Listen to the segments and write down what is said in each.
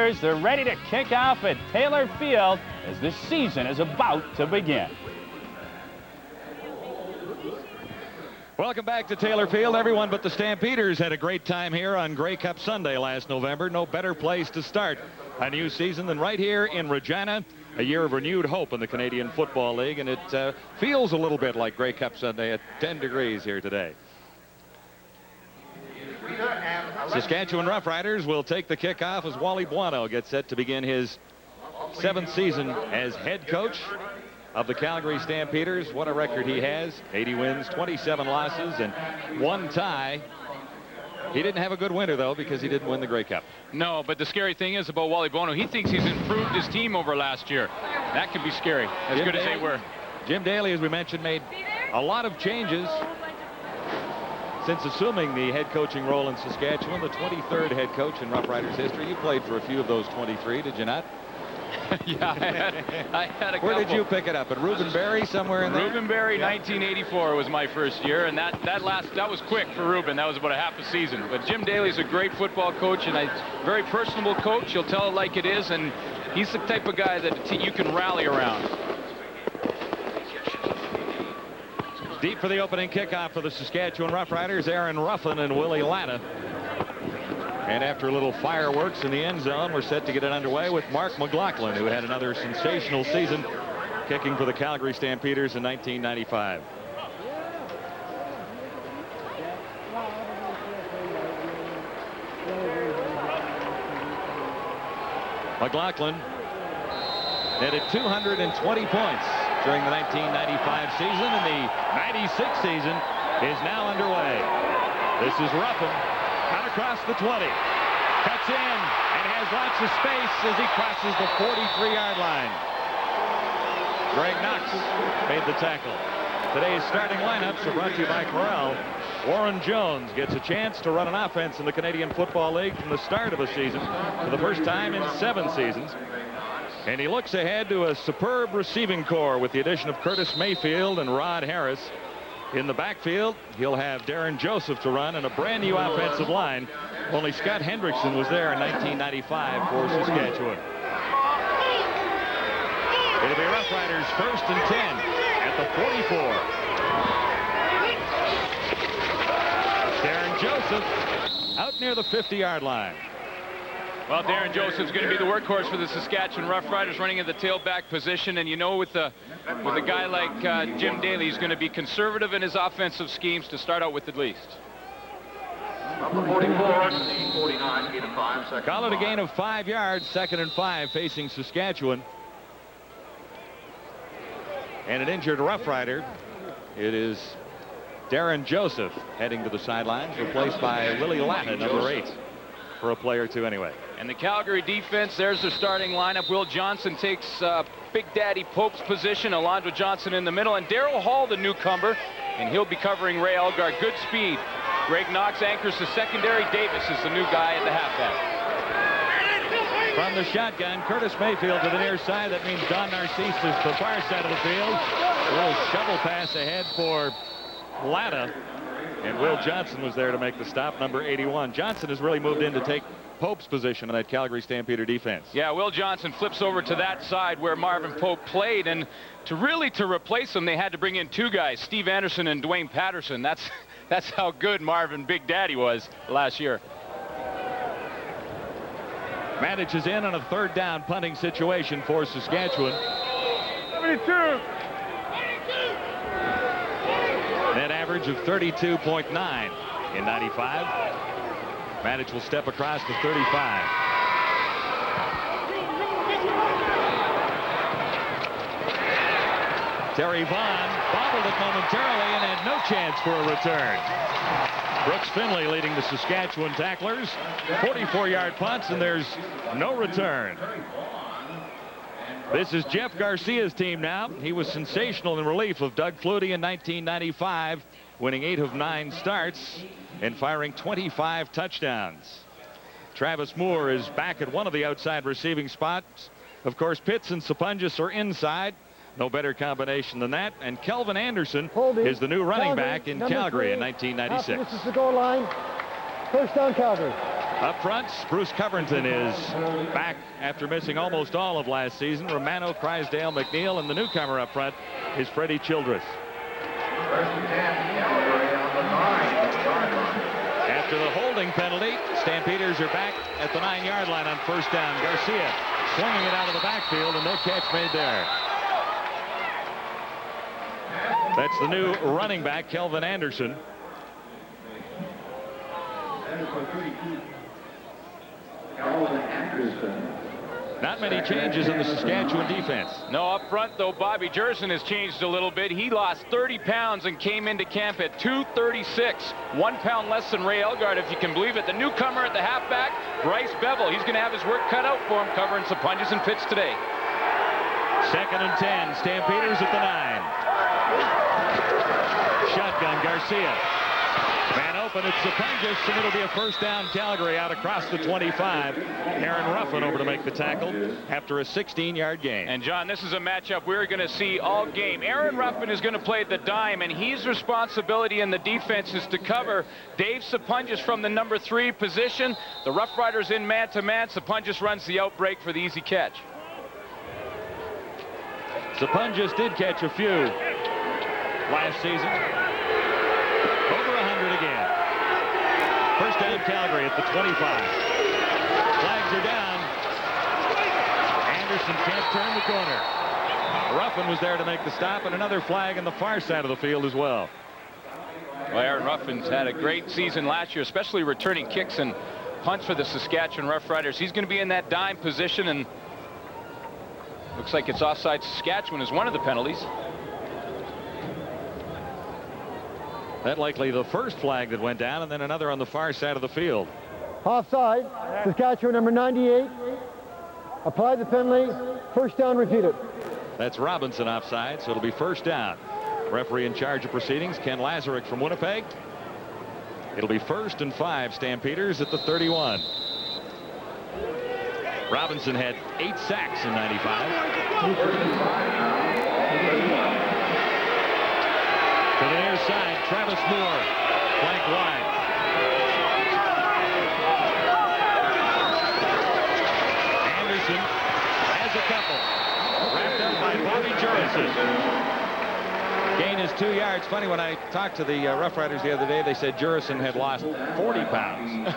They're ready to kick off at Taylor Field as this season is about to begin. Welcome back to Taylor Field. Everyone but the Stampeders had a great time here on Grey Cup Sunday last November. No better place to start a new season than right here in Regina. A year of renewed hope in the Canadian Football League, and it feels a little bit like Grey Cup Sunday at 10 degrees here today. Saskatchewan Roughriders will take the kickoff as Wally Buono gets set to begin his 7th season as head coach of the Calgary Stampeders. What a record he has. 80 wins, 27 losses, and 1 tie. He didn't have a good winter, though, because he didn't win the Grey Cup. No, but the scary thing is about Wally Buono, he thinks he's improved his team over last year. That could be scary, as good as they were. Jim Daly, as we mentioned, made a lot of changes since assuming the head coaching role in Saskatchewan, the 23rd head coach in Roughriders history. You played for a few of those 23, did you not? Yeah, I had a couple. Where did you pick it up? At Reuben Berry, somewhere in there? Reuben Berry, 1984 was my first year, and that was quick for Reuben. That was about a half a season. But Jim Daly's a great football coach and a very personable coach. He'll tell it like it is, and he's the type of guy that you can rally around. Deep for the opening kickoff for the Saskatchewan Roughriders, Aaron Ruffin and Willie Latta. And after a little fireworks in the end zone, we're set to get it underway with Mark McLaughlin, who had another sensational season kicking for the Calgary Stampeders in 1995. McLaughlin netted 220 points during the 1995 season, and the 96 season is now underway. This is Ruffin out across the 20, cuts in and has lots of space as he crosses the 43-yard line. Greg Knox made the tackle. Today's starting lineups are brought to you by Corral. Warren Jones gets a chance to run an offense in the Canadian Football League from the start of a season for the first time in 7 seasons. And he looks ahead to a superb receiving corps with the addition of Curtis Mayfield and Rod Harris. In the backfield, he'll have Darren Joseph to run and a brand new offensive line. Only Scott Hendrickson was there in 1995 for Saskatchewan. It'll be Roughriders 1st and 10 at the 44. Darren Joseph out near the 50-yard line. Well, Darren Joseph's going to be the workhorse for the Saskatchewan Roughriders, running in the tailback position. And you know, with a guy like Jim Daly, he's going to be conservative in his offensive schemes to start out with at least. Number 44, 49, gain of 5 seconds. Call it a gain of 5 yards, 2nd and 5 facing Saskatchewan. And an injured Roughrider. It is Darren Joseph heading to the sidelines, replaced by Willie Latta, number 8. For a play or two anyway. And the Calgary defense, there's their starting lineup. Will Johnson takes Big Daddy Pope's position. Alondra Johnson in the middle. And Darryl Hall, the newcomer. And he'll be covering Ray Elgar. Good speed. Greg Knox anchors the secondary. Davis is the new guy at the halfback. From the shotgun, Curtis Mayfield to the near side. That means Don Narcisse is to the far side of the field. A little shovel pass ahead for Latta. And Will Johnson was there to make the stop, number 81. Johnson has really moved in to take Pope's position in that Calgary Stampeder defense. Yeah, Will Johnson flips over to that side where Marvin Pope played. And to replace him, they had to bring in 2 guys, Steve Anderson and Dwayne Patterson. That's how good Marvin Big Daddy was last year. Manages in on a 3rd down punting situation for Saskatchewan. 72. Net average of 32.9 in 95. Manage will step across to 35. Terry Vaughn bobbled it momentarily and had no chance for a return. Brooks Finley leading the Saskatchewan tacklers. 44-yard punts, and there's no return. This is Jeff Garcia's team now. He was sensational in relief of Doug Flutie in 1995, winning 8 of 9 starts and firing 25 touchdowns. Travis Moore is back at one of the outside receiving spots. Of course, Pitts and Sapunjas are inside. No better combination than that. And Kelvin Anderson is the new running back in Calgary in 1996. This is the goal line. First down, Calgary. Up front, Bruce Covington is back after missing almost all of last season. Romano, Crysdale, McNeil, and the newcomer up front is Freddie Childress. First and 10, Calgary on the 9-yard line. After the holding penalty, Stampeders are back at the 9-yard line on first down. Garcia swinging it out of the backfield, and no catch made there. That's the new running back, Kelvin Anderson. Not many changes in the Saskatchewan defense. No, up front, though, Bobby Jurison has changed a little bit. He lost 30 pounds and came into camp at 236. 1 pound less than Ray Elgard, if you can believe it. The newcomer at the halfback, Bryce Bevel. He's going to have his work cut out for him covering Sapunjas and Pitts today. 2nd and 10, Stampeders at the 9. Shotgun, Garcia. Man open, it's Sapunjas, and it'll be a first down. Calgary out across the 25. Aaron Ruffin over to make the tackle after a 16-yard gain. And John, this is a matchup we're going to see all game. Aaron Ruffin is going to play the dime, and his responsibility in the defense is to cover Dave Sapunjas from the number 3 position. The Roughriders in man-to-man. Sapunjas runs the outbreak for the easy catch. Sapunjas did catch a few last season. Over 100 again. First down, Calgary at the 25. Flags are down. Anderson can't turn the corner. Ruffin was there to make the stop, and another flag on the far side of the field as well. Well, Aaron Ruffin's had a great season last year, especially returning kicks and punts for the Saskatchewan Roughriders. He's going to be in that dime position, and looks like it's offside Saskatchewan as one of the penalties. That likely the first flag that went down, and then another on the far side of the field. Offside, Saskatchewan number 98. Apply the penalty. First down repeated. That's Robinson offside, so it'll be first down. Referee in charge of proceedings, Ken Lazarek from Winnipeg. It'll be 1st and 5, Stampeders at the 31. Robinson had 8 sacks in 95. To the near side, Travis Moore, flank wide. Anderson has a couple. Wrapped up by Bobby Jurison. Gain is 2 yards. Funny, when I talked to the Roughriders the other day, they said Jurison had lost 40 pounds.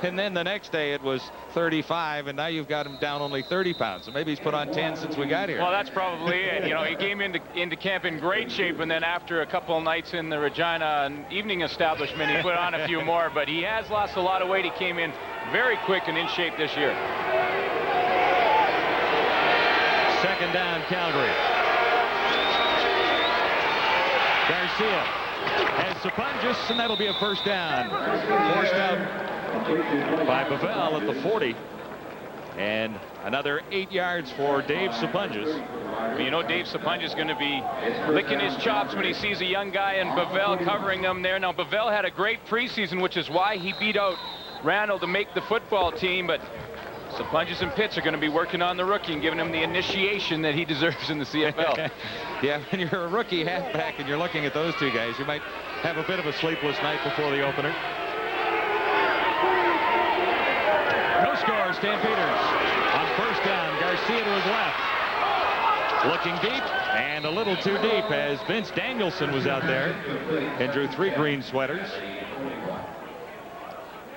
and then the next day it was 35, and now you've got him down only 30 pounds. So maybe he's put on 10 since we got here. Well, that's probably it. You know, he came into camp in great shape, and then after a couple of nights in the Regina evening establishment, he put on a few more. But he has lost a lot of weight. He came in very quick and in shape this year. 2nd down, Calgary. Garcia has Sapunjas, and that'll be a first down. Forced out by Bevel at the 40. And another 8 yards for Dave Sapunjas. Well, you know, Dave Sapunjas is going to be licking his chops when he sees a young guy in Bevel covering them there. Now, Bevel had a great preseason, which is why he beat out Randall to make the football team. But Sapunjas and Pitts are going to be working on the rookie and giving him the initiation that he deserves in the CFL. Yeah, when you're a rookie halfback and you're looking at those two guys, you might have a bit of a sleepless night before the opener. No score, Stampeders. On first down, Garcia to his left. Looking deep, and a little too deep as Vince Danielson was out there and drew 3 green sweaters.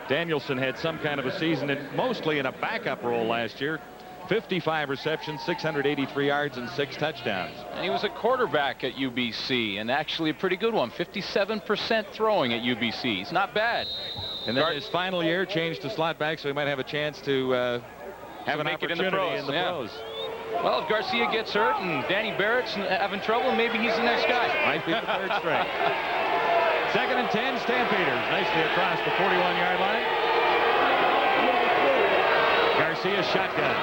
Danielson had some kind of a season, mostly in a backup role last year. 55 receptions, 683 yards, and 6 touchdowns. And he was a quarterback at UBC, and actually a pretty good one. 57% throwing at UBC. It's not bad. And then his final year changed to slot back, so he might have a chance to have an opportunity in the pros. Well, if Garcia gets hurt and Danny Barrett's having trouble, maybe he's the next guy. Might be the 3rd string. 2nd and 10, Stampeders. Nicely across the 41-yard line. Garcia shotgun.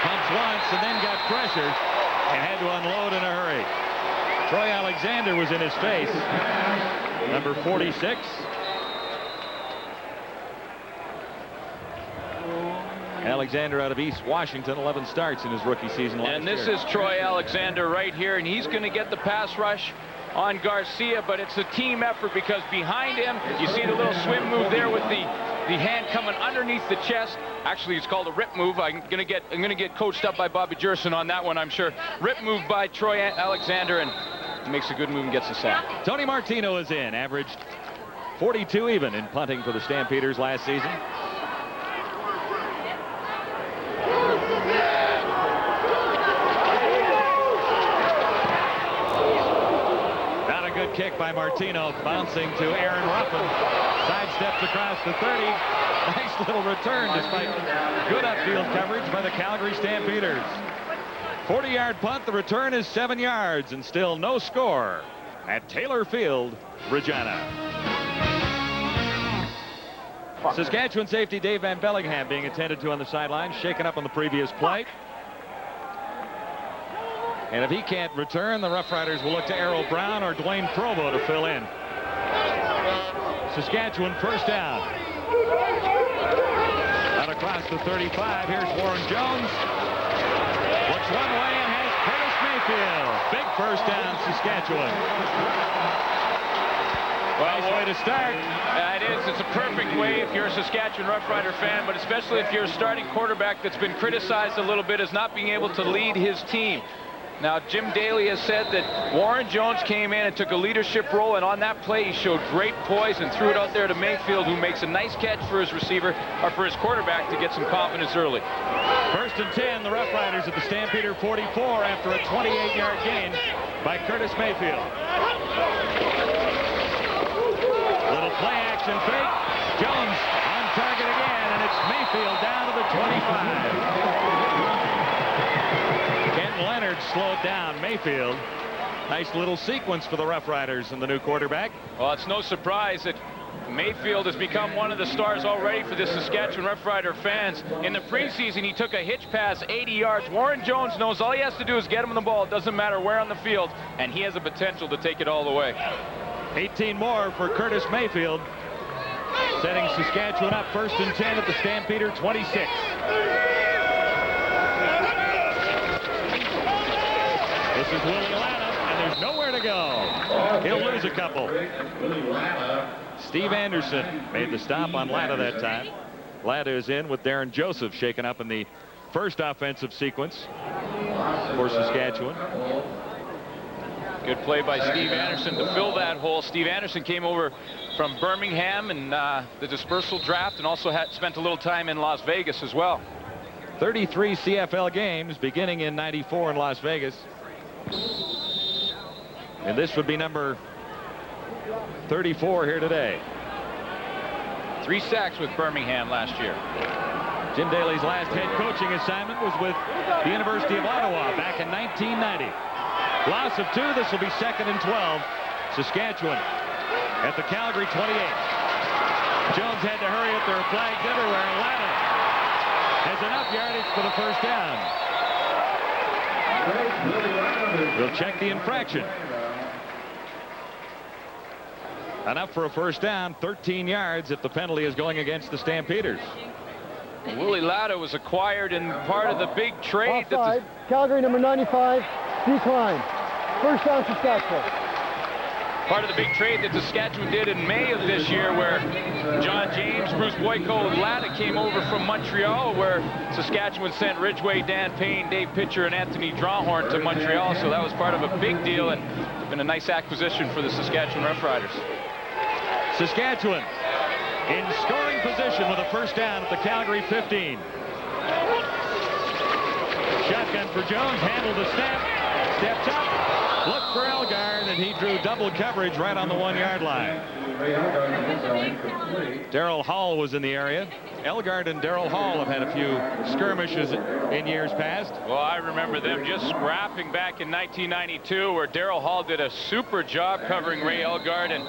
Pumps once and then got pressured and had to unload in a hurry. Troy Alexander was in his face. Number 46. Alexander out of East Washington, 11 starts in his rookie season last year. And this is Troy Alexander right here, and he's going to get the pass rush on Garcia, but it's a team effort because behind him, you see the little swim move there with the hand coming underneath the chest. Actually, it's called a rip move. I'm gonna get coached up by Bobby Jerson on that one, I'm sure. Rip move by Troy Alexander, and he makes a good move and gets a sack. Tony Martino is in, averaged 42 even in punting for the Stampeders last season. Not a good kick by Martino, bouncing to Aaron Ruffin. Sidesteps across the 30. Nice little return despite good upfield coverage by the Calgary Stampeders. 40-yard punt. The return is 7 yards and still no score at Taylor Field, Regina. Saskatchewan safety Dave Van Bellingham being attended to on the sideline, shaken up on the previous play. And if he can't return, the Roughriders will look to Errol Brown or Dwayne Provo to fill in. Saskatchewan first down. Out across the 35, here's Warren Jones. Looks one way and has Curtis Mayfield. Big first down, Saskatchewan. Well, nice way to start. It is. It's a perfect way if you're a Saskatchewan Roughrider fan, but especially if you're a starting quarterback that's been criticized a little bit as not being able to lead his team. Now, Jim Daly has said that Warren Jones came in and took a leadership role, and on that play he showed great poise and threw it out there to Mayfield, who makes a nice catch for his receiver, or for his quarterback, to get some confidence early. First and 10, the Roughriders at the Stampeder 44 after a 28-yard gain by Curtis Mayfield. Little play action fake. Jones on target again, and it's Mayfield down to the 25. Leonard slowed down Mayfield. Nice little sequence for the Roughriders and the new quarterback. Well, it's no surprise that Mayfield has become one of the stars already for the Saskatchewan Roughrider fans. In the preseason, he took a hitch pass 80 yards. Warren Jones knows all he has to do is get him the ball. It doesn't matter where on the field, and he has the potential to take it all the way. 18 more for Curtis Mayfield, setting Saskatchewan up first and 10 at the Stampeder 26. This is Willie Latta, and there's nowhere to go. He'll lose a couple. Steve Anderson made the stop on Latta that time. Latta is in with Darren Joseph shaken up in the first offensive sequence for Saskatchewan. Good play by Steve Anderson to fill that hole. Steve Anderson came over from Birmingham in the dispersal draft, and also spent a little time in Las Vegas as well. 33 CFL games beginning in '94 in Las Vegas. And this would be number 34 here today. 3 sacks with Birmingham last year. Jim Daly's last head coaching assignment was with the University of Ottawa back in 1990. Loss of 2. This will be 2nd and 12. Saskatchewan at the Calgary 28. Jones had to hurry it. There are flags everywhere. Latta has enough yardage for the first down. We'll check the infraction. Enough for a first down, 13 yards if the penalty is going against the Stampeders. Willie Latta was acquired in part of the big trade. Offside. Calgary number 95, decline. First down, Saskatchewan. Part of the big trade that Saskatchewan did in May of this year, where John James, Bruce Boyko, and Latta came over from Montreal, where Saskatchewan sent Ridgway, Dan Payne, Dave Pitcher, and Anthony Drawhorn to Montreal. So that was part of a big deal and been a nice acquisition for the Saskatchewan Roughriders. Saskatchewan in scoring position with a first down at the Calgary 15. Shotgun for Jones, handled the snap, steps up, looked for Elgard, and he drew double coverage right on the 1-yard line. Darrell Hall was in the area. Elgard and Darrell Hall have had a few skirmishes in years past. Well, I remember them just scrapping back in 1992, where Darrell Hall did a super job covering Ray Elgard, and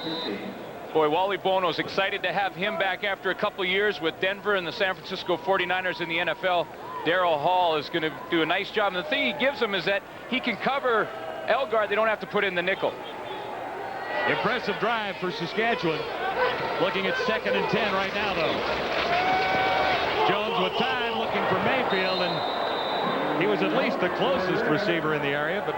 boy, Wally Bono's excited to have him back after a couple years with Denver and the San Francisco 49ers in the NFL. Darrell Hall is going to do a nice job, and the thing he gives them is that he can cover Elgard. They don't have to put in the nickel. Impressive drive for Saskatchewan. Looking at 2nd and 10 right now, though. Jones with time, looking for Mayfield, and he was at least the closest receiver in the area, but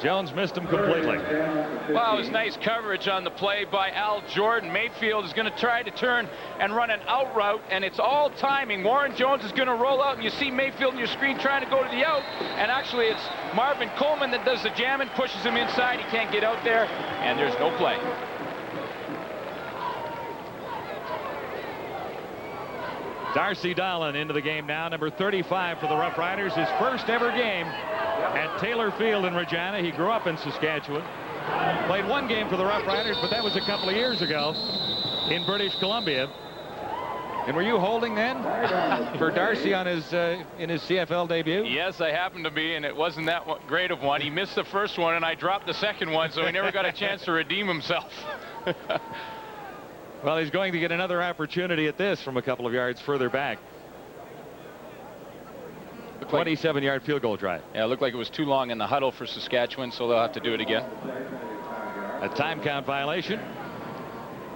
Jones missed him completely. Well, it was nice coverage on the play by Al Jordan. Mayfield is going to try to turn and run an out route, and it's all timing. Warren Jones is going to roll out, and you see Mayfield on your screen trying to go to the out, and actually it's Marvin Coleman that does the jamming, pushes him inside. He can't get out there, and there's no play. Darcy Dolan into the game now, number 35 for the Roughriders, his first ever game at Taylor Field in Regina. He grew up in Saskatchewan. Played one game for the Roughriders, but that was a couple of years ago in British Columbia. And were you holding then for Darcy on his in his CFL debut? Yes, I happened to be, and it wasn't that great of one. He missed the first one, and I dropped the second one, so he never got a chance to redeem himself. Well, he's going to get another opportunity at this from a couple of yards further back. 27-yard field goal drive. Yeah, it looked like it was too long in the huddle for Saskatchewan, so they'll have to do it again. A time count violation,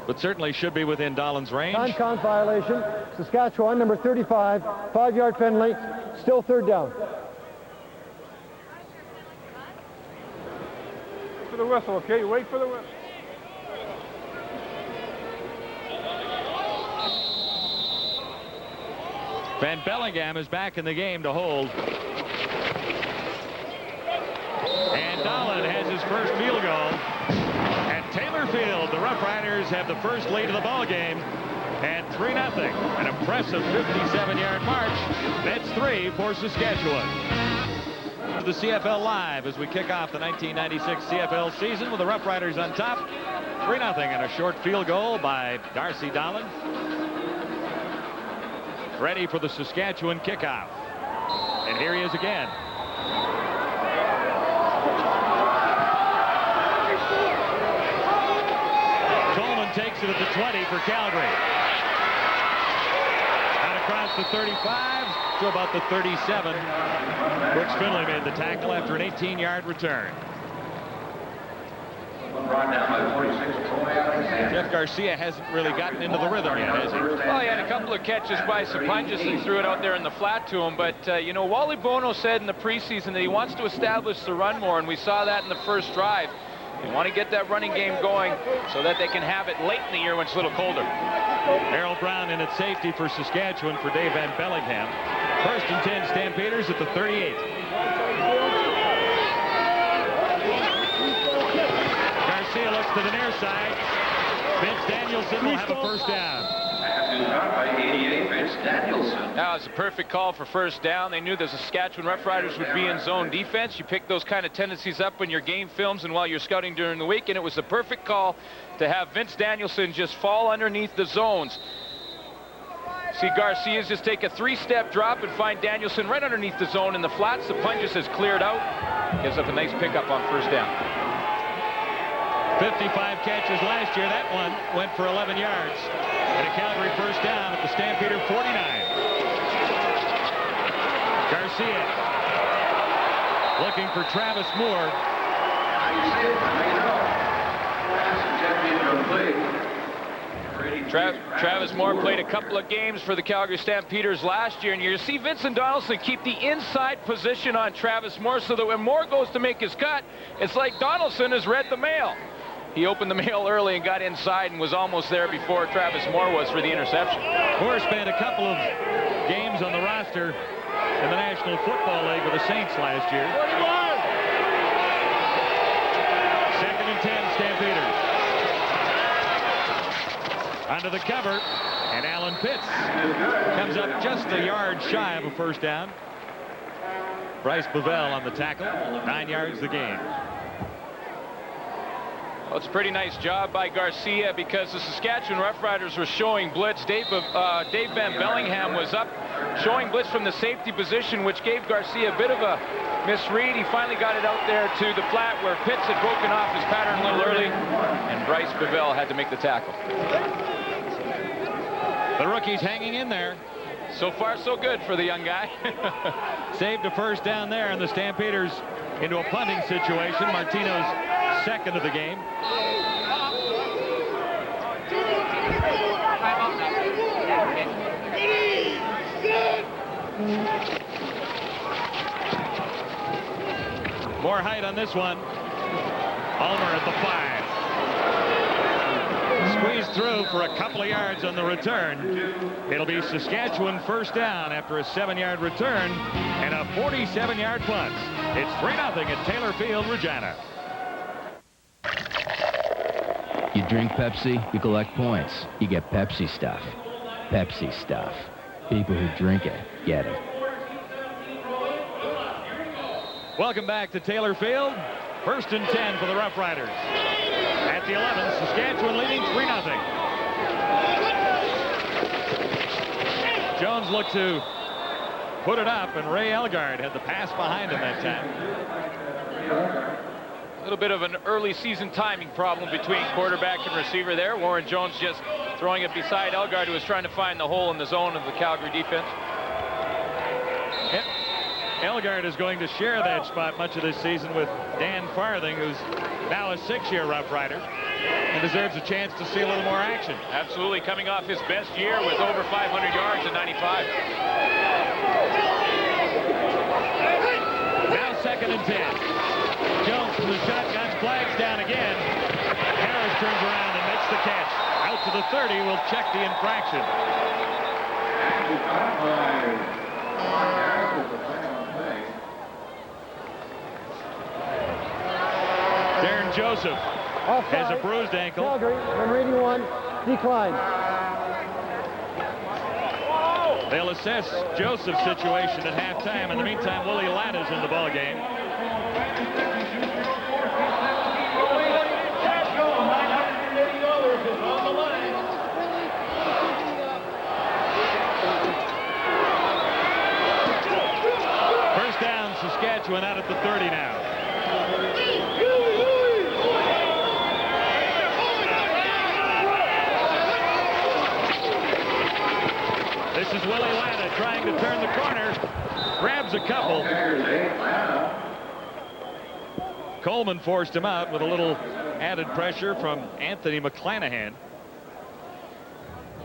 but certainly should be within Dolan's range. Time count violation. Saskatchewan, number 35, 5-yard penalty. Still third down. For the whistle, okay? Wait for the whistle. Van Bellingham is back in the game to hold. And Dolan has his first field goal. At Taylor Field, the Roughriders have the first lead of the ball game. And 3-0. An impressive 57-yard march. That's 3 for Saskatchewan. The CFL Live as we kick off the 1996 CFL season with the Roughriders on top. 3-0 and a short field goal by Darcy Dolan. Ready for the Saskatchewan kickoff. And here he is again. Coleman takes it at the 20 for Calgary. And across the 35 to about the 37. Brooks Finley made the tackle after an 18-yard return. Brought down by 46. Jeff Garcia hasn't really gotten into the rhythm yet, has he? Well, he had a couple of catches by Sapunjas and threw it out there in the flat to him. But, you know, Wally Bono said in the preseason that he wants to establish the run more, and we saw that in the first drive. They want to get that running game going so that they can have it late in the year when it's a little colder. Harold Brown in at safety for Saskatchewan for Dave Van Bellingham. 1st and 10 Stampeders at the 38. Garcia looks to the near side. Vince Danielson will have a first down. By 88, Vince Danielson. Now it's a perfect call for first down. They knew the Saskatchewan Roughriders would be in zone defense. You pick those kind of tendencies up in your game films and while you're scouting during the week, and it was the perfect call to have Vince Danielson just fall underneath the zones. See Garcia's just take a 3-step drop and find Danielson right underneath the zone in the flats. The Sapunjas has cleared out. Gives up a nice pickup on first down. 55 catches last year. That one went for 11 yards. And a Calgary first down at the Stampeder 49. Garcia looking for Travis Moore. Travis Moore played a couple of games for the Calgary Stampeders last year, and you see Vincent Donaldson keep the inside position on Travis Moore so that when Moore goes to make his cut, it's like Donaldson has read the mail. He opened the mail early and got inside and was almost there before Travis Moore was for the interception. Moore spent a couple of games on the roster in the National Football League with the Saints last year. 2nd and 10 Stampeders. Under the cover, and Alan Pitts comes up just a yard shy of a first down. Bryce Bavell on the tackle, 9 yards the game. Well, it's a pretty nice job by Garcia because the Saskatchewan Roughriders were showing blitz. Dave Van Bellingham was up showing blitz from the safety position, which gave Garcia a bit of a misread. He finally got it out there to the flat where Pitts had broken off his pattern a little early, and Bryce Bavell had to make the tackle. The rookie's hanging in there. So far, so good for the young guy. Saved a first down there, and the Stampeders into a punting situation. Martino's 2nd of the game. More height on this one. Ulmer at the 5. Squeezed through for a couple of yards on the return. It'll be Saskatchewan first down after a 7-yard return and a 47-yard punt. It's 3-0 at Taylor Field, Regina. You drink Pepsi, you collect points. You get Pepsi stuff. Pepsi stuff. People who drink it get it. Welcome back to Taylor Field. 1st and 10 for the Roughriders. At the 11, Saskatchewan leading 3-0. Jones looked to put it up, and Ray Elgard had the pass behind him that time. A little bit of an early season timing problem between quarterback and receiver there. Warren Jones just throwing it beside Elgard, who was trying to find the hole in the zone of the Calgary defense. Yep. Elgard is going to share that spot much of this season with Dan Farthing, who's now a 6-year Rough Rider and deserves a chance to see a little more action. Absolutely, coming off his best year with over 500 yards at 95. Now 2nd and 10. Jones from the shotgun, flags down again. Harris turns around and makes the catch. Out to the 30, will check the infraction. Darren Joseph has a bruised ankle. Calgary, number 81, decline. They'll assess Joseph's situation at halftime. In the meantime, Willie Latta's in the ball game. First down, Saskatchewan out at the 30 now. This is Willie Latta trying to turn the corner. Grabs a couple. Coleman forced him out with a little added pressure from Anthony McClanahan.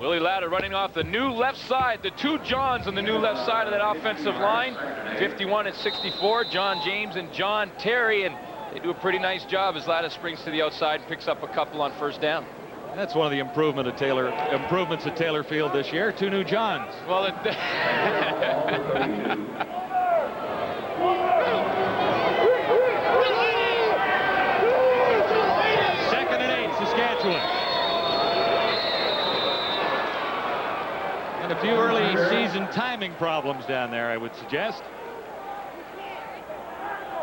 Willie Latta running off the new left side. The 2 Johns on the new left side of that offensive line. 51 at 64. John James and John Terry. And they do a pretty nice job as Latta springs to the outside and picks up a couple on first down. That's one of the improvements at Taylor Field this year. 2 new Johns. Well, 2nd and 8, Saskatchewan. And a few early season timing problems down there, I would suggest.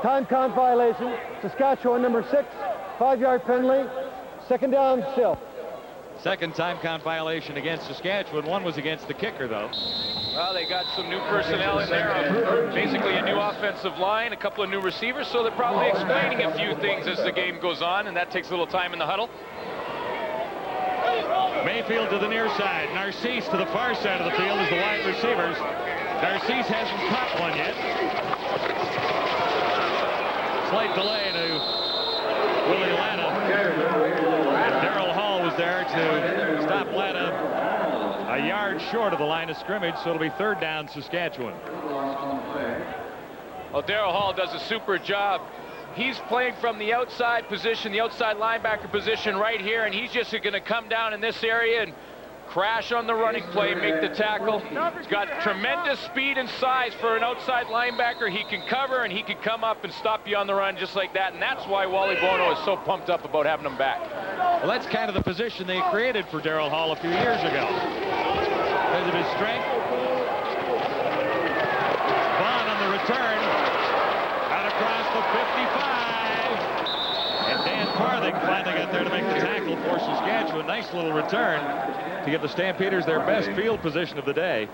Time count violation. Saskatchewan, number 6, 5-yard penalty. 2nd down still. Second time count violation against Saskatchewan. One was against the kicker, though. well, they got some new personnel in there. Basically a new offensive line, a couple of new receivers, so they're probably explaining a few things as the game goes on, and that takes a little time in the huddle. Mayfield to the near side. Narcisse to the far side of the field as the wide receivers. Narcisse hasn't caught one yet. Slight delay to Willie Latta. And Darrell Hall was there to stop Latta a yard short of the line of scrimmage, so it'll be 3rd down, Saskatchewan. Well, Darrell Hall does a super job. He's playing from the outside position, the outside linebacker position right here, and he's just going to come down in this area and crash on the running play, make the tackle. He's got tremendous speed and size for an outside linebacker. He can cover and he can come up and stop you on the run just like that, and that's why Wally Bono is so pumped up about having him back. Well, that's kind of the position they created for Darrell Hall a few years ago. Because of his strength. Vaughn on the return. Out across the 55. And Dan Farthing finally got there to make the tackle for Saskatchewan. Nice little return to give the Stampeders their best field position of the day.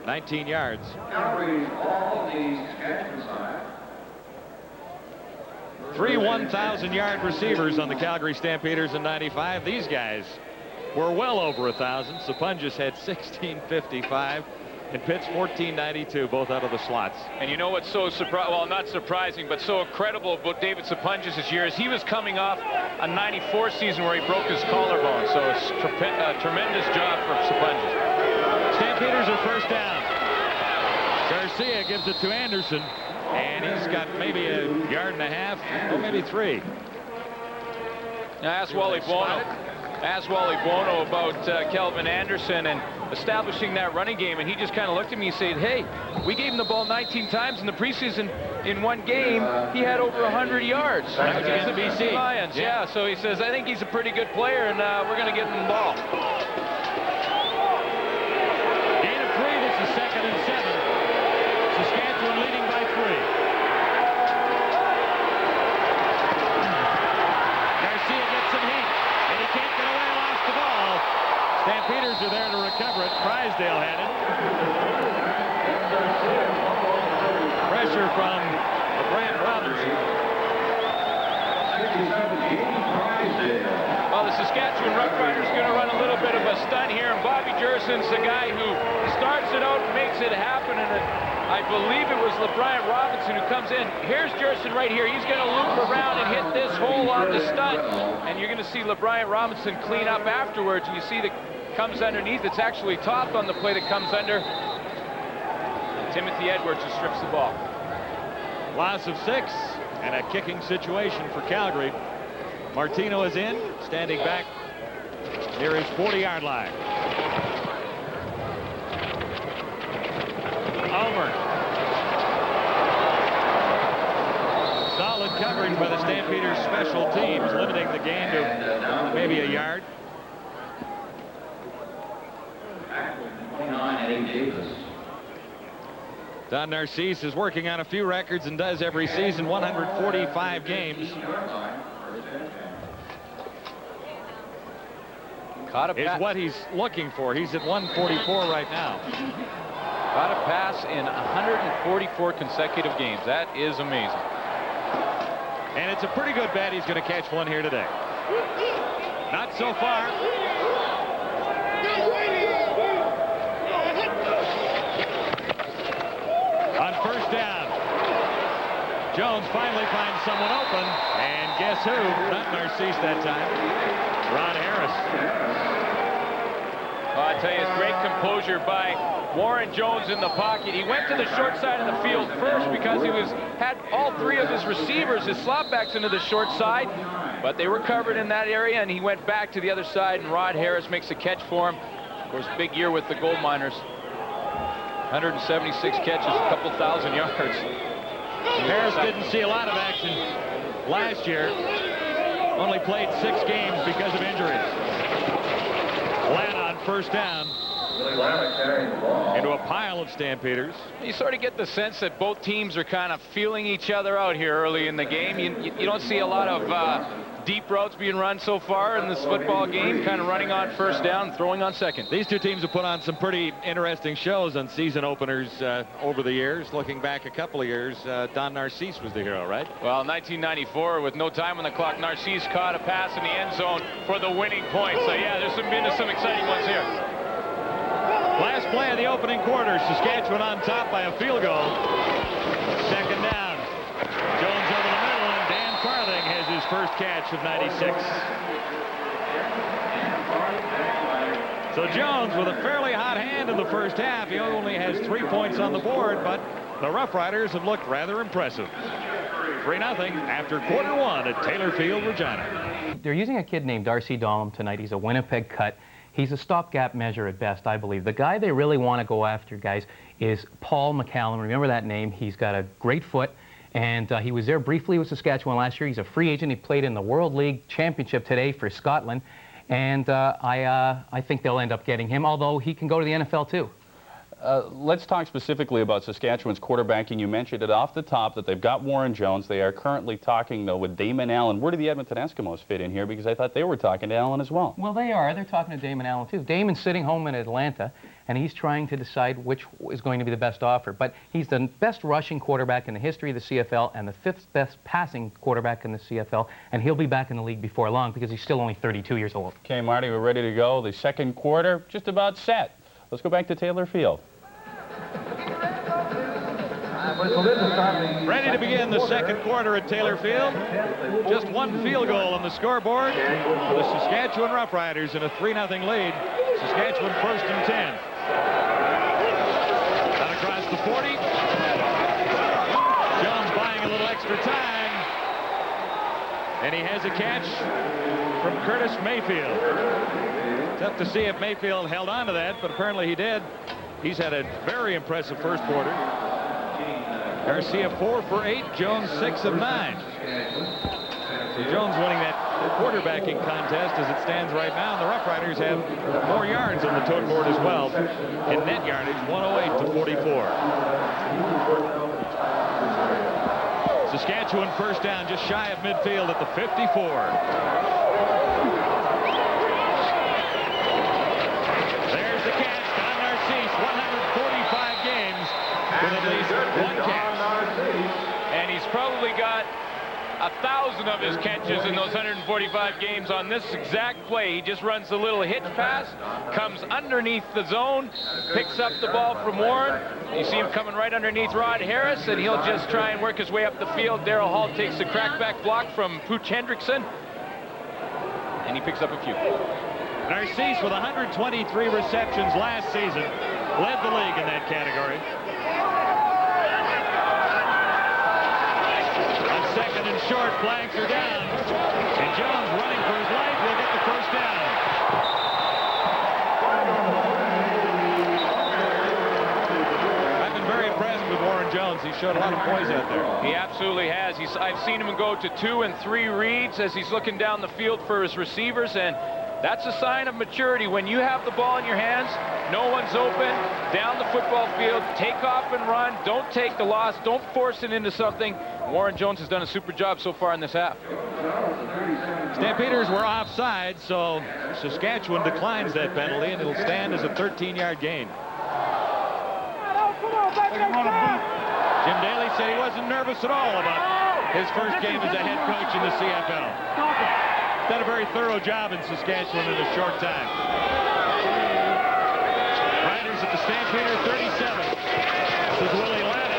19 yards. Three 1,000-yard receivers on the Calgary Stampeders in 95. These guys were well over 1,000. Sapunjas had 1,655 and Pitts 1,492, both out of the slots. And you know what's so well, not surprising, but so incredible about David Sapunjas this year is he was coming off a 94 season where he broke his collarbone. So it's a tremendous job for Sapunjas. Stampeders are first down. Garcia gives it to Anderson, and he's got maybe a yard and a half, or maybe 3. Ask Wally Bono. Asked Wally Bono about Kelvin Anderson and establishing that running game, and he just kind of looked at me and said, hey, we gave him the ball 19 times in the preseason. In one game, he had over 100 yards. Against the BC Lions, yeah. So he says, I think he's a pretty good player, and we're going to get him the ball. Gain of 3. This is 2nd and 7. Saskatchewan leading by 3. Garcia gets some heat, and he can't get away. Lost the ball. Stampeders are there to recover it. Drysdale had it. Pressure from Brant Robinson. Well, the Saskatchewan Roughriders are going to run a little bit of a stunt here, and Bobby Jerson's the guy who starts it out and makes it happen, and I believe it was LeBryant Robinson who comes in. Here's Jerson right here. He's going to loop around and hit this hole on the stunt, and you're going to see LeBryant Robinson clean up afterwards, and you see that comes underneath. It's actually topped on the play that comes under. Timothy Edwards who strips the ball. Loss of 6 and a kicking situation for Calgary. Martino is in, standing back near his 40-yard line. Ulmer. Solid coverage by the Stampeders special teams, limiting the gain to maybe a yard. 29, Eddie Davis. Don Narcisse is working on a few records and does every season, 145 games. Caught a Is pass. what he's looking for. He's at 144 right now. Caught a pass in 144 consecutive games. That is amazing. And it's a pretty good bet he's going to catch one here today. Not so far. On first down, Jones finally finds someone open, and guess who? Not Narcisse that time. Ron Harris. Well, I tell you, it's great composure by Warren Jones in the pocket. He went to the short side of the field first because he had all 3 of his receivers, his slotbacks, into the short side, but they were covered in that area, and he went back to the other side, and Rod Harris makes a catch for him. Of course, big year with the Gold Miners. 176 catches, a couple thousand yards. Harris didn't see a lot of action last year. Only played 6 games because of injuries. Glenn on first down. Into a pile of Stampeders. You sort of get the sense that both teams are kind of feeling each other out here early in the game. You don't see a lot of deep routes being run so far in this football game, kind of running on first down, throwing on second. These two teams have put on some pretty interesting shows on season openers over the years. Looking back a couple of years, Don Narcisse was the hero, right? Well, 1994, with no time on the clock, Narcisse caught a pass in the end zone for the winning point. So, yeah, there's been some exciting ones here. Last play of the opening quarter, Saskatchewan on top by a field goal. Second down. Jones over the middle, and Dan Farthing has his first catch of 96. So Jones with a fairly hot hand in the first half. He only has 3 points on the board, but the Roughriders have looked rather impressive. 3-0 after quarter 1 at Taylor Field, Regina. They're using a kid named Darcy Dollum tonight. He's a Winnipeg cut. He's a stopgap measure at best, I believe. The guy they really want to go after, guys, is Paul McCallum. Remember that name. He's got a great foot, and he was there briefly with Saskatchewan last year. He's a free agent. He played in the World League Championship today for Scotland, and I think they'll end up getting him, although he can go to the NFL too. Let's talk specifically about Saskatchewan's quarterbacking. You mentioned it off the top that they've got Warren Jones. They are currently talking, though, with Damon Allen. Where do the Edmonton Eskimos fit in here? Because I thought they were talking to Allen as well. Well, they are. They're talking to Damon Allen, too. Damon's sitting home in Atlanta, and he's trying to decide which is going to be the best offer. But he's the best rushing quarterback in the history of the CFL and the 5th best passing quarterback in the CFL, and he'll be back in the league before long because he's still only 32 years old. Okay, Marty, we're ready to go. The second quarter, just about set. Let's go back to Taylor Field. Ready to begin the second quarter at Taylor Field. Just 1 field goal on the scoreboard for the Saskatchewan Roughriders in a 3-0 lead. Saskatchewan 1st and 10. Out across the 40. Jones buying a little extra time. And he has a catch from Curtis Mayfield. Tough to see if Mayfield held on to that, but apparently he did. He's had a very impressive first quarter. Garcia 4 for 8, Jones 6 of 9. So Jones winning that quarterbacking contest as it stands right now. And the Roughriders have more yards on the tote board as well in net yardage, 108 to 44. Saskatchewan first down just shy of midfield at the 54. There's the catch. Don Narcisse, 145 games with at least one catch. And he's probably got 1,000 of his catches in those 145 games on this exact play. He just runs a little hitch pass, comes underneath the zone, picks up the ball from Warren. You see him coming right underneath Rod Harris, and he'll just try and work his way up the field. Darryl Hall takes the crackback block from Pooch Hendrickson, and he picks up a few. Narcisse with 123 receptions last season, led the league in that category. Second and short, flags are down, and Jones running for his life will get the first down. I've been very impressed with Warren Jones. He showed a lot of poise out there. He absolutely has. I've seen him go to 2 and 3 reads as he's looking down the field for his receivers, and that's a sign of maturity. When you have the ball in your hands, no one's open, down the football field, take off and run, don't take the loss, don't force it into something. Warren Jones has done a super job so far in this half. Stampeders were offside, so Saskatchewan declines that penalty, and it'll stand as a 13-yard gain. Jim Daly said he wasn't nervous at all about his first game as a head coach in the CFL. Done a very thorough job in Saskatchewan in a short time. Riders at the Stampeder 37. This is Willie Latta.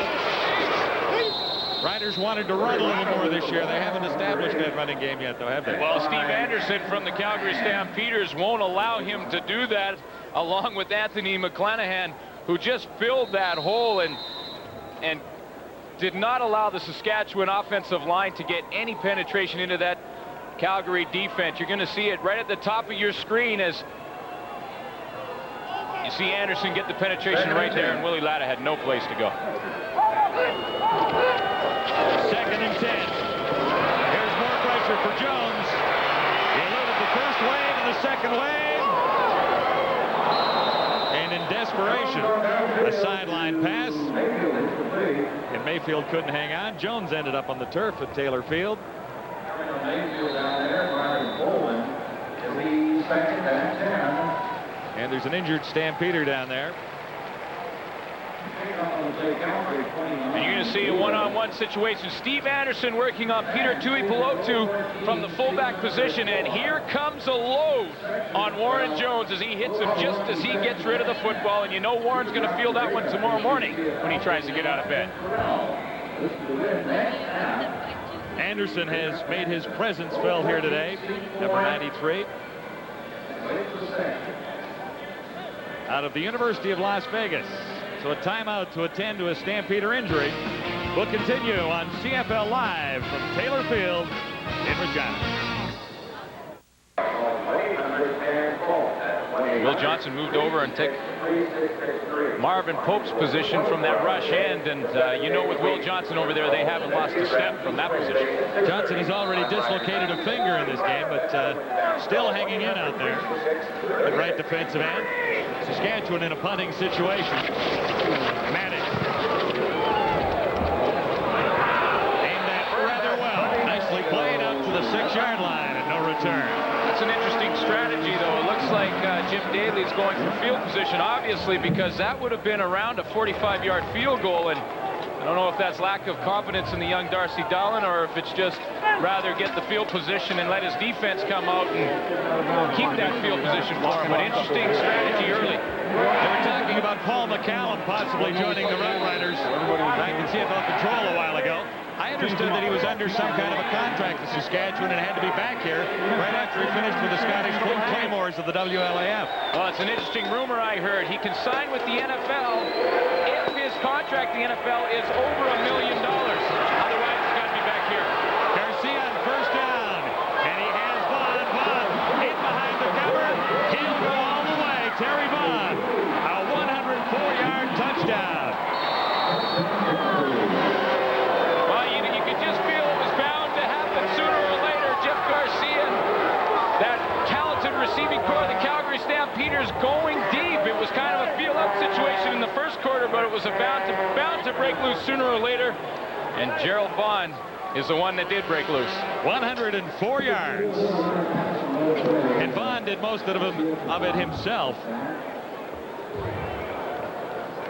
Riders wanted to run a little more this year. They haven't established that running game yet, though, have they? Well, Steve Anderson from the Calgary Stampeders won't allow him to do that, along with Anthony McClanahan, who just filled that hole and did not allow the Saskatchewan offensive line to get any penetration into that Calgary defense. You're going to see it right at the top of your screen as you see Anderson get the penetration right there, and Willie Latta had no place to go. Second and 10. Here's more pressure for Jones. He eluded the first wave and the second wave. And in desperation, a sideline pass. And Mayfield couldn't hang on. Jones ended up on the turf at Taylor Field. And there's an injured Stampeder down there. And you're going to see a one-on-one situation. Steve Anderson working on Peter Tuipulotu from the fullback position, and here comes a load on Warren Jones as he hits him just as he gets rid of the football, and you know Warren's going to feel that one tomorrow morning when he tries to get out of bed. Anderson has made his presence felt here today, number 93. Out of the University of Las Vegas. So a timeout to attend to a Stampeder injury. We'll continue on CFL Live from Taylor Field in Regina. Will Johnson moved over and took Marvin Pope's position from that rush end, and you know with Will Johnson over there, they haven't lost a step from that position. Johnson has already dislocated a finger in this game, but still hanging in out there at right defensive end. Saskatchewan in a punting situation. Maddox. Aimed at rather well. Nicely played up to the 6-yard line and no return. That's an interesting strategy, though. It looks like Jim Daly's going for field position, obviously, because that would have been around a 45-yard field goal, and I don't know if that's lack of confidence in the young Darcy Dallin or if it's just rather get the field position and let his defense come out and keep that field position for him. But interesting strategy early. They were talking about Paul McCallum possibly joining the Roughriders back in CFL Control a while ago. I understood that he was under some kind of a contract to Saskatchewan and had to be back here right after he finished with the Scottish Claymores of the WLAF. Well, it's an interesting rumor I heard. He can sign with the NFL if his contract in the NFL is over $1 million. Otherwise, he's got to be back here. Garcia on first down. situation in the first quarter, but it was bound to break loose sooner or later. And Gerald Vaughn is the one that did break loose. 104 yards. And Vaughn did most of it himself.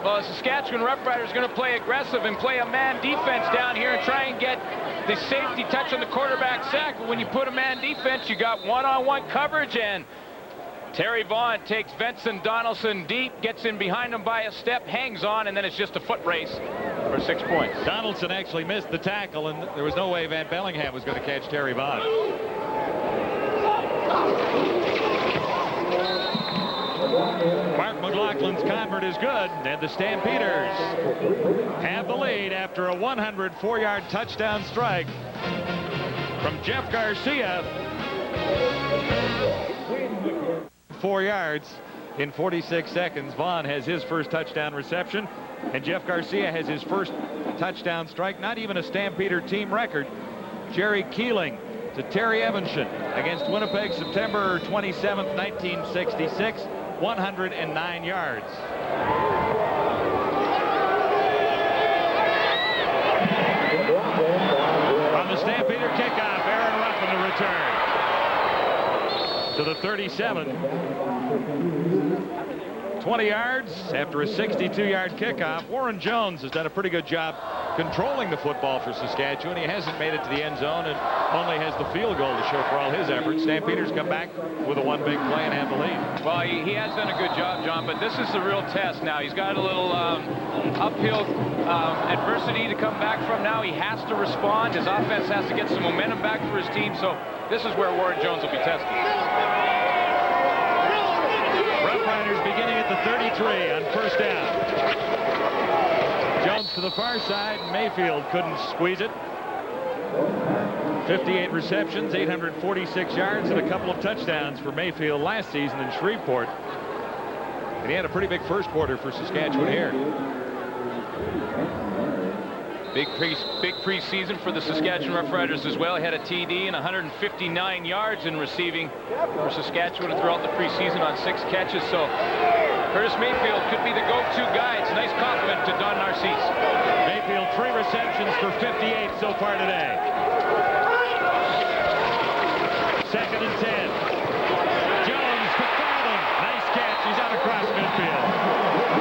Well, the Saskatchewan Roughriders are going to play aggressive and play a man defense down here and try and get the safety touch on the quarterback sack. But when you put a man defense, you got one-on-one coverage, and Terry Vaughn takes Vincent Donaldson deep, gets in behind him by a step, hangs on, and then it's just a foot race for 6 points. Donaldson actually missed the tackle, and there was no way Van Bellingham was going to catch Terry Vaughn. Mark McLaughlin's convert is good, and the Stampeders have the lead after a 104-yard touchdown strike from Jeff Garcia. 4 yards in 46 seconds. Vaughn has his first touchdown reception, and Jeff Garcia has his first touchdown strike. Not even a Stampeder team record. Jerry Keeling to Terry Evanson against Winnipeg, September 27th, 1966. 109 yards. On the Stampeder kickoff, Aaron Ruffin to return to the 37. 20 yards after a 62-yard kickoff. Warren Jones has done a pretty good job controlling the football for Saskatchewan. He hasn't made it to the end zone and only has the field goal to show for all his efforts. Stampeders come back with a one big play and have the lead. Well, he has done a good job, John, but this is the real test now. He's got a little uphill adversity to come back from now. He has to respond. His offense has to get some momentum back for his team, so this is where Warren Jones will be tested. Roughriders beginning at the 33 on first down. Jones to the far side. Mayfield couldn't squeeze it. 58 receptions, 846 yards, and a couple of touchdowns for Mayfield last season in Shreveport. And he had a pretty big first quarter for Saskatchewan here. Big preseason for the Saskatchewan Roughriders as well. He had a TD and 159 yards in receiving for Saskatchewan throughout the preseason on 6 catches. So Curtis Mayfield could be the go-to guy. It's a nice compliment to Don Narcisse. Mayfield 3 receptions for 58 so far today. 2nd and 10. Jones to Farthing. Nice catch. He's out across midfield.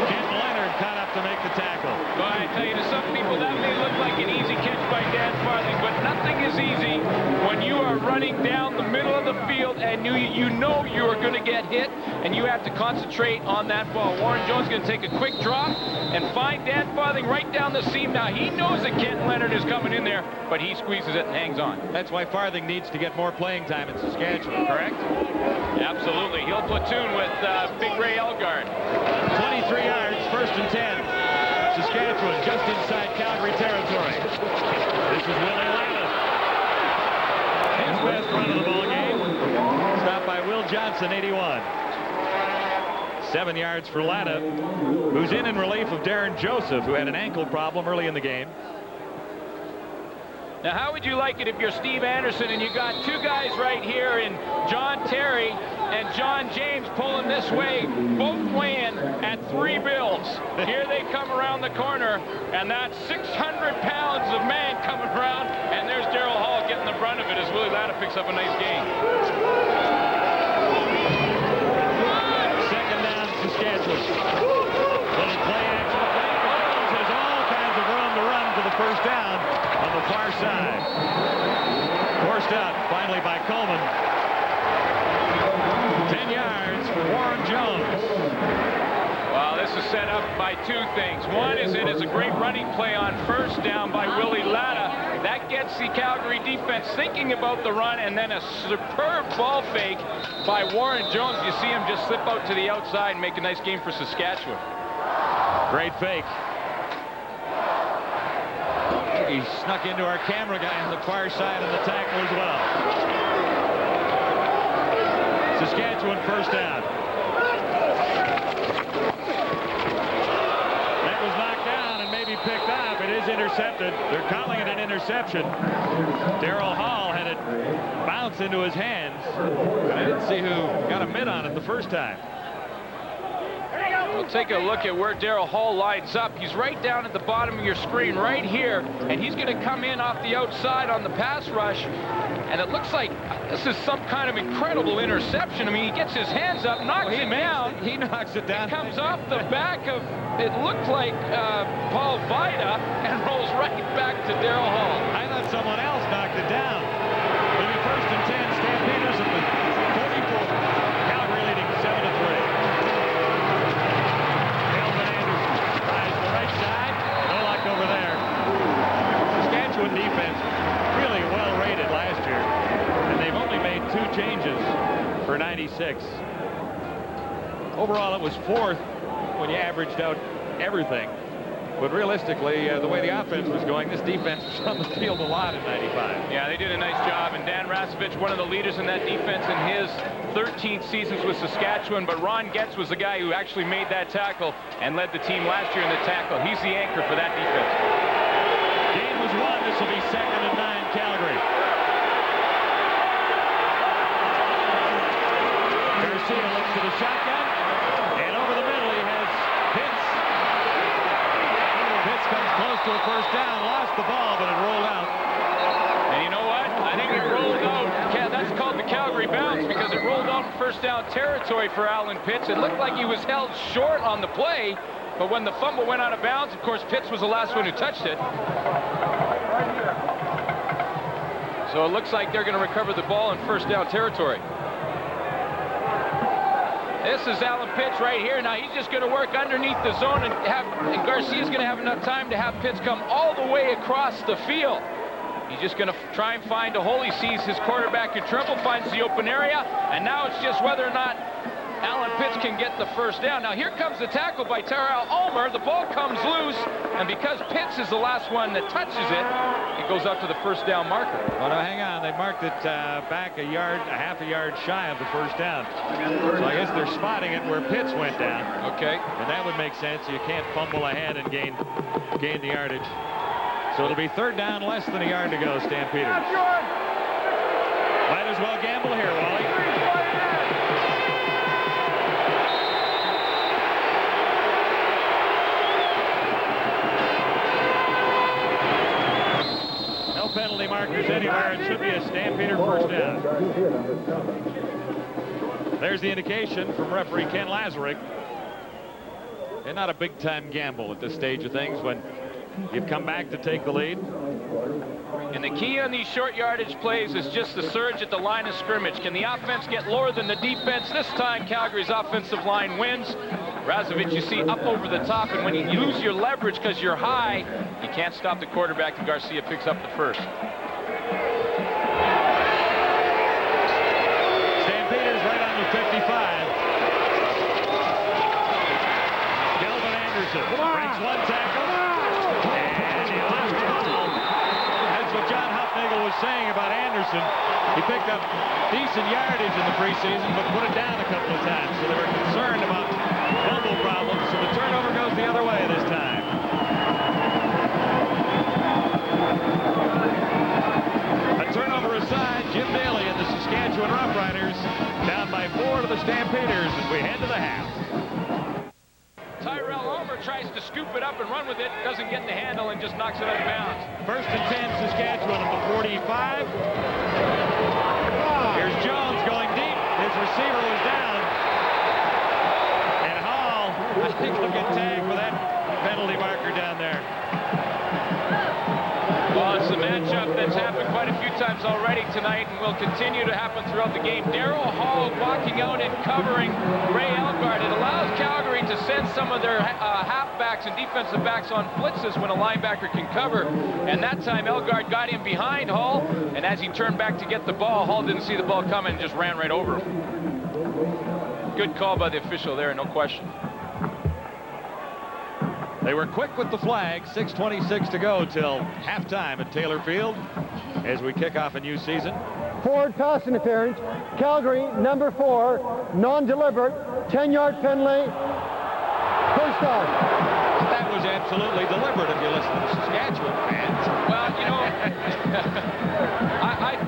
Ken Leonard caught up to make the tackle. Well, I tell you, to some people that may look like an easy catch by Dan Farthing, but nothing is easy when you are running down the middle of the field and you know you are going to get hit and you have to concentrate on that ball. Warren Jones is going to take a quick drop and find Dan Farthing right down the seam. Now, he knows that Kent Leonard is coming in there, but he squeezes it and hangs on. That's why Farthing needs to get more playing time in Saskatchewan, correct? Absolutely. He'll platoon with Big Ray Elgard. 23 yards, 1st and 10. Saskatchewan just inside Calgary territory. This is Willie Latta. His best run of the ball game. Stopped by Will Johnson, 81. 7 yards for Latta, who's in relief of Darren Joseph, who had an ankle problem early in the game. Now, how would you like it if you're Steve Anderson and you got 2 guys right here in John Terry and John James pulling this way, both weighing at 3 bills. Here they come around the corner, and that's 600 pounds of man coming around, and there's Daryl Hall getting the brunt of it as Willie Latta picks up a nice gain. 2nd down, Saskatchewan. Little play action. Jones has all kinds of room to run to the first down on the far side. Forced out finally by Coleman. 10 yards for Warren Jones. Well, this is set up by 2 things. One is it is a great running play on first down by Willie Latta. That gets the Calgary defense thinking about the run, and then a superb ball fake by Warren Jones. You see him just slip out to the outside and make a nice game for Saskatchewan. Great fake. He snuck into our camera guy on the far side of the tackle as well. Saskatchewan first down. That was knocked down and maybe picked up. It is intercepted. They're calling it an interception. Daryl Hall had it bounce into his hands. I didn't see who got a mitt on it the first time. Well, Take a look at where Daryl Hall lines up. He's right down at the bottom of your screen right here, and he's going to come in off the outside on the pass rush. And it looks like this is some kind of incredible interception. I mean, he gets his hands up, knocks it down. He knocks it down. It comes off the back of, it looked like Paul Vida, and rolls right back to Daryl Hall. I thought someone else knocked it down. It'll be 1st and 10, Stampeders at the 44. Calgary leading 7-3. Calvin Anderson tries the right side. No luck over there. Saskatchewan defense really well rated last year, and they've only made 2 changes for 96. Overall, it was 4th when you averaged out everything. But realistically, the way the offense was going, this defense was on the field a lot in 95. Yeah, they did a nice job, and Dan Rasevich, one of the leaders in that defense in his 13 seasons with Saskatchewan, but Ron Getz was the guy who actually made that tackle and led the team last year in the tackle. He's the anchor for that defense. Game was won. This will be 2nd and 9, Calgary. Garcia looks to the shotgun, and over the middle he has Pitts. Pitts comes close to a 1st down, lost the ball, but it rolled out. And you know what? I think it rolled out. That's called the Calgary bounce because it rolled out in 1st down territory for Alan Pitts. It looked like he was held short on the play, but when the fumble went out of bounds, of course, Pitts was the last one who touched it. So it looks like they're going to recover the ball in 1st down territory. This is Alan Pitts right here. Now he's just going to work underneath the zone, and Garcia's going to have enough time to have Pitts come all the way across the field. He's just going to try and find a hole. He sees his quarterback in trouble, finds the open area, and now it's just whether or not Alan Pitts can get the 1st down. Now here comes the tackle by Terrell Ulmer. The ball comes loose, and because Pitts is the last one that touches it, it goes up to the 1st down marker. Well, now hang on. They marked it back a half a yard shy of the 1st down. So I guess they're spotting it where Pitts went down. Okay. And that would make sense. You can't fumble ahead and gain the yardage. So it'll be 3rd down, less than a yard to go, Stampeders. Might as well gamble here, Wally. No penalty markers anywhere. It should be a Stampeder 1st down. There's the indication from referee Ken Lazarick. And not a big-time gamble at this stage of things when you've come back to take the lead. And the key on these short yardage plays is just the surge at the line of scrimmage. Can the offense get lower than the defense? This time, Calgary's offensive line wins. Razovich, you see, up over the top, and when you lose your leverage because you're high, you can't stop the quarterback, and Garcia picks up the 1st. Stampeders right on the 55. Calvin Anderson breaks 1 tackle, and he lost the ball. That's what John Hufnagel was saying about Anderson. He picked up decent yardage in the preseason, but put it down a couple of times. So they were concerned about fumble problems. So the turnover goes the other way this time. A turnover aside, Jim Daly and the Saskatchewan Roughriders down by 4 to the Stampeders as we head to the half. Tyrell Ulmer tries to scoop it up and run with it, doesn't get the handle, and just knocks it out of bounds. 1st and 10, Saskatchewan at the 45. Here's Jones going deep. His receiver was down. And Hall, I think he'll get tagged for that penalty marker down there. Well, it's a matchup that's happened quite a few times already tonight and will continue to happen throughout the game. Daryl Hall walking out and covering Ray Elgard. It allows Calgary to send some of their halfbacks and defensive backs on blitzes when a linebacker can cover. And that time Elgard got in behind Hall, and as he turned back to get the ball, Hall didn't see the ball coming and just ran right over him. Good call by the official there, no question. They were quick with the flag. 6:26 to go till halftime at Taylor Field as we kick off a new season. Forward pass interference. Calgary, number 4, non-deliberate, 10-yard penalty. 1st down. That was absolutely deliberate if you listen to the Saskatchewan fans. Well, you know,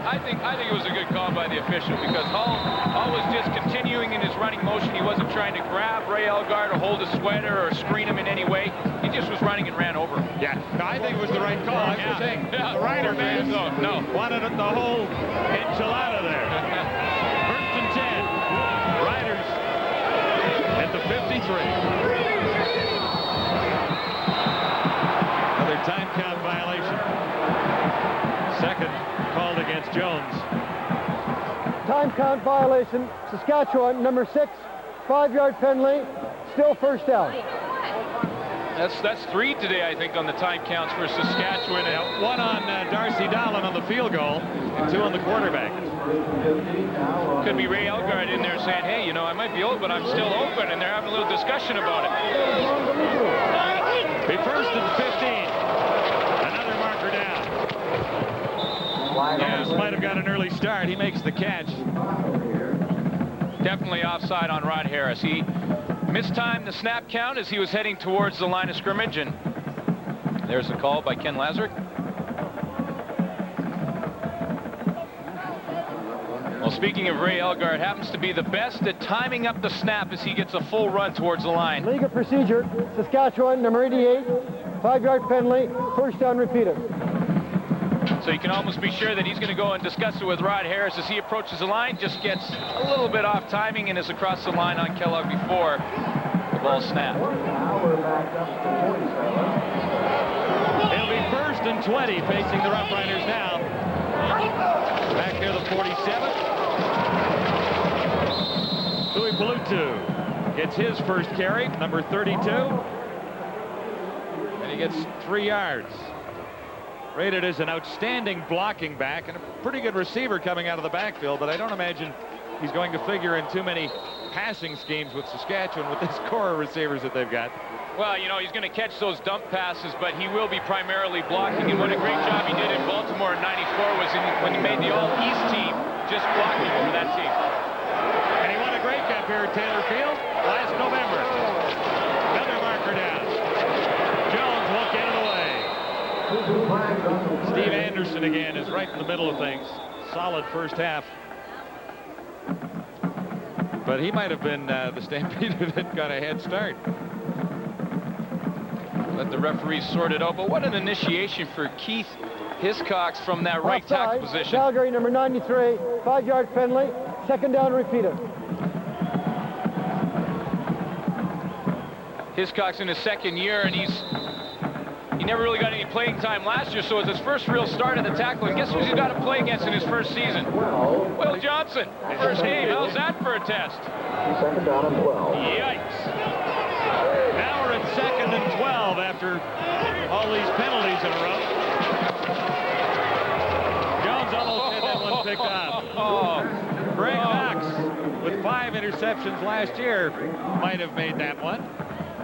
I think it was a good call by the official because Hall was just continuing in his running motion. He wasn't trying to grab Ray Elgar to hold a sweater or screen him in any way. He just was running and ran over him. Yeah, no, I think it was the right call. I was saying the Rider fans wanted the whole enchilada there. First and 10. Riders at the 53. Another time count violation. Second called against Jones. Time count violation. Saskatchewan, number 6, 5-yard penalty. Still first down. That's 3 today, I think, on the time counts for Saskatchewan. Yeah, 1 on Darcy Dallin on the field goal and 2 on the quarterback. Could be Ray Elgard in there saying, hey, you know, I might be old, but I'm still open, and they're having a little discussion about it. Be first and 15. Another marker down. Yes, might have got an early start. He makes the catch. Definitely offside on Rod Harris. He mistimed the snap count as he was heading towards the line of scrimmage, and there's a call by Ken Lazarick. Well, speaking of Ray Elgar, happens to be the best at timing up the snap as he gets a full run towards the line. Legal procedure. Saskatchewan, number 88, 5-yard penalty. First down repeated. So you can almost be sure that he's going to go and discuss it with Rod Harris as he approaches the line. Just gets a little bit off timing and is across the line on Kellogg before the ball snapped. It'll be first and 20 facing the Roughriders now. Back there, the 47. Louis Palutu gets his first carry, number 32. And he gets 3 yards. Rated as an outstanding blocking back and a pretty good receiver coming out of the backfield, but I don't imagine he's going to figure in too many passing schemes with Saskatchewan with this core of receivers that they've got. Well, you know, he's going to catch those dump passes, but he will be primarily blocking. And what a great job he did in Baltimore in '94 was when he made the All-East team, just blocking for that team. And he won a Grey Cup here at Taylor Field last November. Another marker down. Jones won't get it away. Steve Anderson again is right in the middle of things. Solid first half. But he might have been the Stampeder that got a head start. Let the referees sort it out. But what an initiation for Keith Hiscox from that right tackle position. Calgary, number 93, 5-yard penalty. Second down repeated. Hiscox in his second year, and he never really got any playing time last year, so it's his first real start at the tackle. And guess who he's got to play against in his first season? Will Johnson. First game. How's that for a test? Second down and 12. Yikes. Now we're at second and 12 after all these penalties in a row. Jones almost had that one picked up. Greg Knox, with 5 interceptions last year, might have made that one.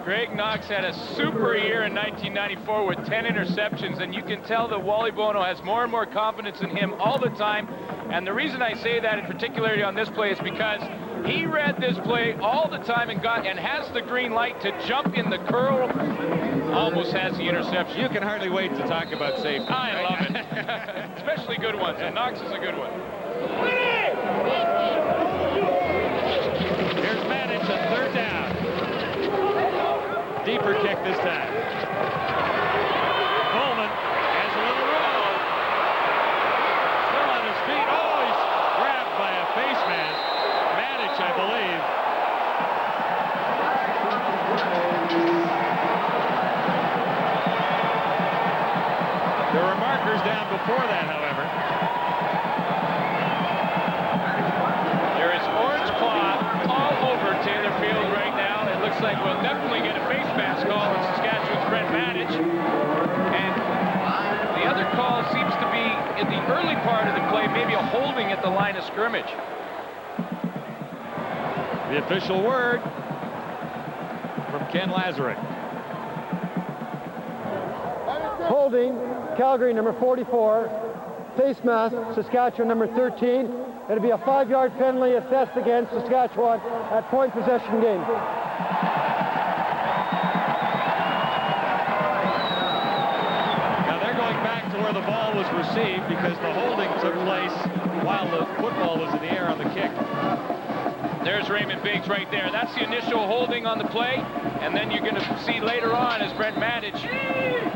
Greg Knox had a super year in 1994 with 10 interceptions, and you can tell that Wally Bono has more and more confidence in him all the time. And the reason I say that, in particularly on this play, is because he read this play all the time and has the green light to jump in the curl. Almost has the interception. You can hardly wait to talk about safety. I love it. Especially good ones, and Knox is a good one. Here's Manage on third down. Deeper kick this time. Coleman has a little room. Still on his feet. Oh, he's grabbed by a face mask. Manage, I believe. There were markers down before that, however. There is orange cloth all over Taylor Field right now. It looks like we'll definitely get a face mask call on Saskatchewan's Brent Manage. And the other call seems to be in the early part of the play, maybe a holding at the line of scrimmage. The official word from Ken Lazarick. Holding, Calgary, number 44. Face mask, Saskatchewan, number 13. It'll be a 5-yard penalty assessed against Saskatchewan at point possession game. Now they're going back to where the ball was received because the holding took place while the football was in the air on the kick. there's Raymond Biggs right there. That's the initial holding on the play. And then you're going to see later on as Brent Manage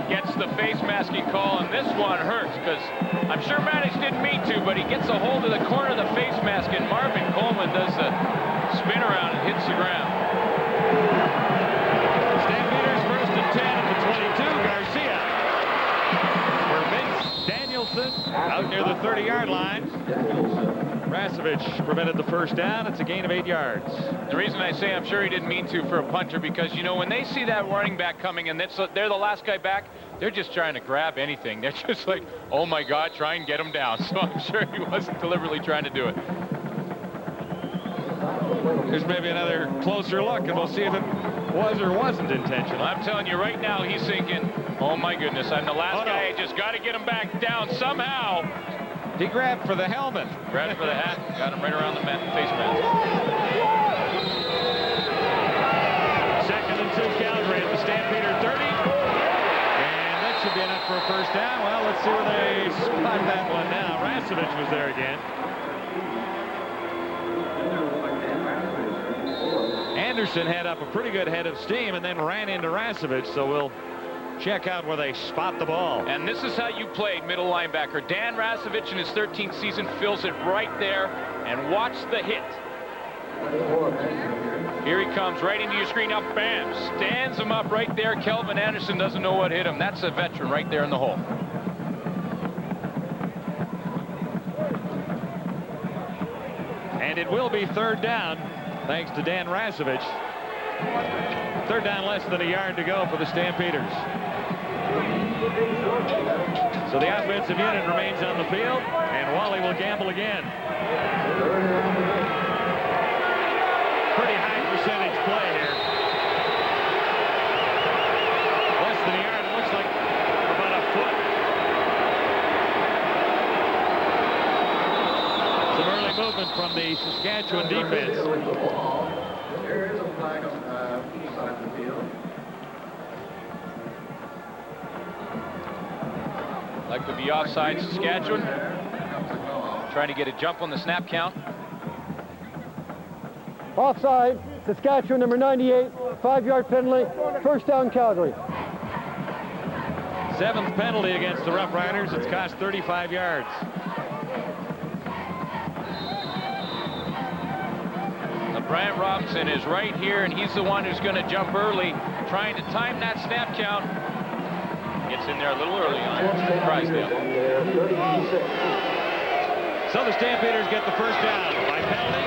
gets the face masking call. And this one hurts because I'm sure Manage didn't mean to, but he gets a hold of the corner of the face mask. And Marvin Coleman does the spin around and hits the ground. Stampeders first and 10 at the 22. Garcia. For Vince Danielson out near the 30-yard line. Rasevich prevented the first down. It's a gain of 8 yards. The reason I say I'm sure he didn't mean to for a punter, because, you know, when they see that running back coming and they're the last guy back, they're just trying to grab anything. They're just like, oh, my God, try and get him down. So I'm sure he wasn't deliberately trying to do it. There's maybe another closer look, and we'll see if it was or wasn't intentional. I'm telling you right now, he's thinking, oh, my goodness, I'm the last guy. I just got to get him back down somehow. He grabbed for the helmet. Grabbed for the hat. Got him right around the face mask. 2nd and 2 Calgary at the Stampeder 30. And that should be enough for a first down. Well, let's see where they spot that one now. Rasevich was there again. Anderson had up a pretty good head of steam and then ran into Rasevich, so we'll check out where they spot the ball. And this is how you played middle linebacker. Dan Rasevich in his 13th season fills it right there, and watch the hit. Here he comes right into your screen. Now, bam, stands him up right there. Kelvin Anderson doesn't know what hit him. That's a veteran right there in the hole. And it will be 3rd down, thanks to Dan Rasevich. 3rd down, less than a yard to go for the Stampeders. So the offensive unit remains on the field, and Wally will gamble again. Pretty high percentage play here. Less than a yard, it looks like about a foot. Some early movement from the Saskatchewan defense. There is a flag on the side of the field. Like to be offside, Saskatchewan. Trying to get a jump on the snap count. Offside, Saskatchewan, number 98, 5-yard penalty, first down, Calgary. 7th penalty against the Roughriders. It's cost 35 yards. Brian Robinson is right here, and he's the one who's going to jump early, trying to time that snap count. Gets in there a little early on Drysdale. So the Stampeders get the first down by penalty.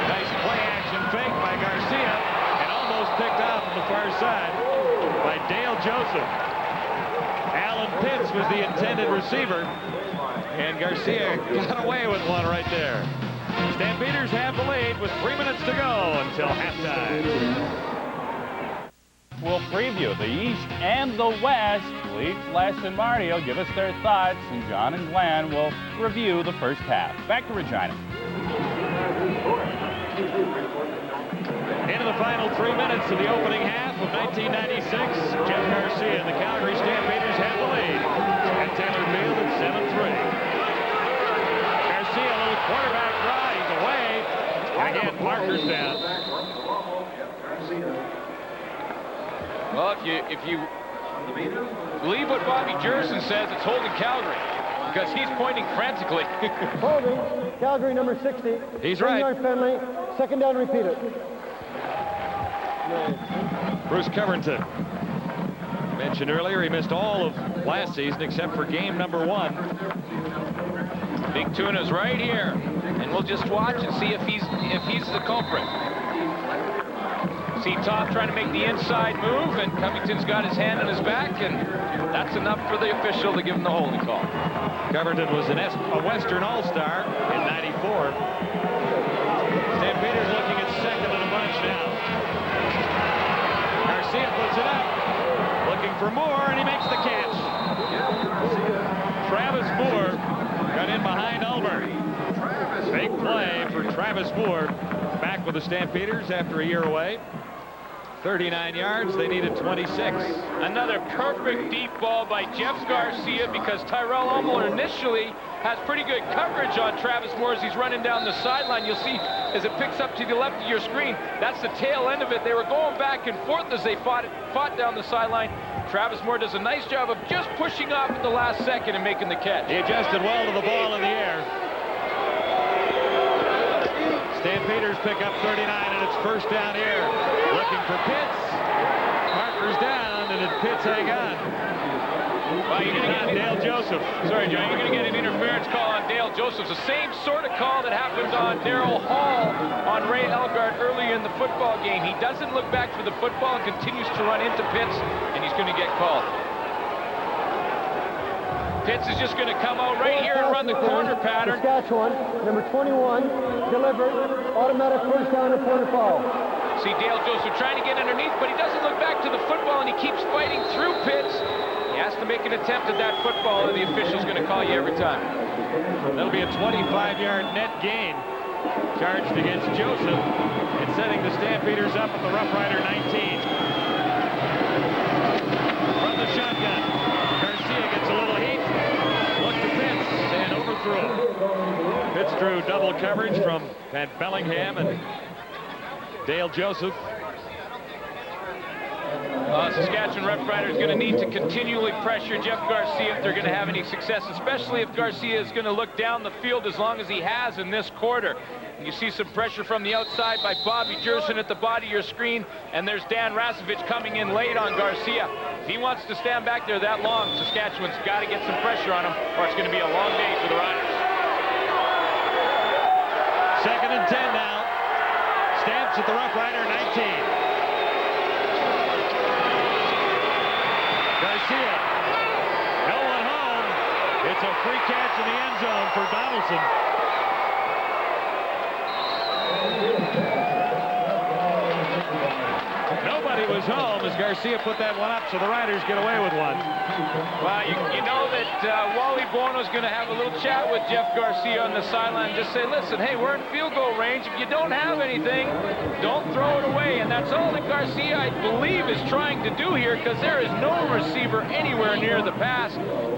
Nice play-action fake by Garcia, and almost picked off on the far side by Dale Joseph. Alan Pitts was the intended receiver, and Garcia got away with one right there. Stampeders have the lead with 3 minutes to go until halftime. We'll preview the East and the West. Leach, Les, and Marty will give us their thoughts, and John and Glenn will review the first half. Back to Regina. Into the final 3 minutes of the opening half of 1996. Jeff Garcia and the Calgary Stampeders have the lead at Taylor Field at 7-3. Garcia, a little quarterback draw. He's away. And again, Parker's down. Well, if you believe what Bobby Jerson says, it's holding Calgary, because he's pointing frantically. Holding, Calgary, number 60. He's right. 10-yard penalty, 2nd down, repeat it. Bruce Covington. Mentioned earlier, he missed all of last season except for game number 1. Big Tuna's right here, and we'll just watch and see if he's the culprit. See Todd trying to make the inside move, and Covington's got his hand on his back, and that's enough for the official to give him the holding call. Covington was a Western All-Star in '94. Stampeders looking at 2nd and a bunch now. Garcia puts it up, looking for Moore, and he makes the catch. Travis Moore got in behind Ulmer. Big play for Travis Moore, back with the Stampeders after a year away. 39 yards, they needed 26. Another perfect deep ball by Jeff Garcia, because Tyrell Ulmer initially has pretty good coverage on Travis Moore as he's running down the sideline. You'll see as it picks up to the left of your screen, that's the tail end of it. They were going back and forth as they fought down the sideline. Travis Moore does a nice job of just pushing off at the last second and making the catch. He adjusted well to the ball in the air. Stampeders pick up 39, and it's first down here. Looking for Pitts. Parker's down, and did Pitts hang on? Well, you're going to get Dale Joseph. Sorry, John, you're going to get an interference call on Dale Joseph. The same sort of call that happened on Daryl Hall on Ray Elgart earlier in the football game. He doesn't look back for the football and continues to run into Pitts, and he's going to get called. Pitts is just going to come out right here and run the corner pattern. Saskatchewan, number 21, delivered, automatic first down and point of foul. See Dale Joseph trying to get underneath, but he doesn't look back to the football, and he keeps fighting through Pitts. He has to make an attempt at that football, and the official's going to call you every time. That'll be a 25-yard net gain charged against Joseph, and setting the Stampeders up at the Roughrider 19. From the shotgun, Garcia gets a little heat. Look to Pitts and overthrow. Pitts drew double coverage from Pat Bellingham and Dale Joseph. Saskatchewan Roughriders is going to need to continually pressure Jeff Garcia if they're going to have any success, especially if Garcia is going to look down the field as long as he has in this quarter. And you see some pressure from the outside by Bobby Jerson at the body of your screen, and there's Dan Rasevich coming in late on Garcia. If he wants to stand back there that long, Saskatchewan's got to get some pressure on him, or it's going to be a long day for the Riders. 2nd and 10 now. Stamps at the Roughrider 19. Garcia, no one home. It's a free catch in the end zone for Donaldson. Nobody was home as Garcia put that one up, so the Riders get away with one. Well, you know that Wally Bono's going to have a little chat with Jeff Garcia on the sideline and just say, listen, hey, we're in field goal range. If you don't have anything, don't throw it away. And that's all that Garcia, I believe, is trying to do here, because there is no receiver anywhere near the pass.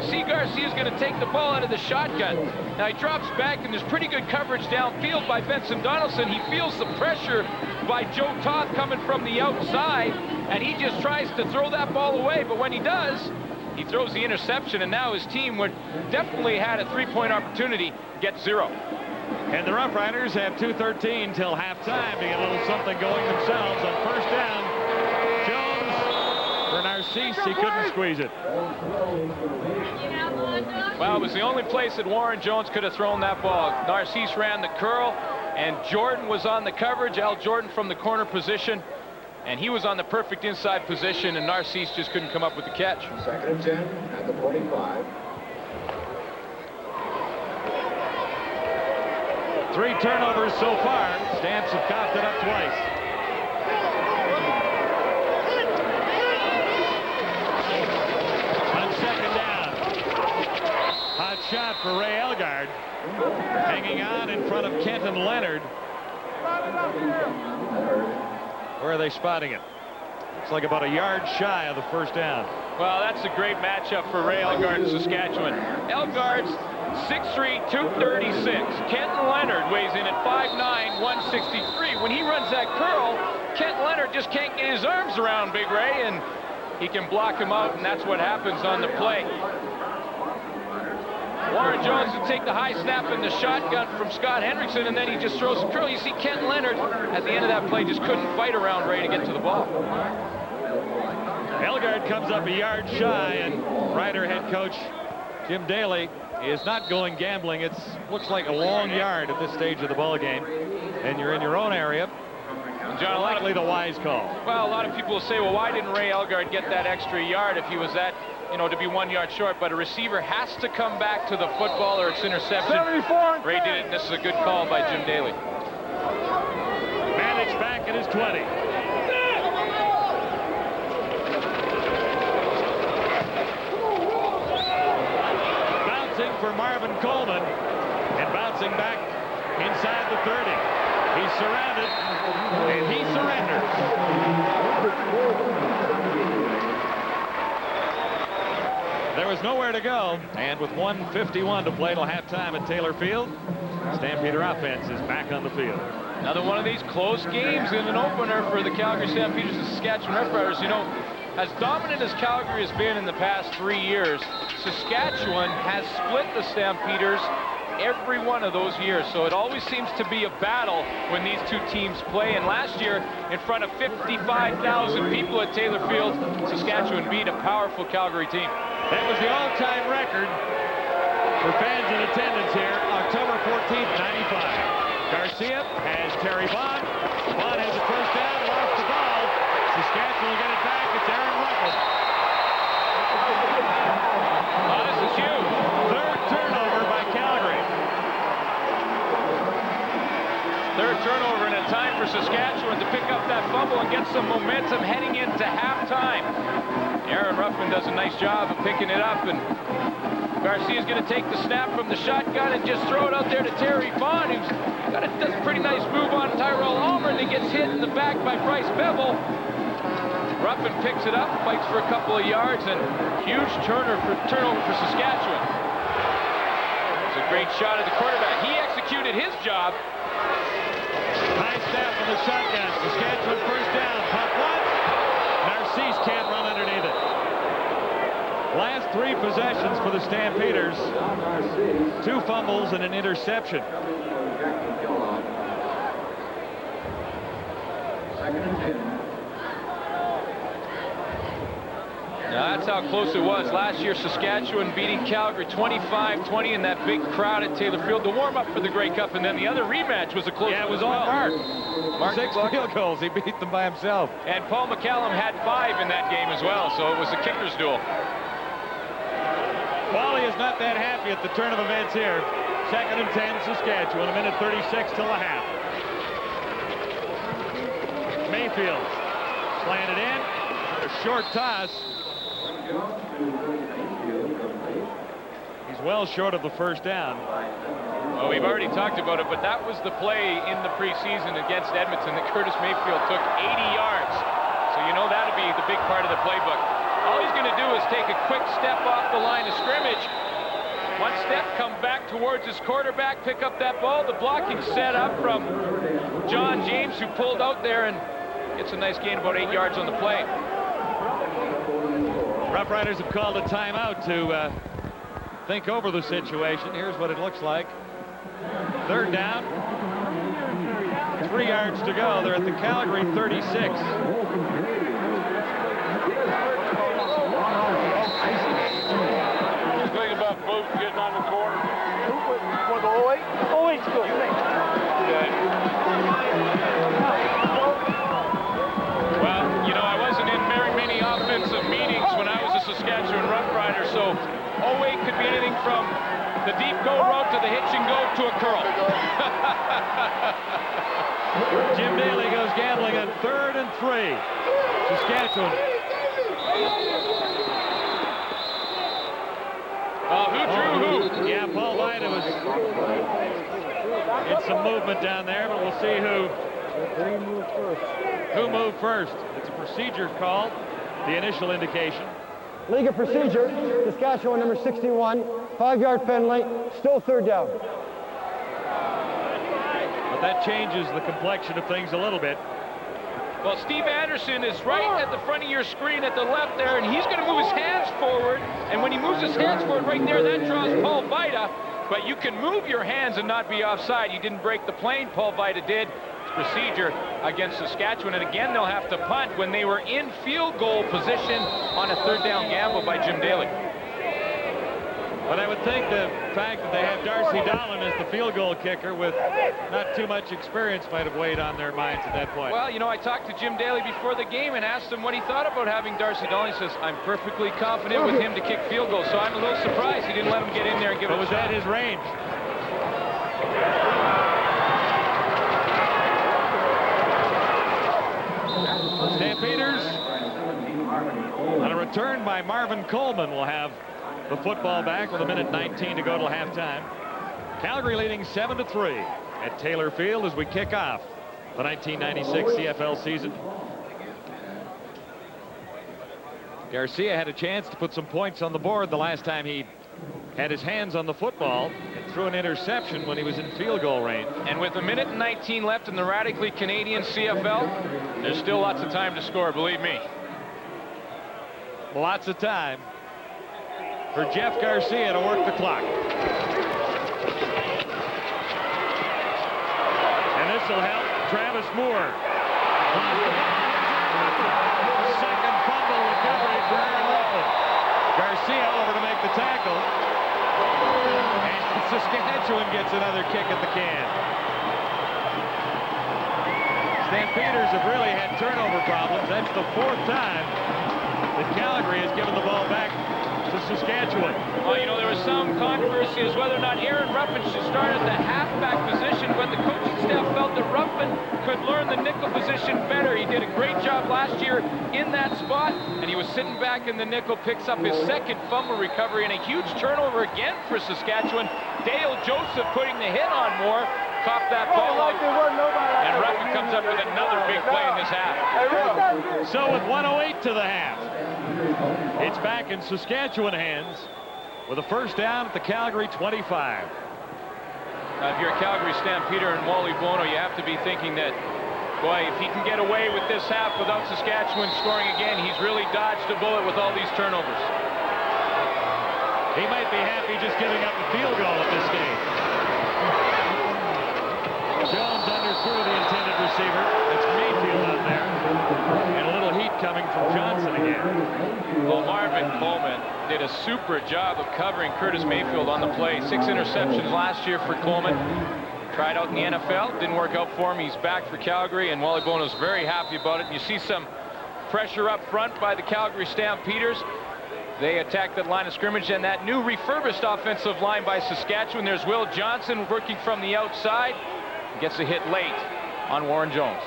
See, Garcia's going to take the ball out of the shotgun. Now, he drops back, and there's pretty good coverage downfield by Benson Donaldson. He feels the pressure by Joe Toth coming from the outside, and he just tries to throw that ball away. But when he does, he throws the interception, and now his team would definitely had a three-point opportunity, get 0. And the Roughriders have 2:13 till halftime to get a little something going themselves on first down. Jones for Narcisse, he couldn't squeeze it. Well, it was the only place that Warren Jones could have thrown that ball. Narcisse ran the curl, and Jordan was on the coverage, Al Jordan from the corner position, and he was on the perfect inside position, and Narcisse just couldn't come up with the catch. 2nd and 10 at the 45. 3 turnovers so far. Stamps have coughed it up twice. On 2nd down. Hot shot for Ray Elgart. Hanging on in front of Kenton Leonard. Where are they spotting it? It's like about a yard shy of the first down. Well, that's a great matchup for Ray Elgart in Saskatchewan. Elgart's 6'3", 236. Kenton Leonard weighs in at 5'9", 163. When he runs that curl, Kenton Leonard just can't get his arms around Big Ray, and he can block him out, and that's what happens on the play. Warren Jones would take the high snap in the shotgun from Scott Hendrickson, and then he just throws the curl. You see Kenton Leonard, at the end of that play, just couldn't fight around Ray to get to the ball. Elgart comes up a yard shy, and Rider head coach Jim Daly is not going gambling. It looks like a long yard at this stage of the ball game, and you're in your own area. John, likely the wise call. Well, a lot of people will say, well, why didn't Ray Elgart get that extra yard if he was that, to be 1 yard short? But a receiver has to come back to the football or it's interception. Ray did it, and this is a good call by Jim Daly. Managed back at his 20. For Marvin Coleman, and bouncing back inside the 30. He's surrounded, and he surrenders. There was nowhere to go, and with 1:51 to play till halftime at Taylor Field, Stampeder offense is back on the field. Another one of these close games in an opener for the Calgary Stampeders and Saskatchewan Roughriders. You know, as dominant as Calgary has been in the past 3 years, Saskatchewan has split the Stampeders every one of those years. So it always seems to be a battle when these two teams play. And last year, in front of 55,000 people at Taylor Field, Saskatchewan beat a powerful Calgary team. That was the all-time record for fans in attendance here, October 14th, 95. Garcia has Terry Bond. Bond has a first down, lost the ball. Saskatchewan will get it back. It's Aaron Ruffin. Oh, this is huge. Third turnover by Calgary. Third turnover and a time for Saskatchewan to pick up that fumble and get some momentum heading into halftime. Aaron Ruffin does a nice job of picking it up, and Garcia's going to take the snap from the shotgun and just throw it out there to Terry Vaughn, who's does a pretty nice move on Tyrell Almer, and he gets hit in the back by Bryce Bevel. Ruffin picks it up, fights for a couple of yards, and huge turnover for Saskatchewan. It's a great shot at the quarterback. He executed his job. High snap from the shotgun. Saskatchewan first down. Pump one. Narcisse can't run underneath it. Last 3 possessions for the Stampeders. 2 fumbles and an interception. Now that's how close it was. Last year, Saskatchewan beating Calgary 25-20 in that big crowd at Taylor Field. The warm-up for the Grey Cup, and then the other rematch was a close one. Yeah, it was as all well. Mark. 6 field goals. He beat them by himself. And Paul McCallum had 5 in that game as well, so it was a kicker's duel. Wally is not that happy at the turn of events here. 2nd and 10, Saskatchewan. 1:36 till the half. Mayfield slanted in. A short toss. He's well short of the first down. Well, we've already talked about it, but that was the play in the preseason against Edmonton that Curtis Mayfield took 80 yards. So you know that'll be the big part of the playbook. All he's going to do is take a quick step off the line of scrimmage. One step, come back towards his quarterback, pick up that ball. The blocking set up from John James, who pulled out there and gets a nice gain, about 8 yards on the play. Roughriders have called a timeout to think over the situation. Here's what it looks like. 3rd down. 3 yards to go. They're at the Calgary 36. Thinking about Booth getting on the corner. For the 08? 08's good. Okay. Well, you know, I wasn't in very many offensive meetings when I was a Saskatchewan Roughrider, so 08 could be anything from the deep go route to the hitch and go to a curl. Jim Daly goes gambling on 3rd and 3. Saskatchewan. Who drew who? Yeah, Paul Vida was in some movement down there, but we'll see who moved first. It's a procedure call, the initial indication. League of procedure, Saskatchewan number 61, 5-yard penalty, still 3rd down. But that changes the complexion of things a little bit. Well, Steve Anderson is right at the front of your screen at the left there, and he's going to move his hands forward. And when he moves his hands forward right there, that draws Paul Vida. But you can move your hands and not be offside. You didn't break the plane. Paul Vida did. It's procedure against Saskatchewan. And again, they'll have to punt when they were in field goal position on a 3rd down gamble by Jim Daly. But I would think the fact that they have Darcy Dolan as the field goal kicker with not too much experience might have weighed on their minds at that point. Well, you know, I talked to Jim Daly before the game and asked him what he thought about having Darcy Dolan. He says, I'm perfectly confident with him to kick field goals. So I'm a little surprised he didn't let him get in there and give it a shot. Was that his range? Stampeders on a return by Marvin Coleman will have the football back with 1:19 to go till halftime. Calgary leading 7-3 at Taylor Field as we kick off the 1996 CFL season. Garcia had a chance to put some points on the board the last time he had his hands on the football and threw an interception when he was in field goal range. And with 1:19 left in the radically Canadian CFL, there's still lots of time to score, believe me. Lots of time for Jeff Garcia to work the clock. And this will help Travis Moore. Second fumble recovery for Aaron Ruffin. Garcia over to make the tackle. And Saskatchewan gets another kick at the can. Stampeders have really had turnover problems. That's the 4th time that Calgary has given the ball back to Saskatchewan. Well, you know, there was some controversy as whether or not Aaron Ruffin should start at the halfback position, but the coaching staff felt that Ruffin could learn the nickel position better. He did a great job last year in that spot, and he was sitting back in the nickel, picks up his second fumble recovery, and a huge turnover again for Saskatchewan. Dale Joseph putting the hit on Moore, coughed that ball out, and Ruffin comes up with another big play in this half. So with 1:08 to the half, it's back in Saskatchewan hands with a first down at the Calgary 25. If you're a Calgary Stampeder and Wally Bono, you have to be thinking that, boy, if he can get away with this half without Saskatchewan scoring again, he's really dodged a bullet with all these turnovers. He might be happy just giving up a field goal at this stage. Jones underthrew the intended receiver. It's Mayfield out there. And a little heat coming from Johnson again. Well, Marvin Coleman did a super job of covering Curtis Mayfield on the play. 6 interceptions last year for Coleman. Tried out in the NFL. Didn't work out for him. He's back for Calgary, and Wally Bono's very happy about it. You see some pressure up front by the Calgary Stampeders. They attack that line of scrimmage, and that new refurbished offensive line by Saskatchewan. There's Will Johnson working from the outside. Gets a hit late on Warren Jones.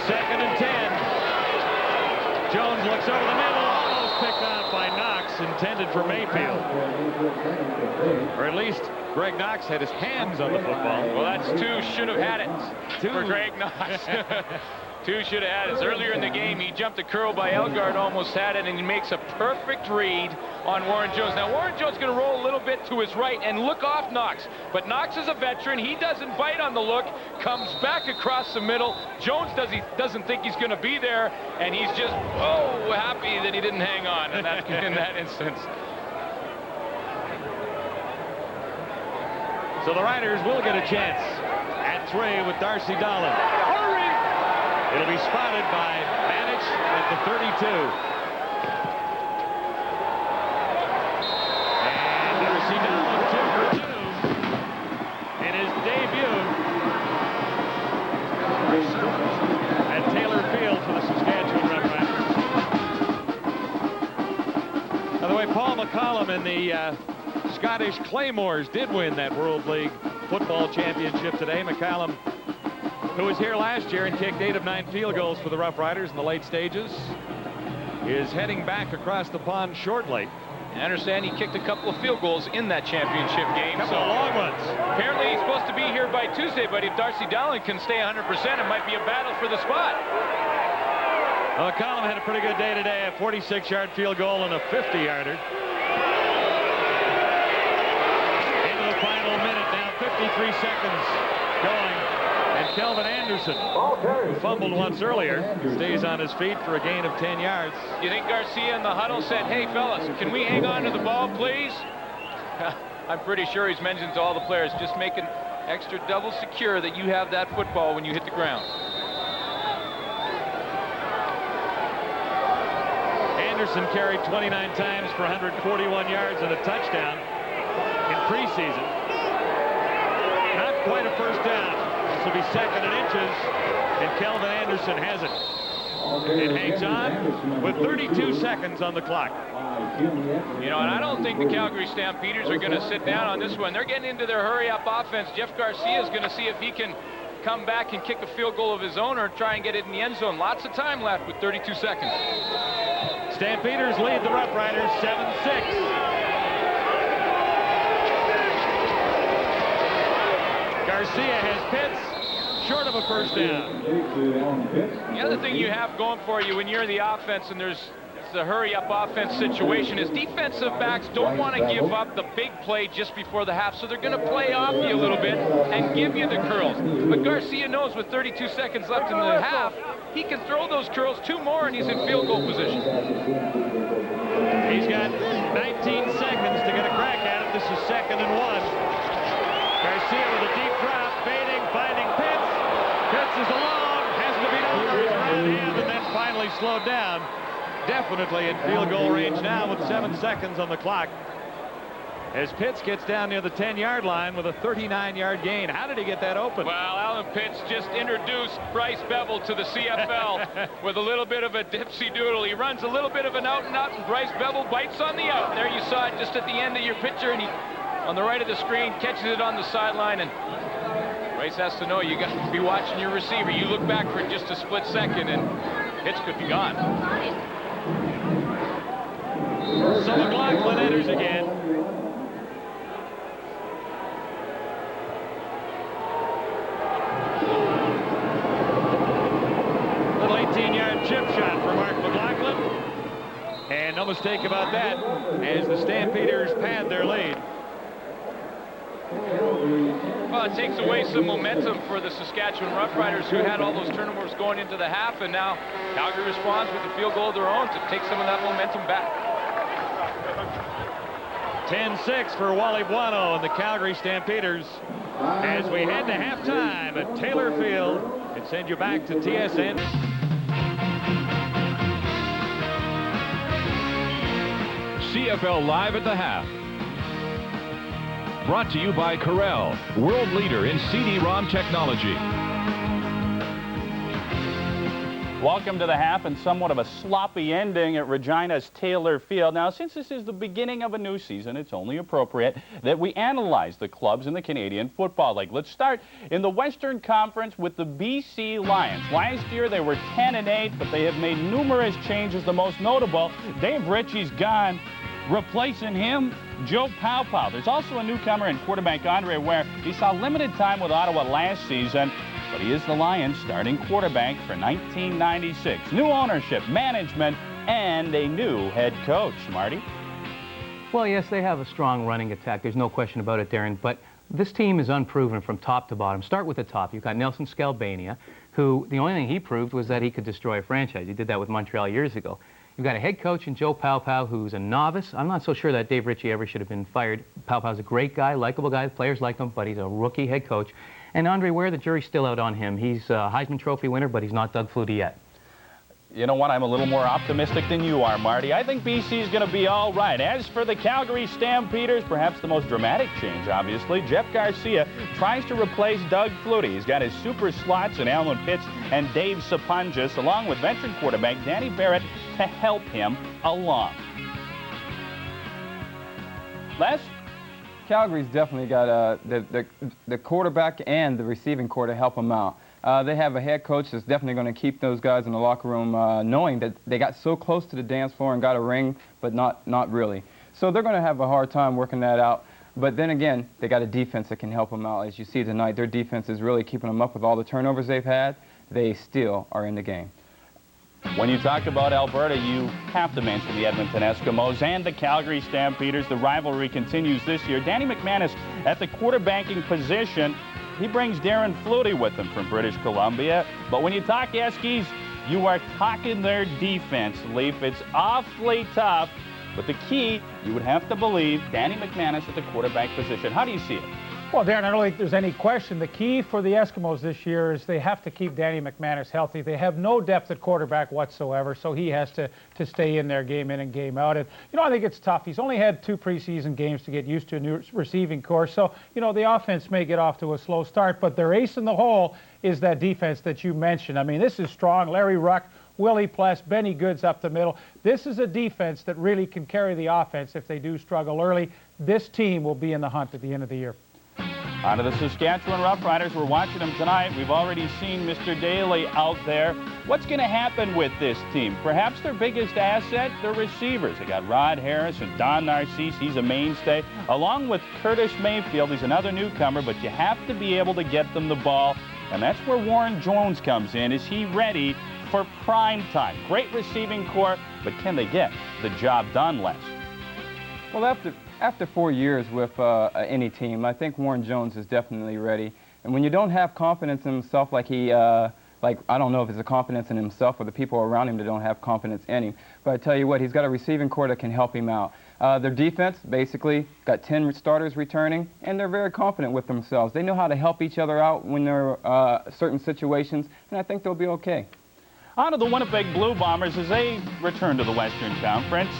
2nd and 10. Jones looks over the middle, almost picked off by Knox, intended for Mayfield. Or at least Greg Knox had his hands on the football. Well, that's 2 should have had it for Greg Knox. 2 should have had it. Earlier in the game, he jumped a curl by Elgard, almost had it, and he makes a perfect read on Warren Jones. Now, Warren Jones is going to roll a little bit to his right and look off Knox. But Knox is a veteran. He doesn't bite on the look, comes back across the middle. Jones doesn't think he's going to be there, and he's just, oh, happy that he didn't hang on in that, in that instance. So the Riders will get a chance at 3 with Darcy Dolan. It'll be spotted by Manich at the 32. And Darcy Dolan 2 for 2 in his debut at Taylor Field for the Saskatchewan Roughriders. By the way, Paul McCollum and the Scottish Claymores did win that World League football championship today. McCollum, who was here last year and kicked 8 of 9 field goals for the Roughriders in the late stages, is heading back across the pond shortly. I understand he kicked a couple of field goals in that championship game. Couple of long ones. Apparently he's supposed to be here by Tuesday, but if Darcy Dolan can stay 100%, it might be a battle for the spot. Well, McCollum had a pretty good day today, a 46-yard field goal and a 50-yarder. Into the final minute now, 53 seconds going. And Kelvin Anderson, who fumbled once earlier, stays on his feet for a gain of 10 yards. You think Garcia in the huddle said, hey, fellas, can we hang on to the ball, please? I'm pretty sure he's mentioned to all the players, just make it extra double secure that you have that football when you hit the ground. Anderson carried 29 times for 141 yards and a touchdown in preseason. Not quite a first down. This will be 2nd and inches, and Kelvin Anderson has it. It hangs on with 32 seconds on the clock. You know, and I don't think the Calgary Stampeders are going to sit down on this one. They're getting into their hurry-up offense. Jeff Garcia is going to see if he can come back and kick a field goal of his own or try and get it in the end zone. Lots of time left with 32 seconds. Stampeders lead the Roughriders 7-6. Garcia has Pitts, short of a first down. The other thing you have going for you when you're in the offense and there's a hurry-up offense situation is defensive backs don't want to give up the big play just before the half, so they're going to play off you a little bit and give you the curls. But Garcia knows with 32 seconds left in the half, he can throw those curls 2 more and he's in field goal position. He's got 19 seconds to get a crack at it. This is 2nd and 1. Garcia with a deep drop, fading, finding Pitts. Pitts is alone, has to beat over his right hand, and then finally slowed down. Definitely in field goal range now with 7 seconds on the clock. As Pitts gets down near the 10-yard line with a 39-yard gain. How did he get that open? Well, Alan Pitts just introduced Bryce Bevel to the CFL with a little bit of a dipsy-doodle. He runs a little bit of an out-and-out, and Bryce Bevel bites on the out. There you saw it just at the end of your picture, and he, on the right of the screen, catches it on the sideline, and Bryce has to know you got to be watching your receiver. You look back for just a split second, and Pitts could be gone. So McLaughlin enters again. Little 18-yard chip shot for Mark McLaughlin. And no mistake about that as the Stampeders pad their lead. Well, it takes away some momentum for the Saskatchewan Roughriders, who had all those turnovers going into the half, and now Calgary responds with a field goal of their own to take some of that momentum back. 10-6 for Wally Buono and the Calgary Stampeders as we head to halftime at Taylor Field and send you back to TSN. CFL Live at the half. Brought to you by Corel, world leader in CD-ROM technology. Welcome to the half and somewhat of a sloppy ending at Regina's Taylor Field. Now, since this is the beginning of a new season, it's only appropriate that we analyze the clubs in the Canadian Football League. Let's start in the Western Conference with the BC Lions. Last year, they were 10-8, but they have made numerous changes. The most notable, Dave Ritchie's gone. Replacing him, Joe Paopao. There's also a newcomer in quarterback Andre Ware. He saw limited time with Ottawa last season, but he is the Lions' starting quarterback for 1996. New ownership, management, and a new head coach. Marty? Well, yes, they have a strong running attack. There's no question about it, Darren. But this team is unproven from top to bottom. Start with the top. You've got Nelson Scalbania, who the only thing he proved was that he could destroy a franchise. He did that with Montreal years ago. You've got a head coach in Joe Paopao, who's a novice. I'm not so sure that Dave Ritchie ever should have been fired. Paopao's a great guy, likable guy. The players like him, but he's a rookie head coach. And Andre Ware, the jury's still out on him. He's a Heisman Trophy winner, but he's not Doug Flutie yet. You know what? I'm a little more optimistic than you are, Marty. I think BC is going to be all right. As for the Calgary Stampeders, perhaps the most dramatic change, obviously, Jeff Garcia tries to replace Doug Flutie. He's got his super slots in Alan Pitts and Dave Sapunjas, along with veteran quarterback Danny Barrett, to help him along. Les? Calgary's definitely got the quarterback and the receiving core to help them out. They have a head coach that's definitely going to keep those guys in the locker room knowing that they got so close to the dance floor and got a ring, but not really. So they're going to have a hard time working that out. But then again, they got a defense that can help them out. As you see tonight, their defense is really keeping them up with all the turnovers they've had. They still are in the game. When you talk about Alberta, you have to mention the Edmonton Eskimos and the Calgary Stampeders. The rivalry continues this year. Danny McManus at the quarterbacking position. He brings Darren Flutie with him from British Columbia. But when you talk Eskies, you are talking their defense, Leaf. It's awfully tough. But the key, you would have to believe, Danny McManus at the quarterback position. How do you see it? Well, Darren, I don't think there's any question. The key for the Eskimos this year is they have to keep Danny McManus healthy. They have no depth at quarterback whatsoever, so he has to stay in there game in and game out. And, you know, I think it's tough. He's only had 2 preseason games to get used to a new receiving corps, so, you know, the offense may get off to a slow start, but their ace in the hole is that defense that you mentioned. I mean, this is strong. Larry Ruck, Willie Pless, Benny Goods up the middle. This is a defense that really can carry the offense if they do struggle early. This team will be in the hunt at the end of the year. On to the Saskatchewan Roughriders. We're watching them tonight. We've already seen Mr. Daly out there. What's going to happen with this team? Perhaps their biggest asset, their receivers. They got Rod Harris and Don Narcisse. He's a mainstay. Along with Curtis Mayfield. He's another newcomer, but you have to be able to get them the ball. And that's where Warren Jones comes in. Is he ready for prime time? Great receiving core, but can they get the job done, Les? Well, after 4 years with any team, I think Warren Jones is definitely ready. And when you don't have confidence in himself like I don't know if it's a confidence in himself or the people around him that don't have confidence in him. But I tell you what, he's got a receiving core that can help him out. Their defense, basically, got 10 starters returning, and they're very confident with themselves. They know how to help each other out when there are certain situations, and I think they'll be okay. On to the Winnipeg Blue Bombers as they return to the Western Conference.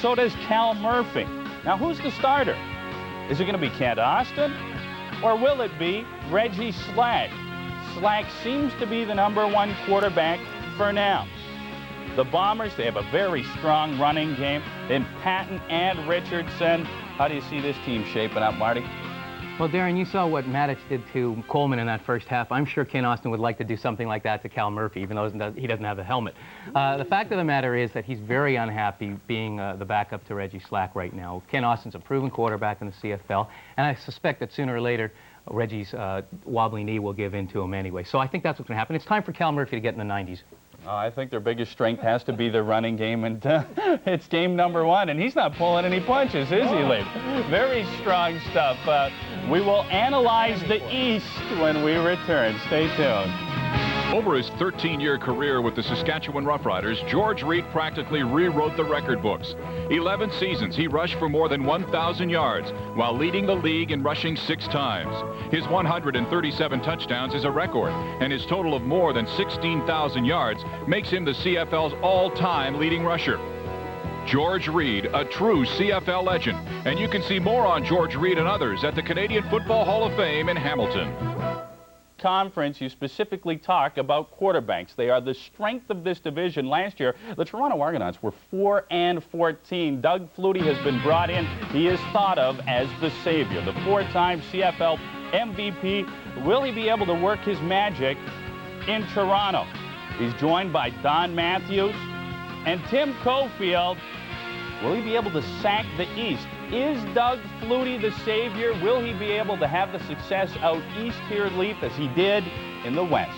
So does Cal Murphy. Now, who's the starter? Is it going to be Kent Austin, or will it be Reggie Slack? Slack seems to be the #1 quarterback for now. The Bombers, they have a very strong running game in Patton and Richardson. How do you see this team shaping up, Marty? Well, Darren, you saw what Maddox did to Coleman in that first half. I'm sure Ken Austin would like to do something like that to Cal Murphy, even though he doesn't have the helmet. The fact of the matter is that he's very unhappy being the backup to Reggie Slack right now. Ken Austin's a proven quarterback in the CFL, and I suspect that sooner or later, Reggie's wobbly knee will give in to him anyway. So I think that's what's going to happen. It's time for Cal Murphy to get in the 90s. I think their biggest strength has to be their running game, and it's game #1, and he's not pulling any punches, is he, Lee? Very strong stuff. We will analyze the East when we return. Stay tuned. Over his 13-year career with the Saskatchewan Roughriders, George Reed practically rewrote the record books. 11 seasons, he rushed for more than 1,000 yards while leading the league in rushing 6 times. His 137 touchdowns is a record, and his total of more than 16,000 yards makes him the CFL's all-time leading rusher. George Reed, a true CFL legend, and you can see more on George Reed and others at the Canadian Football Hall of Fame in Hamilton. Conference, you specifically talk about quarterbacks. They are the strength of this division. Last year, the Toronto Argonauts were 4-14. Doug Flutie has been brought in. He is thought of as the savior, the 4-time CFL MVP. Will he be able to work his magic in Toronto? He's joined by Don Matthews and Tim Cofield. Will he be able to sack the East? Is Doug Flutie the savior? Will he be able to have the success out east here, Leaf, as he did in the West?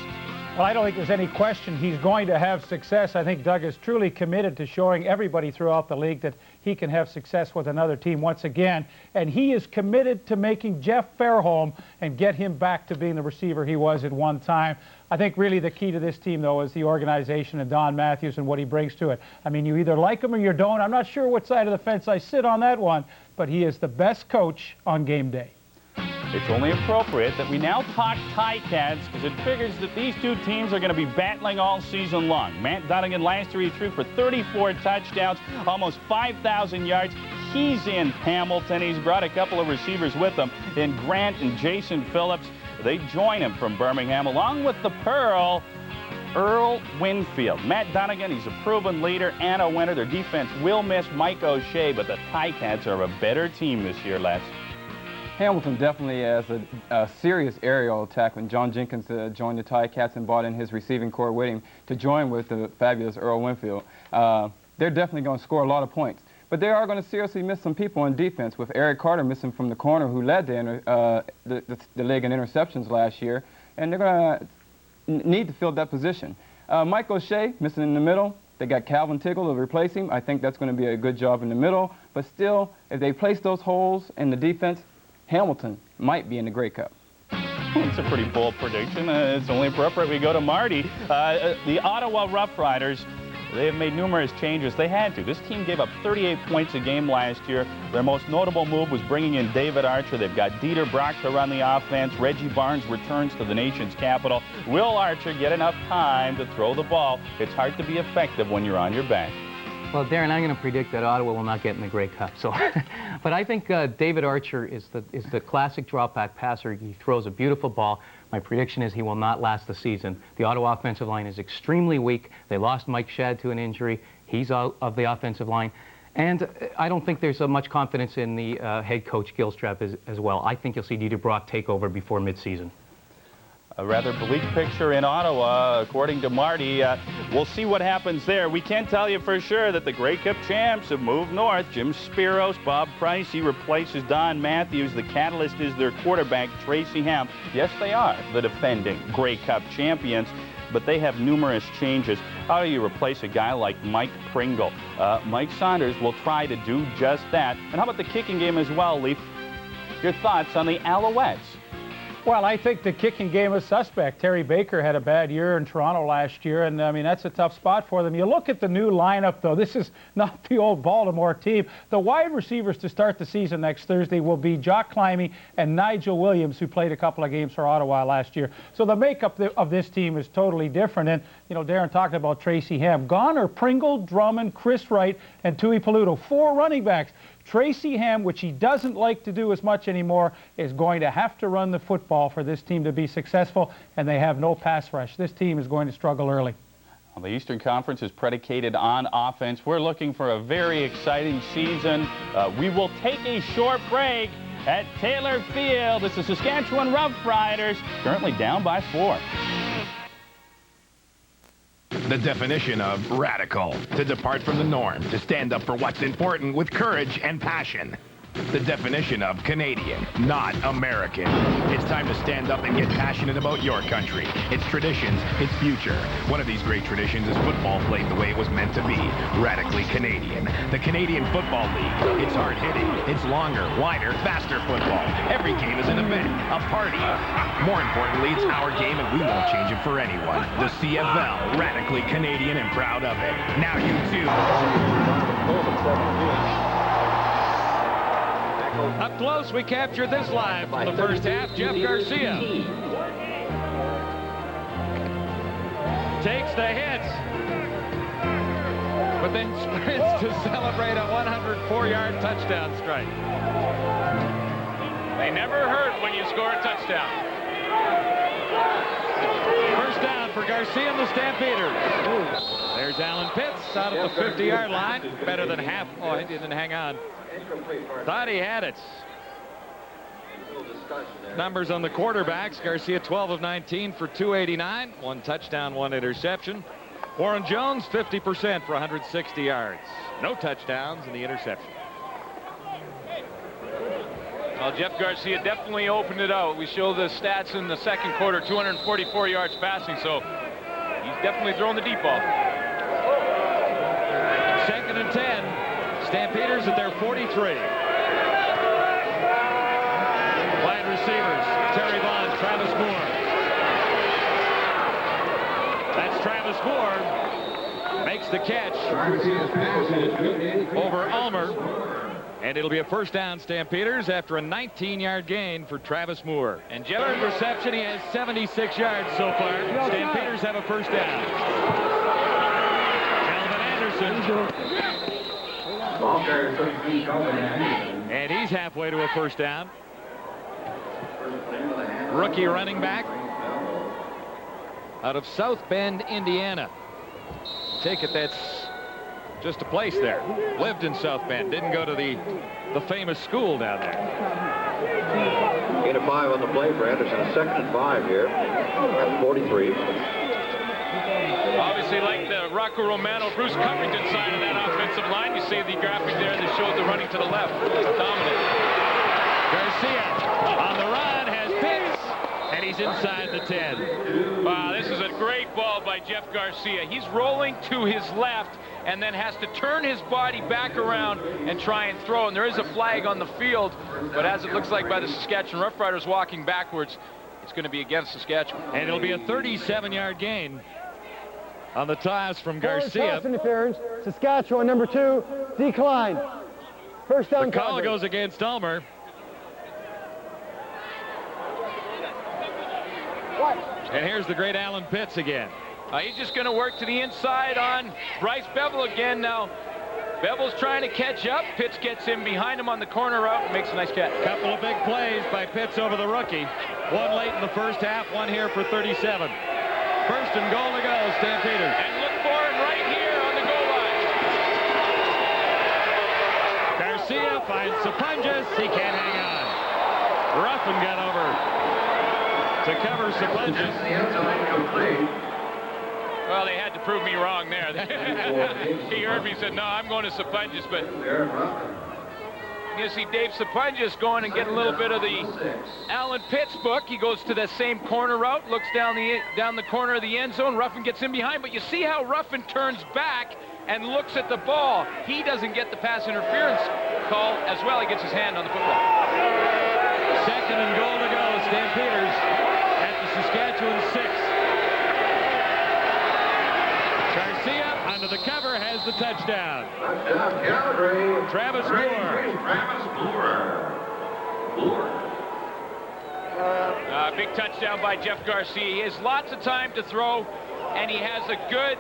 Well, I don't think there's any question he's going to have success. I think Doug is truly committed to showing everybody throughout the league that he can have success with another team once again. And he is committed to making Jeff Fairholm and get him back to being the receiver he was at one time. I think really the key to this team, though, is the organization and Don Matthews and what he brings to it. I mean, you either like him or you don't. I'm not sure what side of the fence I sit on that one, but he is the best coach on game day. It's only appropriate that we now talk Ticats, because it figures that these two teams are going to be battling all season long. Matt Dunnigan last year he threw for 34 touchdowns, almost 5,000 yards. He's in Hamilton. He's brought a couple of receivers with him in Grant and Jason Phillips. They join him from Birmingham, along with the Pearl, Earl Winfield. Matt Dunnigan, he's a proven leader and a winner. Their defense will miss Mike O'Shea, but the Ticats are a better team this year, Les. Hamilton definitely has a serious aerial attack when John Jenkins joined the Ticats and brought in his receiving core with him to join with the fabulous Earl Winfield. They're definitely going to score a lot of points. But they are going to seriously miss some people on defense, with Eric Carter missing from the corner, who led the league in interceptions last year. And they're going to need to fill that position. Mike O'Shea missing in the middle. They got Calvin Tiggle to replace him. I think that's going to be a good job in the middle. But still, if they place those holes in the defense, Hamilton might be in the Grey Cup. It's a pretty bold prediction. It's only appropriate we go to Marty. The Ottawa Roughriders, they have made numerous changes. They had to. This team gave up 38 points a game last year. Their most notable move was bringing in David Archer. They've got Dieter Brock to run the offense. Reggie Barnes returns to the nation's capital. Will Archer get enough time to throw the ball? It's hard to be effective when you're on your back. Well, Darren, I'm going to predict that Ottawa will not get in the Grey Cup. So, but I think David Archer is the classic drop-back passer. He throws a beautiful ball. My prediction is he will not last the season. The Ottawa offensive line is extremely weak. They lost Mike Shadd to an injury. He's out of the offensive line. And I don't think there's much confidence in the head coach, Gilstrap, as well. I think you'll see Dieter Brock take over before midseason. A rather bleak picture in Ottawa, according to Marty. We'll see what happens there. We can tell you for sure that the Grey Cup champs have moved north. Jim Spiros, Bob Price, he replaces Don Matthews. The catalyst is their quarterback, Tracy Ham. Yes, they are the defending Grey Cup champions, but they have numerous changes. How do you replace a guy like Mike Pringle? Mike Saunders will try to do just that. And how about the kicking game as well, Leaf? Your thoughts on the Alouettes? Well, I think the kicking game is suspect. Terry Baker had a bad year in Toronto last year, and I mean, that's a tough spot for them. You look at the new lineup, though. This is not the old Baltimore team. The wide receivers to start the season next Thursday will be Jock Climie and Nigel Williams, who played a couple of games for Ottawa last year. So the makeup of this team is totally different. And, you know, Darren talked about Tracy Ham. Gone are Pringle, Drummond, Chris Wright, and Tui Peluto. 4 running backs. Tracy Ham, which he doesn't like to do as much anymore, is going to have to run the football for this team to be successful, and they have no pass rush. This team is going to struggle early. Well, the Eastern Conference is predicated on offense. We're looking for a very exciting season. We will take a short break at Taylor Field. It's the Saskatchewan Roughriders, currently down by 4. The definition of radical: to depart from the norm, to stand up for what's important with courage and passion. The definition of Canadian, not American. It's time to stand up and get passionate about your country, its traditions, its future. One of these great traditions is football played the way it was meant to be, radically Canadian. The Canadian Football League. It's hard-hitting, it's longer, wider, faster football. Every game is an event, a party. More importantly, it's our game and we won't change it for anyone. The CFL, radically Canadian and proud of it. Now you too. Up close, we captured this live from the first half. Jeff Garcia takes the hits, but then sprints to celebrate a 104-yard touchdown strike. They never hurt when you score a touchdown. First down for Garcia and the Stampeders. There's Alan Pitts out of the 50-yard line. Better than half. Oh, he didn't hang on. Thought he had it. Numbers on the quarterbacks. Garcia 12 of 19 for 289. 1 touchdown, 1 interception. Warren Jones 50% for 160 yards. No touchdowns and the interception. Well, Jeff Garcia definitely opened it out. We show the stats in the second quarter, 244 yards passing, so he's definitely throwing the deep ball. 2nd and 10. Stampeders at their 43. Wide receivers, Terry Vaughn, Travis Moore. That's Travis Moore. Makes the catch over Ulmer. And it'll be a first down, Stampeders, after a 19-yard gain for Travis Moore. And Jeff's reception, he has 76 yards so far. Stampeders have a first down. Calvin Anderson. And he's halfway to a first down. Rookie running back out of South Bend, Indiana. Take it that's just a place there. Lived in South Bend. Didn't go to the famous school down there. Gain of 5 on the play for Anderson. A 2nd and 5 here at 43. Obviously, like the Rocco Romano, Bruce Covington side of that offensive line. You see the graphic there that shows the running to the left. Dominant. Garcia on the run has Pitts, and he's inside the 10. Wow, this is a great ball by Jeff Garcia. He's rolling to his left and then has to turn his body back around and try and throw. And there is a flag on the field, but as it looks like by the Saskatchewan Roughriders walking backwards, it's going to be against Saskatchewan. And it'll be a 37-yard gain on the toss from Garcia. Pass interference. Saskatchewan, number 2, decline. First down. The call goes against Ulmer. And here's the great Alan Pitts again. He's just going to work to the inside on Bryce Bevel again now. Bevel's trying to catch up. Pitts gets in behind him on the corner route and makes a nice catch. Couple of big plays by Pitts over the rookie. One late in the first half, one here for 37. First and goal to go, Stampeders. And look for him right here on the goal line. Garcia finds Sapunjas. He can't hang on. Ruffin got over to cover Sapunjas. Well, they had to prove me wrong there. He heard me, said, no, I'm going to Sapunjas, but you see Dave Sapunjas going and getting a little bit of the Alan Pitts book. He goes to the same corner route, looks down the corner of the end zone. Ruffin gets in behind, but you see how Ruffin turns back and looks at the ball. He doesn't get the pass interference call as well. He gets his hand on the football. 2nd and goal to go. Stampeders at the Saskatchewan 6. Garcia under the cover has the touchdown. Touchdown, Calgary. Travis Moore. Big touchdown by Jeff Garcia. He has lots of time to throw, and he has a good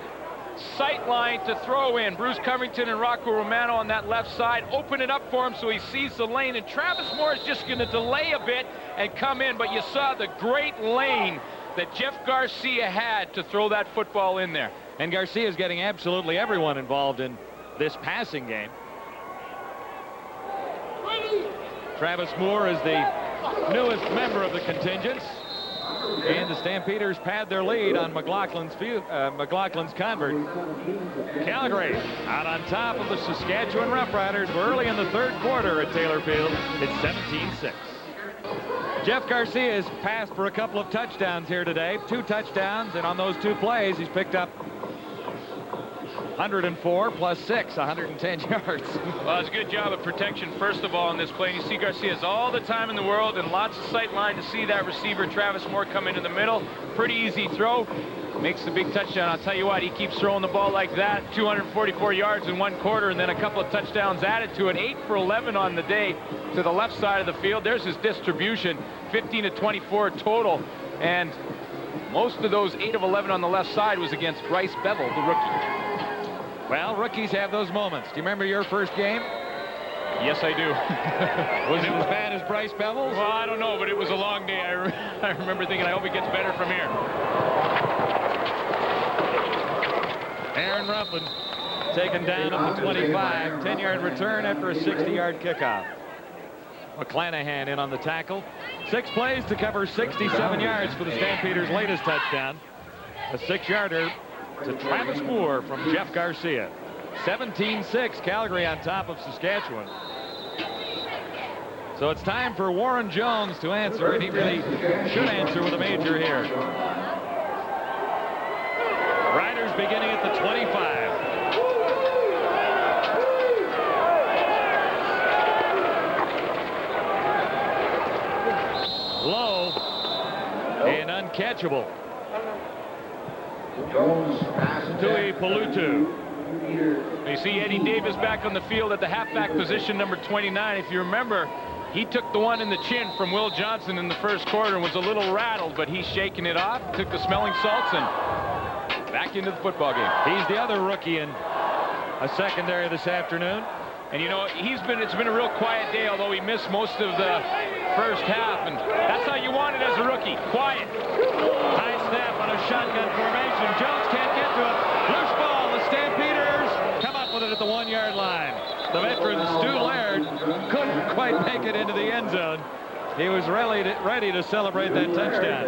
sight line to throw in. Bruce Covington and Rocco Romano on that left side open it up for him so he sees the lane, and Travis Moore is just going to delay a bit and come in, but you saw the great lane that Jeff Garcia had to throw that football in there. And Garcia is getting absolutely everyone involved in this passing game. Travis Moore is the newest member of the contingents. And the Stampeders pad their lead on McLaughlin's convert. Calgary out on top of the Saskatchewan Roughriders. We're early in the 3rd quarter at Taylor Field. It's 17-6. Jeff Garcia has passed for a couple of touchdowns here today. 2 touchdowns, and on those 2 plays, he's picked up 104 plus 6, 110 yards. Well, it's a good job of protection, first of all, in this play. And you see Garcia has all the time in the world and lots of sight line to see that receiver, Travis Moore, come into the middle. Pretty easy throw. Makes the big touchdown. I'll tell you what, he keeps throwing the ball like that. 244 yards in 1 quarter, and then a couple of touchdowns added to it. 8 for 11 on the day to the left side of the field. There's his distribution, 15 to 24 total. And most of those 8 of 11 on the left side was against Bryce Bevel, the rookie. Well, rookies have those moments. Do you remember your first game? Yes, I do. Was it as bad as Bryce Bevel's? Well, I don't know, but it was a long day. I remember thinking, I hope it gets better from here. Aaron Ruffin taken down at the 25. 10-yard return after a 60-yard kickoff. McClanahan in on the tackle. 6 plays to cover 67 yards for the Stampeders' latest touchdown. A 6-yarder to Travis Moore from Jeff Garcia. 17-6, Calgary on top of Saskatchewan. So it's time for Warren Jones to answer, and he really should answer with a major here. Riders beginning at the 25. Low and uncatchable. Tui Palutu. You see Eddie Davis back on the field at the halfback position, number 29. If you remember, he took the one in the chin from Will Johnson in the 1st quarter and was a little rattled, but he's shaking it off, took the smelling salts, and back into the football game. He's the other rookie in a secondary this afternoon. And you know, it's been a real quiet day, although he missed most of the first half, and that's how you want it as a rookie, quiet. High snap on a shotgun formation. Jones can't get to it. Loose ball. The Stampeders come up with it at the 1-yard line. The veteran Stu Laird couldn't quite make it into the end zone. He was ready to celebrate that touchdown.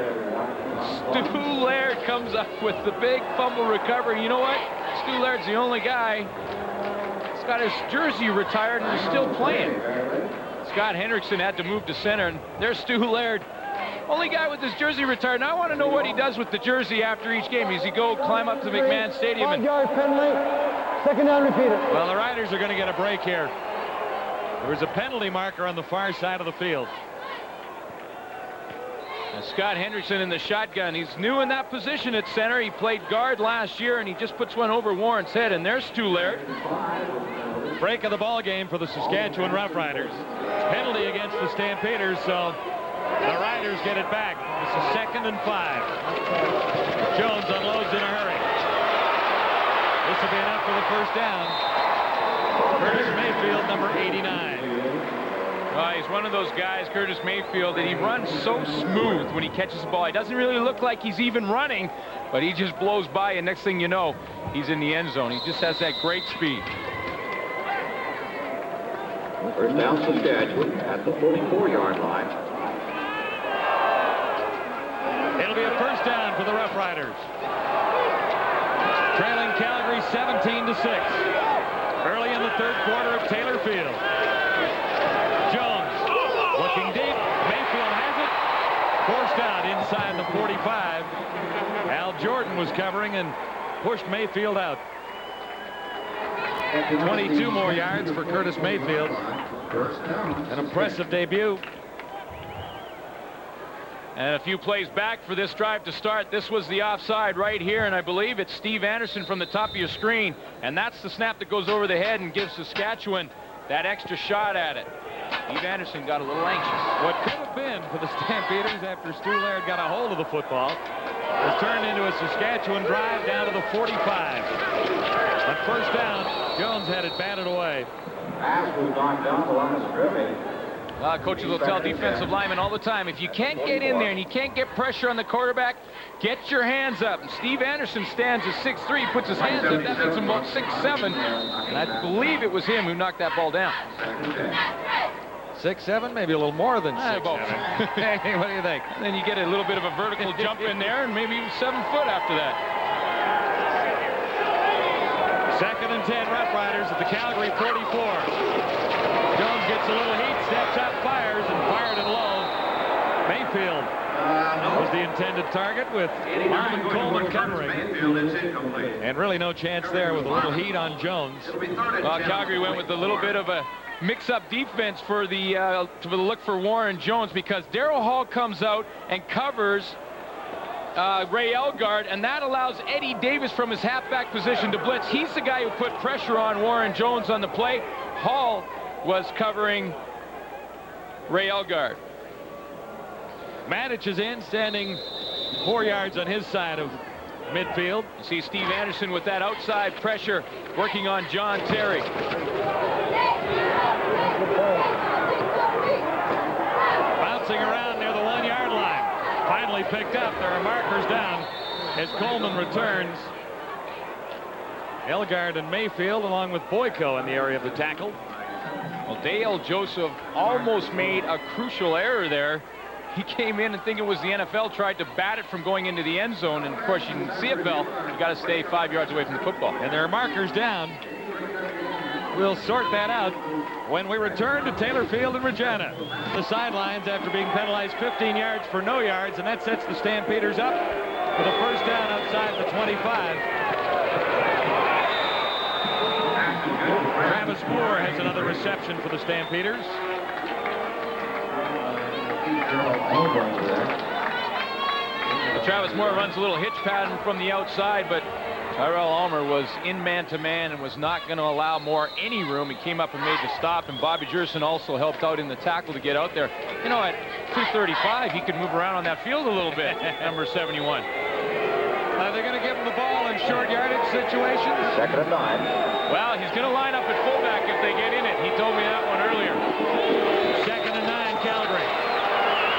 Stu Laird comes up with the big fumble recovery. You know what? Stu Laird's the only guy that's got his jersey retired and is still playing. Scott Hendrickson had to move to center, and there's Stu Laird. Only guy with his jersey retired. Now I want to know what he does with the jersey after each game. Does he go climb up to McMahon Stadium? 5-yard penalty, 2nd down, repeat it. Well, the Riders are going to get a break here. There was a penalty marker on the far side of the field. And Scott Hendrickson in the shotgun. He's new in that position at center. He played guard last year, and he just puts one over Warren's head, and there's Stu Laird. Break of the ball game for the Saskatchewan Roughriders. Penalty against the Stampeders, so the Riders get it back. This is 2nd and 5. Jones unloads in a hurry. This will be enough for the first down. Curtis Mayfield, number 89. He's one of those guys, Curtis Mayfield, that he runs so smooth when he catches the ball. He doesn't really look like he's even running, but he just blows by, and next thing you know, he's in the end zone. He just has that great speed. First down, Saskatchewan at the 44-yard line. it'll be a first down for the Roughriders. Trailing Calgary 17-6. Early in the third quarter at Taylor Field. Jones looking deep. Mayfield has it. Forced out inside the 45. Al Jordan was covering and pushed Mayfield out. 22 more yards for Curtis Mayfield. An impressive debut. And a few plays back for this drive to start. This was the offside right here, and I believe it's Steve Anderson from the top of your screen. And that's the snap that goes over the head and gives Saskatchewan that extra shot at it. Steve Anderson got a little anxious. What could have been for the Stampeders after Stu Laird got a hold of the football was turned into a Saskatchewan drive down to the 45. On first down, Jones had it batted away. Coaches will tell defensive linemen all the time, if you can't get in there and you can't get pressure on the quarterback, get your hands up. And Steve Anderson stands at 6'3", puts his hands up. That makes him about 6'7", and I believe it was him who knocked that ball down. 6'7", maybe a little more than 6'7". Hey, what do you think? And then you get a little bit of a vertical jump in there, and maybe 7 foot after that. 2nd and 10, Roughriders at the Calgary 44. Jones gets a little heat, steps up, fires, and fired it low. Mayfield was the intended target with Marvin Coleman covering. And really no chance there with a little heat on Jones. Well, Calgary went with a little bit of a mix-up defense for the look for Warren Jones, because Darryl Hall comes out and covers Ray Elgard, and that allows Eddie Davis from his halfback position to blitz. He's the guy who put pressure on Warren Jones on the play. Hall was covering Ray Elgard. Madich is in, standing 4 yards on his side of midfield. You see Steve Anderson with that outside pressure working on John Terry. Bouncing around near the 1 yard line. Finally picked up. There are markers down as Coleman returns. Elgard and Mayfield along with Boyko in the area of the tackle. Well, Dale Joseph almost made a crucial error there. He came in and thinking it was the NFL, tried to bat it from going into the end zone, and of course in CFL you got to stay 5 yards away from the football. And there are markers down. We'll sort that out when we return to Taylor Field in Regina. The sidelines after being penalized 15 yards for no yards, and that sets the Stampeders up for the first down outside the 25. Travis Moore has another reception for the Stampeders. Travis Moore runs a little hitch pattern from the outside, but Tyrell Almer was in man-to-man and was not going to allow Moore any room. He came up and made the stop, and Bobby Jerson also helped out in the tackle to get out there. You know, at 235, he could move around on that field a little bit, number 71. Are they going to give him the ball in short yardage situations? 2nd and 9. Well, he's going to line up at fullback if they get in it. He told me that one earlier. 2nd and 9, Calgary.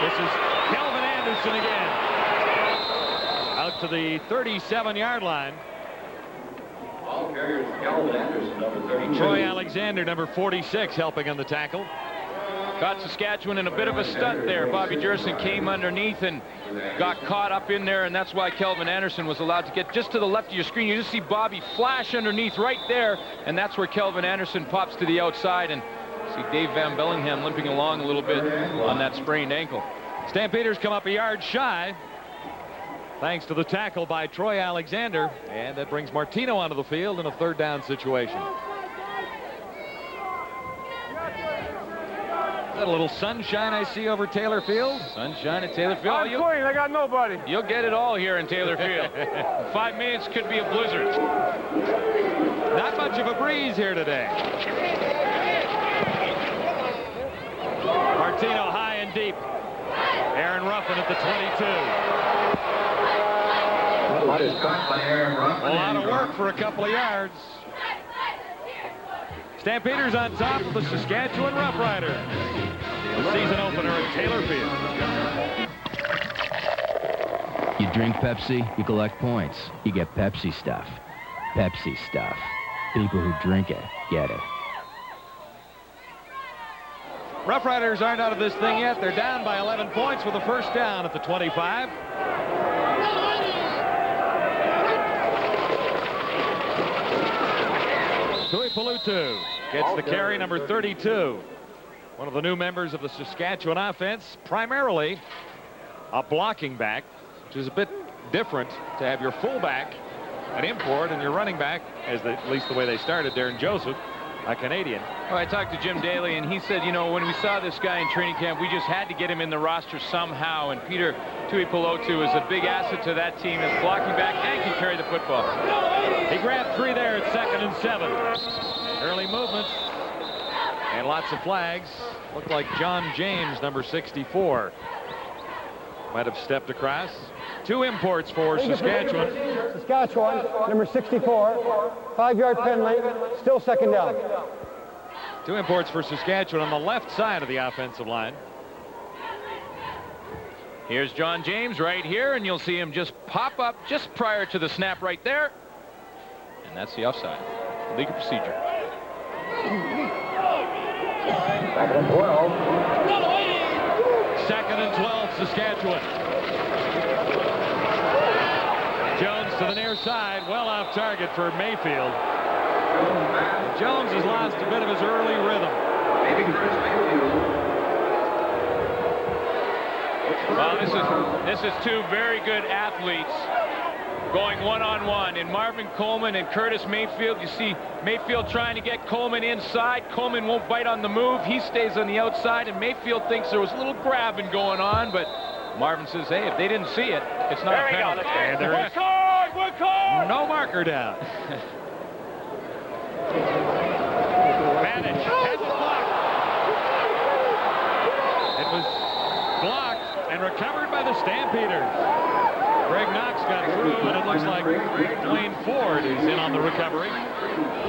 This is Kelvin Anderson again. Out to the 37-yard line. Ball carrier Kelvin Anderson, number 32. Troy Alexander, number 46, helping on the tackle. Caught Saskatchewan in a bit of a stunt there. Bobby Jerson came underneath and got caught up in there, and that's why Kelvin Anderson was allowed to get just to the left of your screen. You just see Bobby flash underneath right there, and that's where Kelvin Anderson pops to the outside, and see Dave Van Bellingham limping along a little bit on that sprained ankle. Stampeders come up a yard shy, thanks to the tackle by Troy Alexander, and that brings Martino onto the field in a 3rd down situation. Is that a little sunshine I see over Taylor Field? Sunshine at Taylor Field. I'm clean. I got nobody. You'll get it all here in Taylor Field. 5 minutes could be a blizzard. Not much of a breeze here today. Martino high and deep. Aaron Ruffin at the 22. What is caught by Aaron Ruffin? A lot of work for a couple of yards. Stampeders on top of the Saskatchewan Roughriders. The season opener at Taylor Field. You drink Pepsi, you collect points. You get Pepsi stuff. Pepsi stuff. People who drink it get it. Roughriders aren't out of this thing yet. They're down by 11 points with a first down at the 25. Tuipulotu gets the carry, number 32. One of the new members of the Saskatchewan offense, primarily a blocking back, which is a bit different to have your fullback an import and your running back, at least the way they started, Darren Joseph, a Canadian. Well, I talked to Jim Daly, and he said, you know, when we saw this guy in training camp, we just had to get him in the roster somehow, and Peter Tuipulotu is a big asset to that team as blocking back and can carry the football. He grabbed 3 there at 2nd and 7. Early movement and lots of flags. Looked like John James, number 64, might have stepped across. 2 imports for Saskatchewan. Saskatchewan, number 64, 5-yard penalty, still 2nd down. 2 imports for Saskatchewan on the left side of the offensive line. Here's John James right here, and you'll see him just pop up just prior to the snap right there. And that's the offside. Legal procedure. 2nd and 12. 2nd and 12, Saskatchewan. Jones to the near side, well off target for Mayfield. Jones has lost a bit of his early rhythm. Well, this is 2 very good athletes going one-on-one, and Marvin Coleman and Curtis Mayfield. You see Mayfield trying to get Coleman inside. Coleman won't bite on the move. He stays on the outside, and Mayfield thinks there was a little grabbing going on, but Marvin says, hey, if they didn't see it, it's not a penalty. And there is no marker down. Manage has it blocked. It was blocked and recovered by the Stampeders. Greg Knox got through, and it looks like Dwayne Ford is in on the recovery.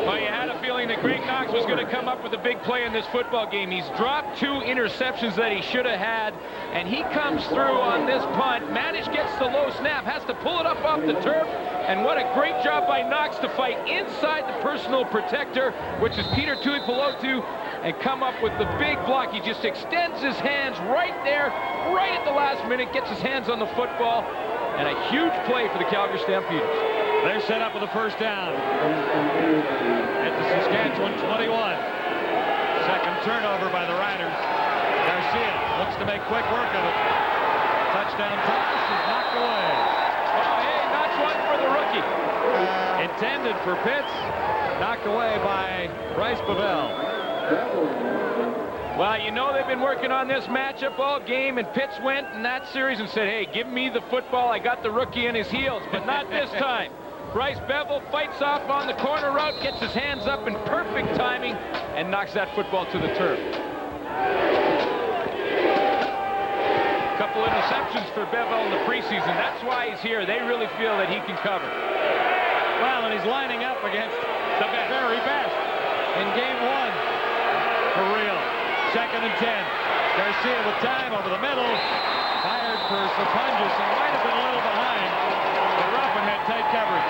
Well, you had a feeling that Greg Knox was going to come up with a big play in this football game. He's dropped 2 interceptions that he should have had, and he comes through on this punt. Manish gets the low snap, has to pull it up off the turf, and what a great job by Knox to fight inside the personal protector, which is Peter Tuipulotu, and come up with the big block. He just extends his hands right there, right at the last minute, gets his hands on the football, and a huge play for the Calgary Stampeders. They're set up with a 1st down at the Saskatchewan 21. 2nd turnover by the Riders. Garcia looks to make quick work of it. Touchdown pass is knocked away. Oh, hey, that's one for the rookie. Intended for Pitts, knocked away by Bryce Pavel. Well, you know they've been working on this matchup all game, and Pitts went in that series and said, hey, give me the football. I got the rookie in his heels, but not this time. Bryce Bevel fights off on the corner route, gets his hands up in perfect timing, and knocks that football to the turf. A couple interceptions for Bevel in the preseason. That's why he's here. They really feel that he can cover. Well, and he's lining up against the very best in game 1. For real. 2nd and 10. Garcia with time over the middle. Fired for Sapunjas and might have been a little behind. But Ruffin had tight coverage.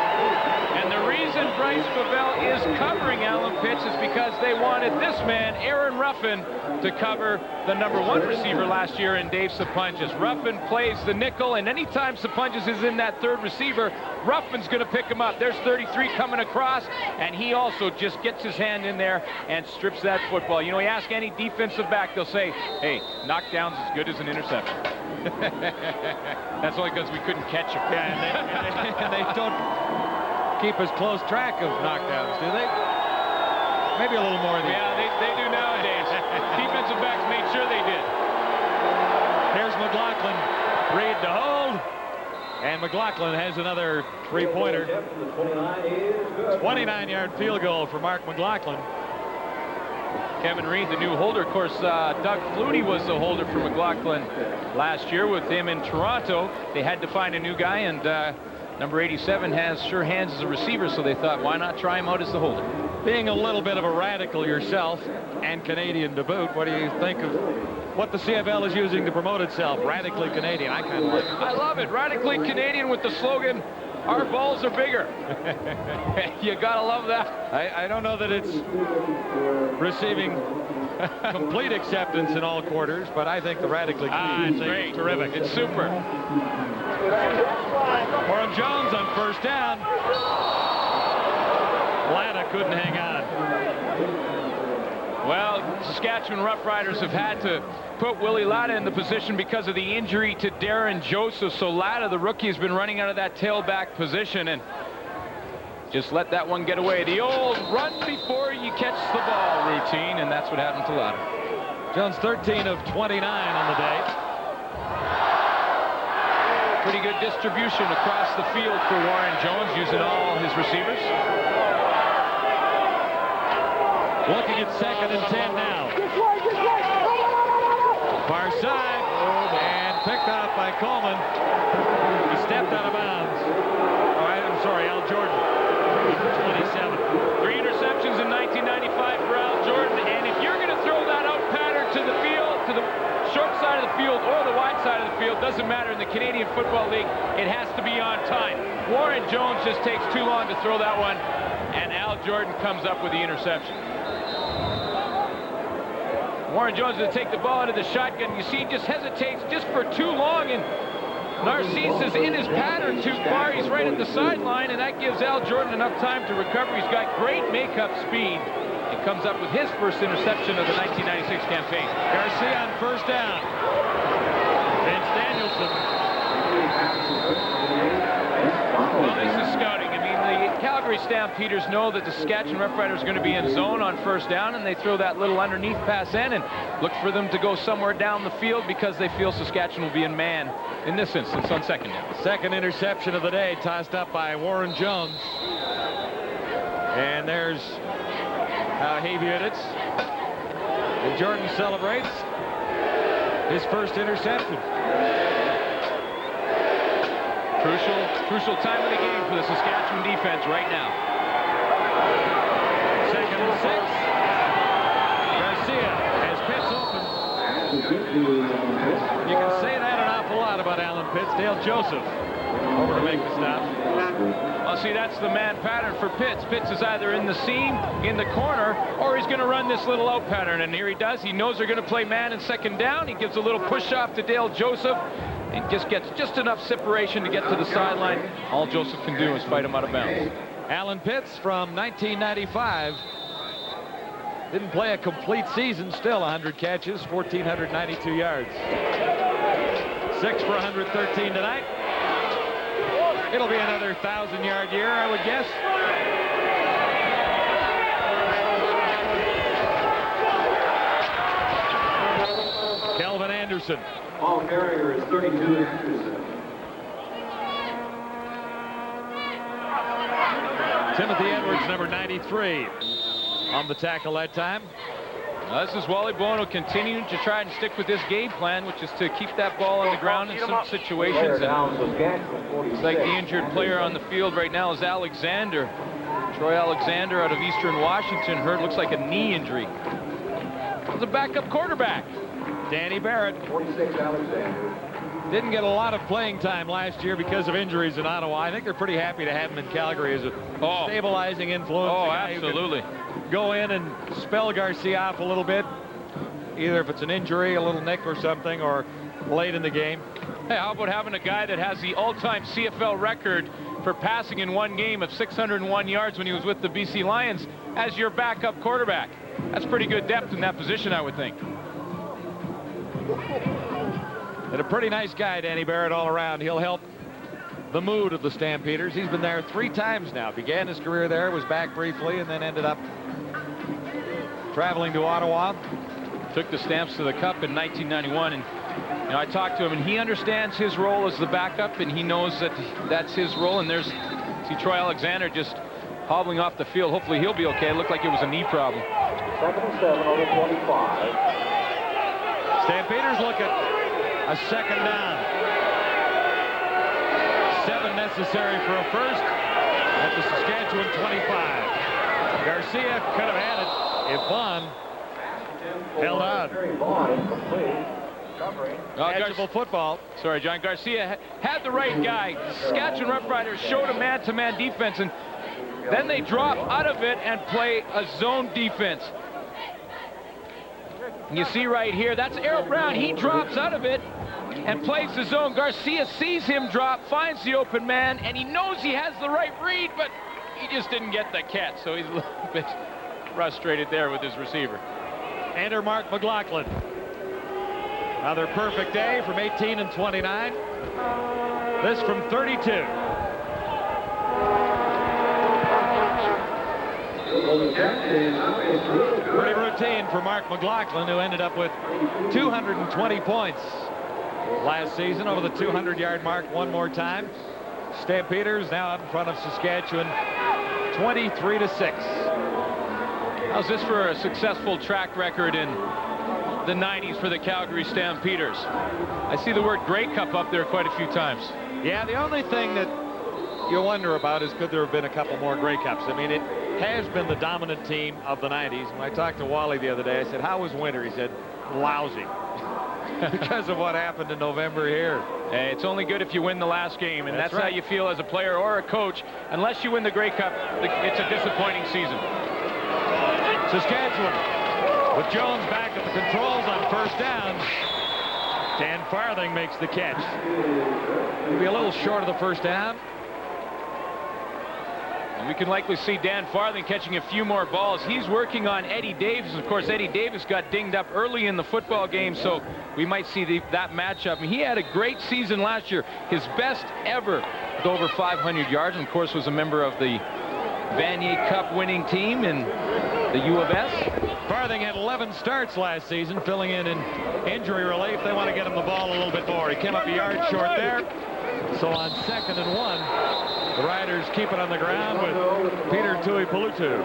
And the reason Bryce Pavel is covering Alan Pitts is because they wanted this man, Aaron Ruffin, to cover the number 1 receiver last year in Dave Sapunjas. Ruffin plays the nickel, and anytime Sapunjas is in that 3rd receiver, Ruffin's going to pick him up. There's 33 coming across, and he also just gets his hand in there and strips that football. You know, you ask any defensive back, they'll say, hey, knockdown's as good as an interception. That's only because we couldn't catch him. Yeah, and they don't keep as close track of knockdowns, do they? Maybe a little more than yeah, they do nowadays. Defensive backs made sure they did. Here's McLaughlin. Reed to hold. And McLaughlin has another 3-pointer. 29-yard field goal for Mark McLaughlin. Kevin Reed, the new holder. Of course, Doug Flutie was the holder for McLaughlin last year with him in Toronto. They had to find a new guy, and number 87 has sure hands as a receiver, so they thought, why not try him out as the holder? Being a little bit of a radical yourself, and Canadian to boot, what do you think of what the CFL is using to promote itself? Radically Canadian. I kind of like it. I love it. Radically Canadian with the slogan, our balls are bigger. You gotta love that. I don't know that it's receiving complete acceptance in all quarters, but I think the radically it's great. Terrific. It's super. Warren Jones on 1st down. Latta couldn't hang on. Well, Saskatchewan Roughriders have had to put Willie Latta in the position because of the injury to Darren Joseph. So Latta, the rookie, has been running out of that tailback position and just let that one get away. The old run before you catch the ball routine, and that's what happened to Latta. Jones 13 of 29 on the day. Pretty good distribution across the field for Warren Jones, using all his receivers. Looking at 2nd and 10 now. Far side, and picked off by Coleman. He stepped out of bounds. Oh, I'm sorry, Al Jordan. 27. 3 interceptions in 1995 for Al Jordan, and if you're going to throw that out pattern to the field, to the short side of the field or the wide side of the field, doesn't matter in the Canadian Football League, it has to be on time. Warren Jones just takes too long to throw that one, and Al Jordan comes up with the interception. Warren Jones to take the ball out of the shotgun. You see, he just hesitates just for too long, and Narcisse is in his pattern too far. He's right at the sideline, and that gives Al Jordan enough time to recover. He's got great makeup speed. He comes up with his first interception of the 1996 campaign. Garcia on 1st down. Vince Danielson. Well, this is scouting. I mean, the Calgary Stampeders know that the Saskatchewan Roughriders are going to be in zone on 1st down, and they throw that little underneath pass in and look for them to go somewhere down the field because they feel Saskatchewan will be in man in this instance on 2nd down. 2nd interception of the day, tossed up by Warren Jones. And there's how he viewed it. And Jordan celebrates his first interception. Crucial time of the game for the Saskatchewan defense right now. 2nd and 6. Garcia has Pitts open. You can say that an awful lot about Alan Pitts. Dale Joseph over to make the stop. Well, see, that's the man pattern for Pitts. Pitts is either in the seam, in the corner, or he's going to run this little out pattern. And here he does. He knows they're going to play man in 2nd down. He gives a little push off to Dale Joseph and just gets just enough separation to get to the sideline. All Joseph can do is fight him out of bounds. Alan Pitts from 1995. Didn't play a complete season, still 100 catches, 1,492 yards. 6 for 113 tonight. It'll be another 1,000-yard year, I would guess. Kelvin Anderson. Ball carrier is 32 Anderson. Timothy Edwards, number 93, on the tackle that time. This is Wally Bono continuing to try and stick with this game plan, which is to keep that ball on the ground in some situations. It's like the injured player on the field right now is Alexander. Troy Alexander out of Eastern Washington. Heard looks like a knee injury. It's a backup quarterback. Danny Barrett. 46 Alexander. Didn't get a lot of playing time last year because of injuries in Ottawa. I think they're pretty happy to have him in Calgary as a stabilizing influence. Oh, absolutely. Go in and spell Garcia off a little bit, either if it's an injury, a little nick or something, or late in the game. Hey, how about having a guy that has the all-time CFL record for passing in one game of 601 yards when he was with the BC Lions as your backup quarterback? That's pretty good depth in that position, I would think. And a pretty nice guy, Danny Barrett, all around. He'll help the mood of the Stampeders. He's been there 3 times now. Began his career there, was back briefly, and then ended up traveling to Ottawa. Took the Stamps to the Cup in 1991, and you know, I talked to him, and he understands his role as the backup, and he knows that that's his role. And there's, see Troy Alexander just hobbling off the field. Hopefully he'll be okay. It looked like it was a knee problem. 2nd and 7 on the 25. Stampeders look at a 2nd down. 7 necessary for a first at the Saskatchewan 25. Garcia could have had it if Vaughn held on. Edgeable football. Sorry, John. Garcia had the right guy. Saskatchewan Roughriders showed a man-to-man defense, and then they drop out of it and play a zone defense. And you see right here, that's Errol Brown. He drops out of it and plays the zone. Garcia sees him drop, finds the open man, and he knows he has the right read, but he just didn't get the catch, so he's a little bit frustrated there with his receiver. Enter Mark McLaughlin. Another perfect day from 18 and 29. This from 32. Pretty routine for Mark McLaughlin, who ended up with 220 points last season, over the 200-yard mark one more time. Stampeders now out in front of Saskatchewan, 23-6. How's this for a successful track record in the 90s for the Calgary Stampeders? I see the word Grey Cup up there quite a few times. Yeah, the only thing that you wonder about is could there have been a couple more Grey Cups. I mean, it has been the dominant team of the 90s. When I talked to Wally the other day, I said, how was winter? He said, lousy. Because of what happened in November here. Hey, it's only good if you win the last game, and that's right. How you feel as a player or a coach. Unless you win the Grey Cup, it's a disappointing season. Saskatchewan with Jones back at the controls on first down. Dan Farthing makes the catch. He'll be a little short of the first down. And we can likely see Dan Farthing catching a few more balls. He's working on Eddie Davis. Of course, Eddie Davis got dinged up early in the football game, so we might see that matchup. And he had a great season last year, his best ever, with over 500 yards, and of course was a member of the Vanier Cup winning team in the U of S. Farthing had 11 starts last season, filling in injury relief. They want to get him the ball a little bit more. He came up a yard short there. So on 2nd and 1, the Riders keep it on the ground with Peter Tuipulotu.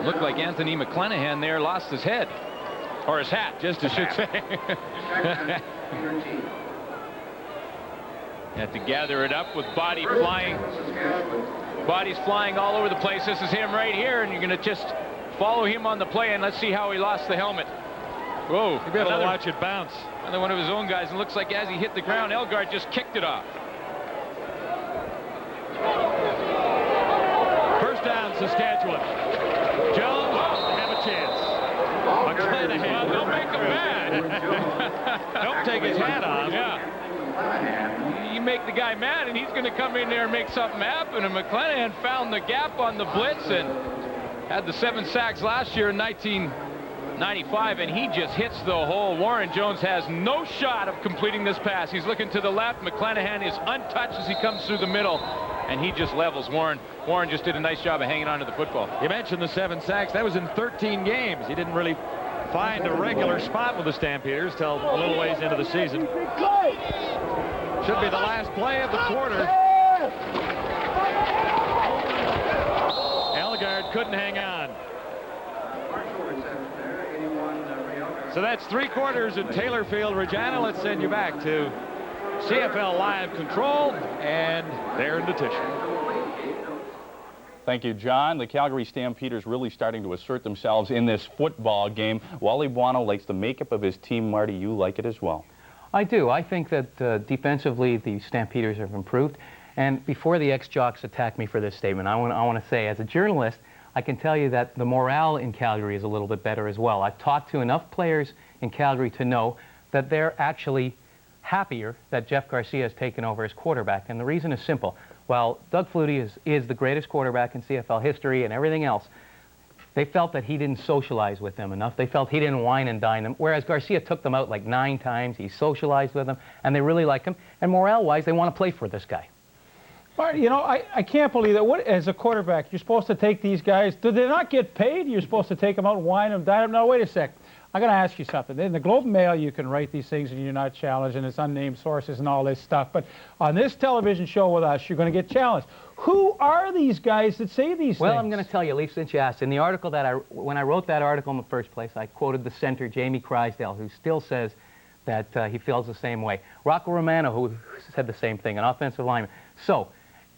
Looked like Anthony McClanahan there lost his head. Or his hat, just I should say. Had to gather it up with bodies flying all over the place. This is him right here, and you're going to just follow him on the play, and let's see how he lost the helmet. Whoa. You'll be able to watch it bounce. Another one of his own guys, and looks like as he hit the ground, Elgard just kicked it off. First down, Saskatchewan. Jones have a chance. McClanahan. Don't make him mad. Don't take his hat off. Yeah. You make the guy mad, and he's going to come in there and make something happen. And McClanahan found the gap on the blitz and had the 7 sacks last year in 1995, and he just hits the hole. Warren Jones has no shot of completing this pass. He's looking to the left. McClanahan is untouched as he comes through the middle, and he just levels Warren. Warren just did a nice job of hanging on to the football. You mentioned the 7 sacks. That was in 13 games. He didn't really find a regular spot with the Stampeders till a little ways into the season. Should be the last play of the quarter. Elgard couldn't hang on. So that's 3 quarters at Taylor Field. Regina, let's send you back to CFL Live Control and Darren DeTisha. Thank you, John. The Calgary Stampeders really starting to assert themselves in this football game. Wally Buono likes the makeup of his team. Marty, you like it as well. I do. I think that defensively the Stampeders have improved. And before the ex-jocks attack me for this statement, I want to say, as a journalist, I can tell you that the morale in Calgary is a little bit better as well. I've talked to enough players in Calgary to know that they're actually happier that Jeff Garcia has taken over as quarterback. And the reason is simple. While Doug Flutie is the greatest quarterback in CFL history and everything else, they felt that he didn't socialize with them enough. They felt he didn't wine and dine them, whereas Garcia took them out like 9 times. He socialized with them, and they really like him. And morale-wise, they want to play for this guy. Marty, you know, I can't believe that. What, as a quarterback, you're supposed to take these guys. Do they not get paid? You're supposed to take them out and wine them, dine them. No, wait a sec. I got to ask you something. In the Globe and Mail, you can write these things and you're not challenged, and it's unnamed sources and all this stuff. But on this television show with us, you're going to get challenged. Who are these guys that say these things? Well, I'm going to tell you, Leaf, since you asked. In the article when I wrote that article in the first place, I quoted the center, Jamie Crysdale, who still says that he feels the same way. Rocco Romano, who said the same thing, an offensive lineman. So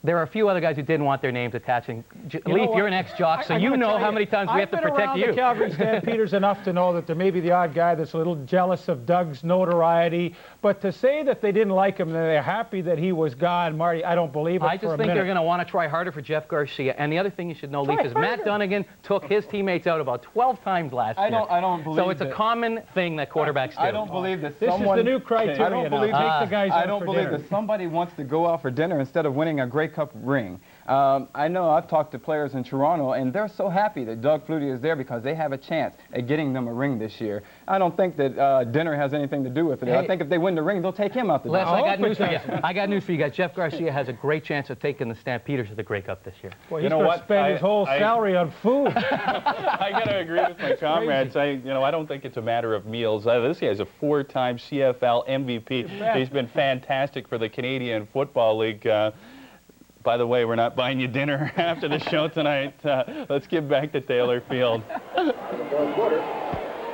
there are a few other guys who didn't want their names attaching. Leaf, you're an ex-jock, so you know how many times we have to protect you. I've been around the Calgary Stampeders enough to know that there may be the odd guy that's a little jealous of Doug's notoriety. But to say that they didn't like him and they're happy that he was gone, Marty, I don't believe it. I just think they're going to want to try harder for Jeff Garcia. And the other thing you should know, Leaf, is Matt Dunnigan took his teammates out about 12 times last year. I don't believe so it's a common thing that quarterbacks do. I don't believe that this someone... is the new criteria. I don't believe, take the guys I out don't for believe dinner. that somebody wants to go out for dinner instead of winning a Grey Cup ring. I know I've talked to players in Toronto, and they're so happy that Doug Flutie is there because they have a chance at getting them a ring this year. I don't think that dinner has anything to do with it. Hey, I think if they win the ring, they'll take him out the door. Les, I got news for you. I got news for you guys. Jeff Garcia has a great chance of taking the Stampeders to the Grey Cup this year. Well, he's going to spend his whole salary on food. I got to agree with my comrades. I don't think it's a matter of meals. This guy is a 4-time CFL MVP. He's been fantastic for the Canadian Football League. By the way, we're not buying you dinner after the show tonight. Let's get back to Taylor Field.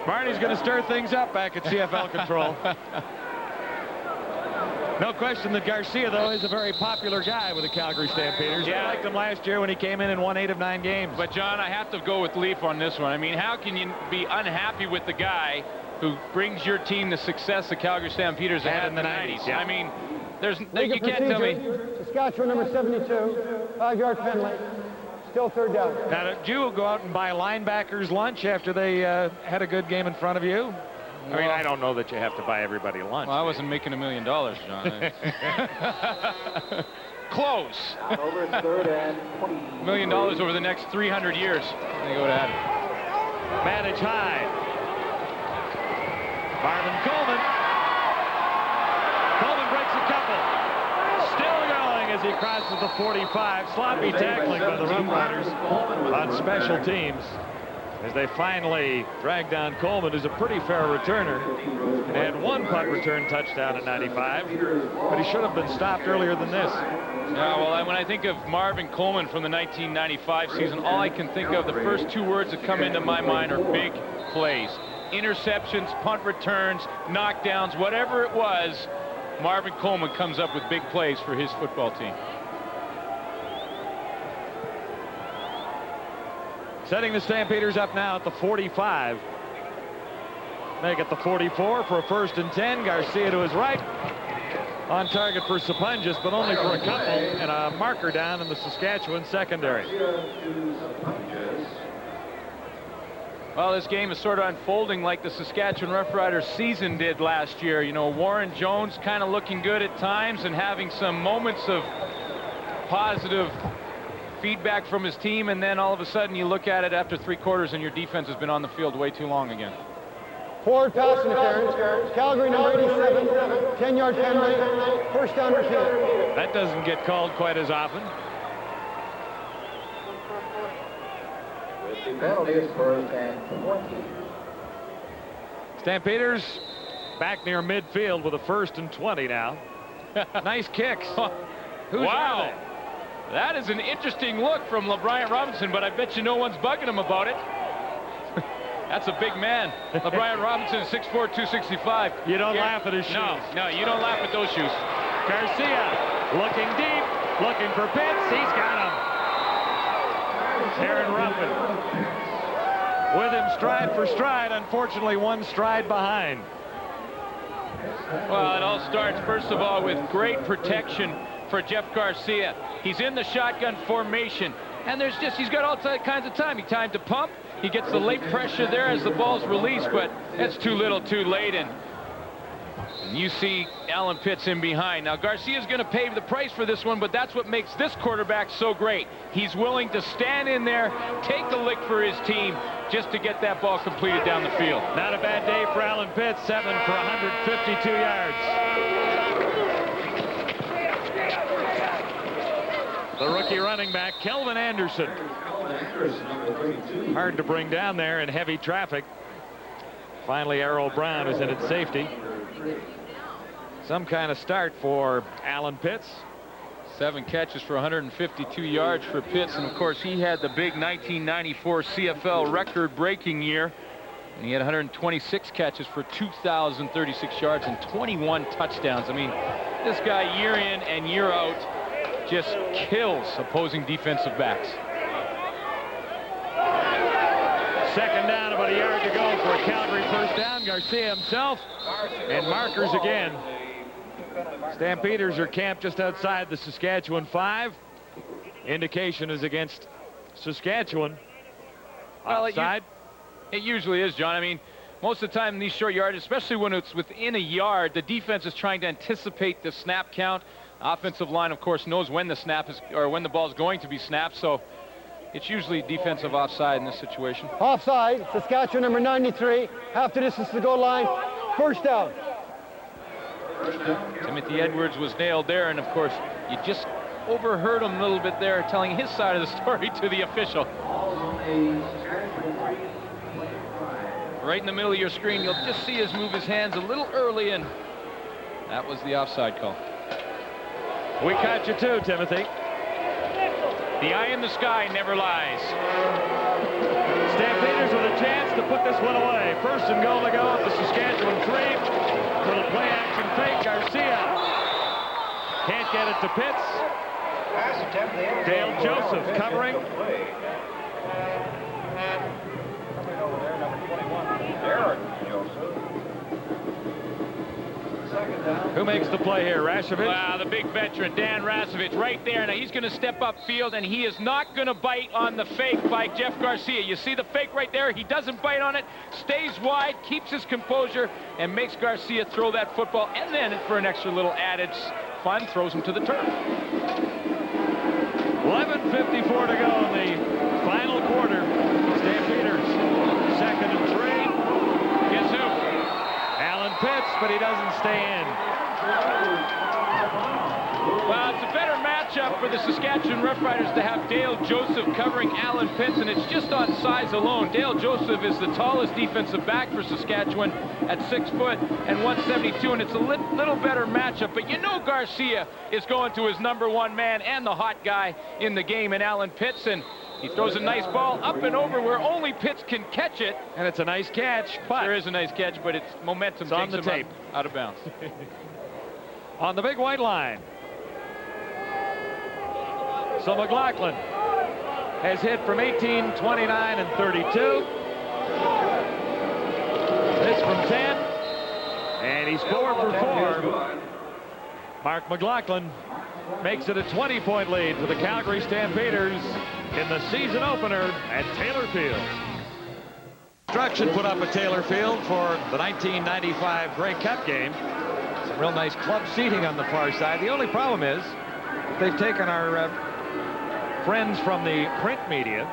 Marty's going to stir things up back at CFL control. No question that Garcia, though, is a very popular guy with the Calgary Stampeders. Yeah. I liked him last year when he came in and won 8 of 9 games. But, John, I have to go with Leaf on this one. I mean, how can you be unhappy with the guy who brings your team the success the Calgary Stampeders had in the 90s? Yeah. I mean, you Legal can't tell me. Saskatchewan number 72, 5-yard penalty. Still 3rd down. Now, did you go out and buy linebackers lunch after they had a good game in front of you? I mean, I don't know that you have to buy everybody lunch. Well, I wasn't making $1 million, John. Close. Over 3rd and 20. $1 million over the next 300 years. They go to Adam. Manage high. Marvin Coleman. Coleman breaks a couple. Still going as he crosses the 45. Sloppy tackling by the Roughriders on special teams as they finally drag down Coleman, who's a pretty fair returner, and had 1 punt return touchdown in 95, but he should have been stopped earlier than this. Yeah, well, when I think of Marvin Coleman from the 1995 season, all I can think of, the first 2 words that come into my mind are big plays. Interceptions, punt returns, knockdowns, whatever it was, Marvin Coleman comes up with big plays for his football team. Setting the Stampeders up now at the 45. Make it the 44 for a 1st and 10. Garcia to his right. On target for Sapunjas, but only for a couple, and a marker down in the Saskatchewan secondary. Well, this game is sort of unfolding like the Saskatchewan Roughriders season did last year. You know, Warren Jones kind of looking good at times and having some moments of positive feedback from his team, and then all of a sudden you look at it after 3 quarters and your defense has been on the field way too long again. Forward pass interference. Calgary number 87, 10-yard penalty. 1st down repeat. That doesn't get called quite as often. The penalty is 1st and 20. Stampeders back near midfield with a 1st and 20 now. Nice kicks. Who's wow. That is an interesting look from LeBryant Robinson, but I bet you no one's bugging him about it. That's a big man. LeBryant Robinson, 6'4", 265. You don't laugh at his shoes. No, you don't laugh at those shoes. Garcia looking deep, looking for Pitts. He's got him. Aaron Ruffin with him stride for stride. Unfortunately, 1 stride behind. Well, it all starts, first of all, with great protection for Jeff Garcia. He's in the shotgun formation, and he's got all kinds of time. He timed to pump. He gets the late pressure there as the ball's released, but that's too little too late, and you see Alan Pitts in behind. Now, Garcia's going to pay the price for this one, but that's what makes this quarterback so great. He's willing to stand in there, take the lick for his team, just to get that ball completed down the field. Not a bad day for Alan Pitts, 7 for 152 yards. The rookie running back, Kelvin Anderson. Hard to bring down there in heavy traffic. Finally, Errol Brown is in at safety. Some kind of start for Alan Pitts. 7 catches for 152 yards for Pitts, and of course he had the big 1994 CFL record-breaking year, and he had 126 catches for 2,036 yards and 21 touchdowns. I mean, this guy year in and year out just kills opposing defensive backs. 2nd down, about a yard to go for a Calgary 1st down. Garcia himself, and markers again. Stampeders are camped just outside the Saskatchewan 5. Indication is against Saskatchewan. Well, outside. It usually is, John. I mean, most of the time in these short yards, especially when it's within a yard, the defense is trying to anticipate the snap count. Offensive line, of course, knows when the snap is, or when the ball is going to be snapped, so it's usually defensive offside in this situation. Offside, Saskatchewan number 93, half the distance to the goal line, first down. Timothy Edwards was nailed there, and of course, you just overheard him a little bit there telling his side of the story to the official. Right in the middle of your screen, you'll just see us move his hands a little early, and that was the offside call. We caught you too, Timothy. The eye in the sky never lies. Stampeders with a chance to put this one away. First and goal to go at the Saskatchewan 3. Little play action fake. Garcia can't get it to Pitts. Dale Joseph covering. Who makes the play here? Rasevich? Wow, the big veteran, Dan Rasevich, right there. Now he's going to step up field, and he is not going to bite on the fake by Jeff Garcia. You see the fake right there? He doesn't bite on it, stays wide, keeps his composure, and makes Garcia throw that football. And then, for an extra little added fun, throws him to the turf. 11:54 to go in the final quarter. Stampeders, 2nd and 3. Guess who? Alan Pitts, but he doesn't stay in. Well, it's a better matchup for the Saskatchewan Roughriders to have Dale Joseph covering Alan Pitts, and it's just on size alone. Dale Joseph is the tallest defensive back for Saskatchewan at 6 foot and 172, and it's a little better matchup. But you know Garcia is going to his #1 man and the hot guy in the game in Alan Pitts, and he throws a nice ball up and over where only Pitts can catch it. And it's a nice catch, but there is a nice catch, but it's momentum it's on takes the him tape. out of bounds. On the big white line. So McLaughlin has hit from 18, 29, and 32. This from 10. And he's 4 for 4. Mark McLaughlin makes it a 20-point lead for the Calgary Stampeders in the season opener at Taylor Field. Construction put up at Taylor Field for the 1995 Grey Cup game. Some real nice club seating on the far side. The only problem is they've taken our friends from the print media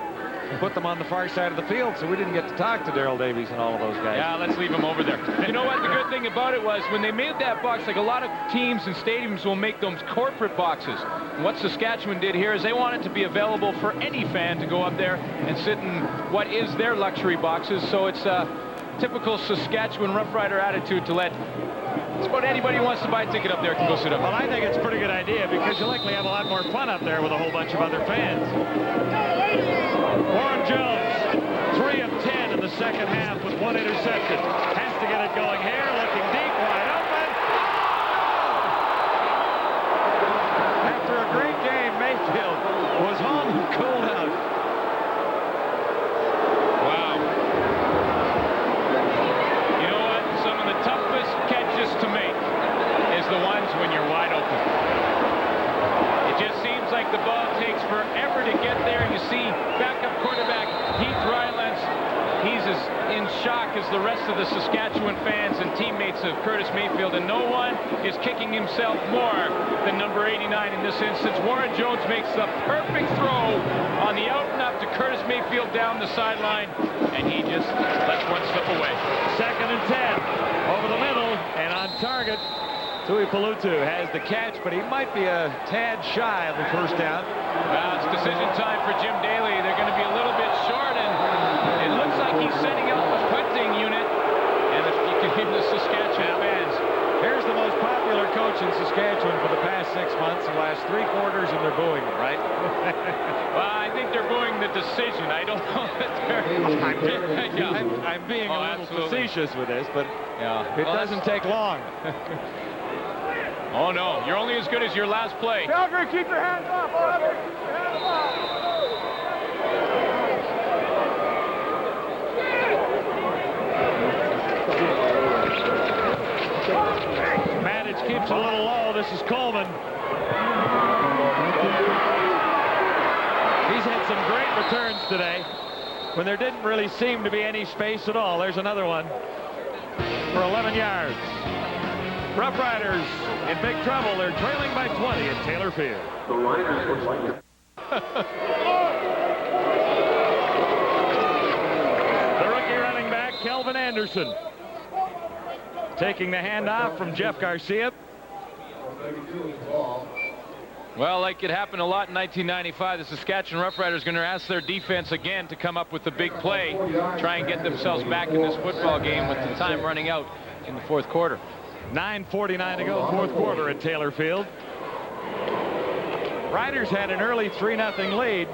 and put them on the far side of the field, so we didn't get to talk to Daryl Davies and all of those guys. Yeah, let's leave them over there. You know what? The good thing about it was when they made that box, like a lot of teams and stadiums will make those corporate boxes. And what Saskatchewan did here is they want it to be available for any fan to go up there and sit in what is their luxury boxes. So it's a typical Saskatchewan Rough Rider attitude to let just about anybody who wants to buy a ticket up there can go sit up. Well, I think it's a pretty good idea because you'll likely have a lot more fun up there with a whole bunch of other fans. Warren Jones, 3 of 10 in the second half with 1 interception. Has to get it going here, looking deep, wide open. After a great game, Mayfield was home and cooled out. Wow. You know what? Some of the toughest catches to make is the ones when you're wide open. It just seems like the ball takes forever to get there. You see backup quarterback Heath Rylance. He's as in shock as the rest of the Saskatchewan fans and teammates of Curtis Mayfield, and no one is kicking himself more than number 89 in this instance. Warren Jones makes the perfect throw on the out and up to Curtis Mayfield down the sideline, and he just lets one slip away. 2nd and 10 over the middle and on target. Tui Palutu has the catch, but he might be a tad shy of the first down. Well, it's decision time for Jim Daly. They're going to be a little bit short, and it looks like he's setting up the punting unit. And if you can hear the Saskatchewan fans. Here's the most popular coach in Saskatchewan for the past 6 months. The last 3 quarters, and they're booing him, right? Well, I think they're booing the decision. I don't know that they're... I'm being a little facetious with this, but yeah, it doesn't take long. Oh, no. You're only as good as your last play. Calgary, keep your hands up. Calgary, keep your hands up. Maddich keeps a little low. This is Coleman. He's had some great returns today when there didn't really seem to be any space at all. There's another one for 11 yards. Roughriders in big trouble. They're trailing by 20 at Taylor Field. The Riders would like to... The rookie running back, Kelvin Anderson, taking the handoff from Jeff Garcia. Well, like it happened a lot in 1995, the Saskatchewan Roughriders going to ask their defense again to come up with the big play, try and get themselves back in this football game with the time running out in the fourth quarter. 9:49 to go, fourth quarter at Taylor Field. Riders had an early 3-0 lead.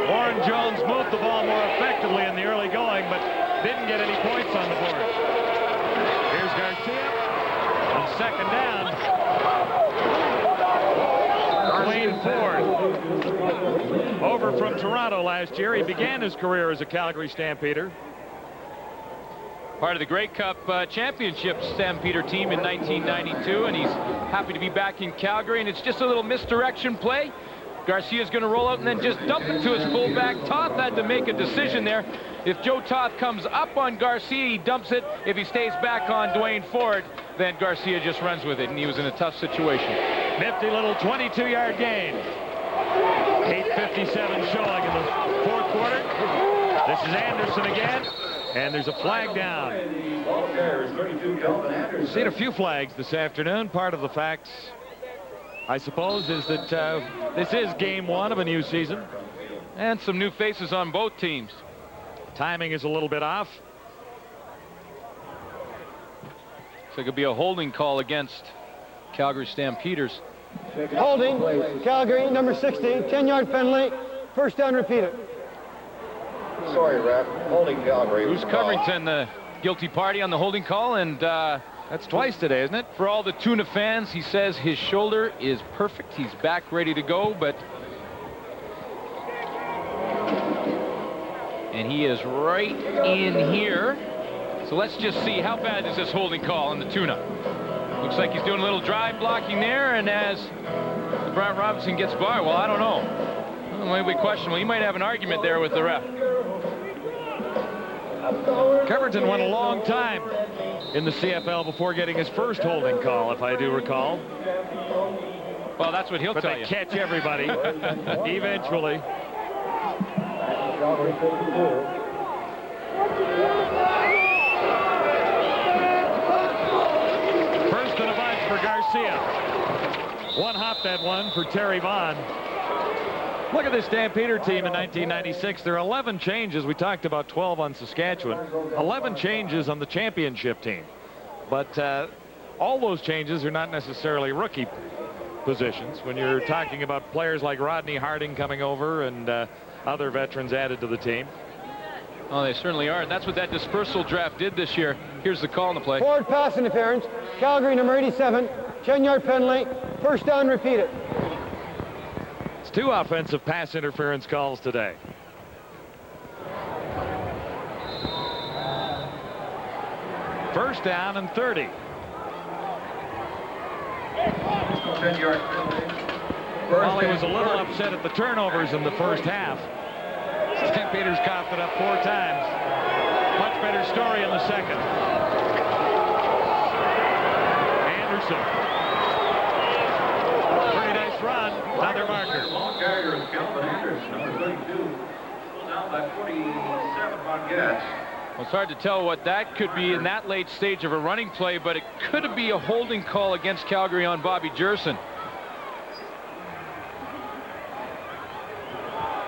Warren Jones moved the ball more effectively in the early going, but didn't get any points on the board. Here's Garcia on second down. Wayne Ford, over from Toronto last year. He began his career as a Calgary Stampeder. Part of the Grey Cup Championship Stampeder team in 1992, and he's happy to be back in Calgary, and it's just a little misdirection play. Garcia's going to roll out and then just dump it to his fullback. Toth had to make a decision there. If Joe Toth comes up on Garcia, he dumps it. If he stays back on Dwayne Ford, then Garcia just runs with it, and he was in a tough situation. Nifty little 22-yard gain. 8:57 showing in the fourth quarter. This is Anderson again, and there's a flag down. We've seen a few flags this afternoon. Part of the facts, I suppose, is that this is game one of a new season. And some new faces on both teams. Timing is a little bit off. So it could be a holding call against Calgary Stampeders. Holding, Calgary, number 16, 10-yard penalty, first down, repeat it. Sorry, ref. Holding Calgary. Bruce Covington, the guilty party on the holding call, and that's twice today, isn't it? For all the Tuna fans, he says his shoulder is perfect. He's back ready to go, but... And he is right in here. So let's just see how bad is this holding call on the Tuna. Looks like he's doing a little drive blocking there, and as Brian Robinson gets by, well, I don't know. Well, maybe questionable. He might have an argument there with the ref. Covington went a long time in the CFL before getting his first holding call, if I do recall. Well, that's what he'll tell you. But they catch everybody eventually. First and a bunch for Garcia. One hop that one for Terry Vaughn. Look at this Stampeder team in 1996. There are 11 changes. We talked about 12 on Saskatchewan. 11 changes on the championship team. But all those changes are not necessarily rookie positions. When you're talking about players like Rodney Harding coming over and other veterans added to the team. Oh, they certainly are. And that's what that dispersal draft did this year. Here's the call on the play. Forward pass interference, Calgary, number 87, 10-yard penalty, first down, repeat it. It's 2 offensive pass interference calls today. First down and 30. 10-yard penalty. Molly was a little upset at the turnovers in the first half. Stampeders coughed it up 4 times. Much better story in the second. Anderson. Pretty nice run. Another marker. Long carrier is Kelvin Anderson, number 32. Down by 47 on Getz. Well, it's hard to tell what that could be in that late stage of a running play, but it could be a holding call against Calgary on Bobby Jerson.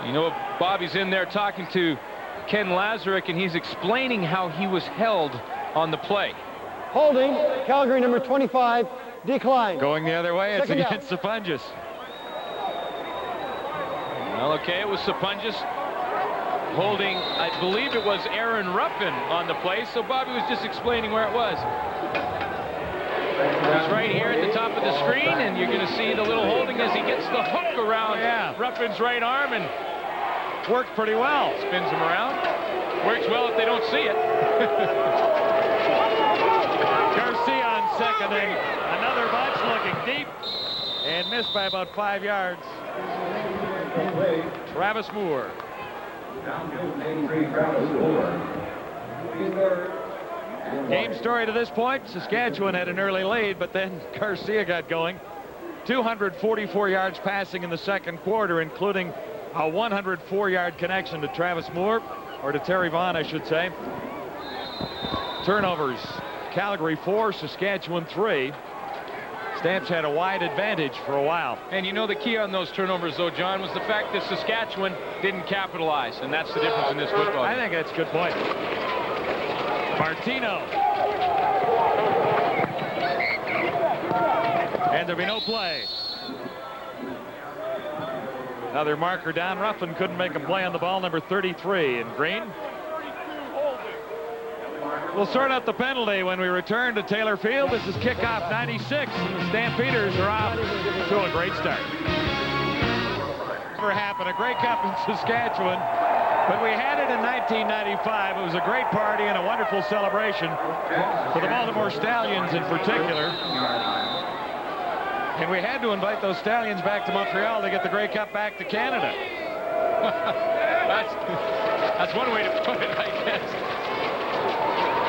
You know, Bobby's in there talking to Ken Lazaruk, and he's explaining how he was held on the play. Holding, Calgary, number 25, decline. Going the other way, it's Second down. against Sapunjas. Well, okay, it was Sapunjas holding, I believe it was Aaron Ruffin on the play, so Bobby was just explaining where it was. He's right here at the top of the screen, and you're going to see the little holding as he gets the hook around Ruffin's right arm, and worked pretty well. Spins him around. Works well if they don't see it. Garcia on second, and another bunch looking deep and missed by about 5 yards. Travis Moore. Game story to this point, Saskatchewan had an early lead, but then Garcia got going. 244 yards passing in the second quarter, including a 104-yard connection to Travis Moore, or to Terry Vaughn, I should say. Turnovers, Calgary 4, Saskatchewan 3. Stamps had a wide advantage for a while. And you know the key on those turnovers, though, John, was the fact that Saskatchewan didn't capitalize, and that's the difference in this football game. I think that's a good point. Martino. And there'll be no play. Another marker down. Ruffin couldn't make a play on the ball, number 33 in green. We'll sort out the penalty when we return to Taylor Field. This is kickoff 96, and the Stampeders are off to a great start. Never happened. A Grey Cup in Saskatchewan. When we had it in 1995, it was a great party and a wonderful celebration for the Baltimore Stallions in particular. And we had to invite those Stallions back to Montreal to get the Grey Cup back to Canada. That's one way to put it, I guess.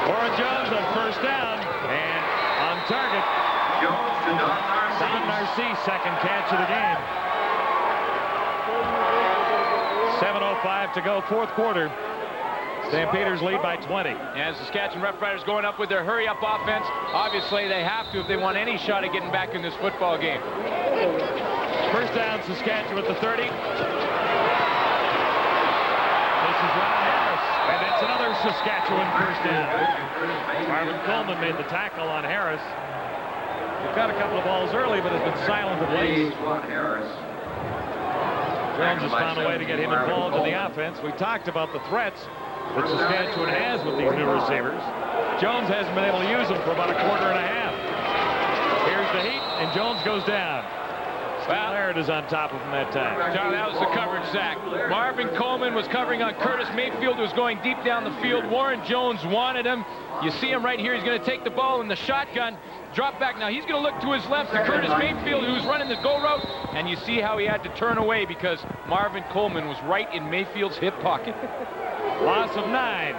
Warren Jones on first down and on target. Don Narcisse, second catch of the game. 7:05 to go, fourth quarter. Stampeders lead by 20. And Saskatchewan Roughriders going up with their hurry-up offense. Obviously, they have to if they want any shot at getting back in this football game. First down, Saskatchewan at the 30. This is Ron Harris, and it's another Saskatchewan first down. Marvin Coleman made the tackle on Harris. He got a couple of balls early, but has been silent of late. Jones has found a way to get him involved in the offense. We talked about the threats that Saskatchewan has with these new receivers. Jones hasn't been able to use them for about a quarter and a half. Here's the heat, and Jones goes down. Well, Laird is on top of him that time. John, that was the coverage sack. Marvin Coleman was covering on Curtis Mayfield, who was going deep down the field. Warren Jones wanted him. You see him right here. He's going to take the ball in the shotgun, drop back. Now he's going to look to his left to Curtis Mayfield, who's running the go route. And you see how he had to turn away because Marvin Coleman was right in Mayfield's hip pocket. Loss of 9.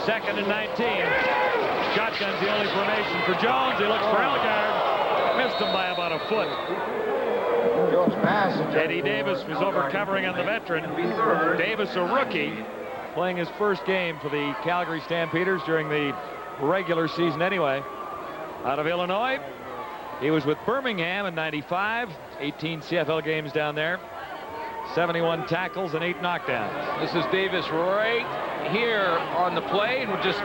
Second and 19. Shotgun's the only formation for Jones. He looks for Elgard. Missed him by about a foot. Eddie Davis was over covering on the veteran. Davis, a rookie, playing his first game for the Calgary Stampeders during the regular season anyway. Out of Illinois. He was with Birmingham in '95. 18 CFL games down there. 71 tackles and 8 knockdowns. This is Davis right here on the play, and we'll just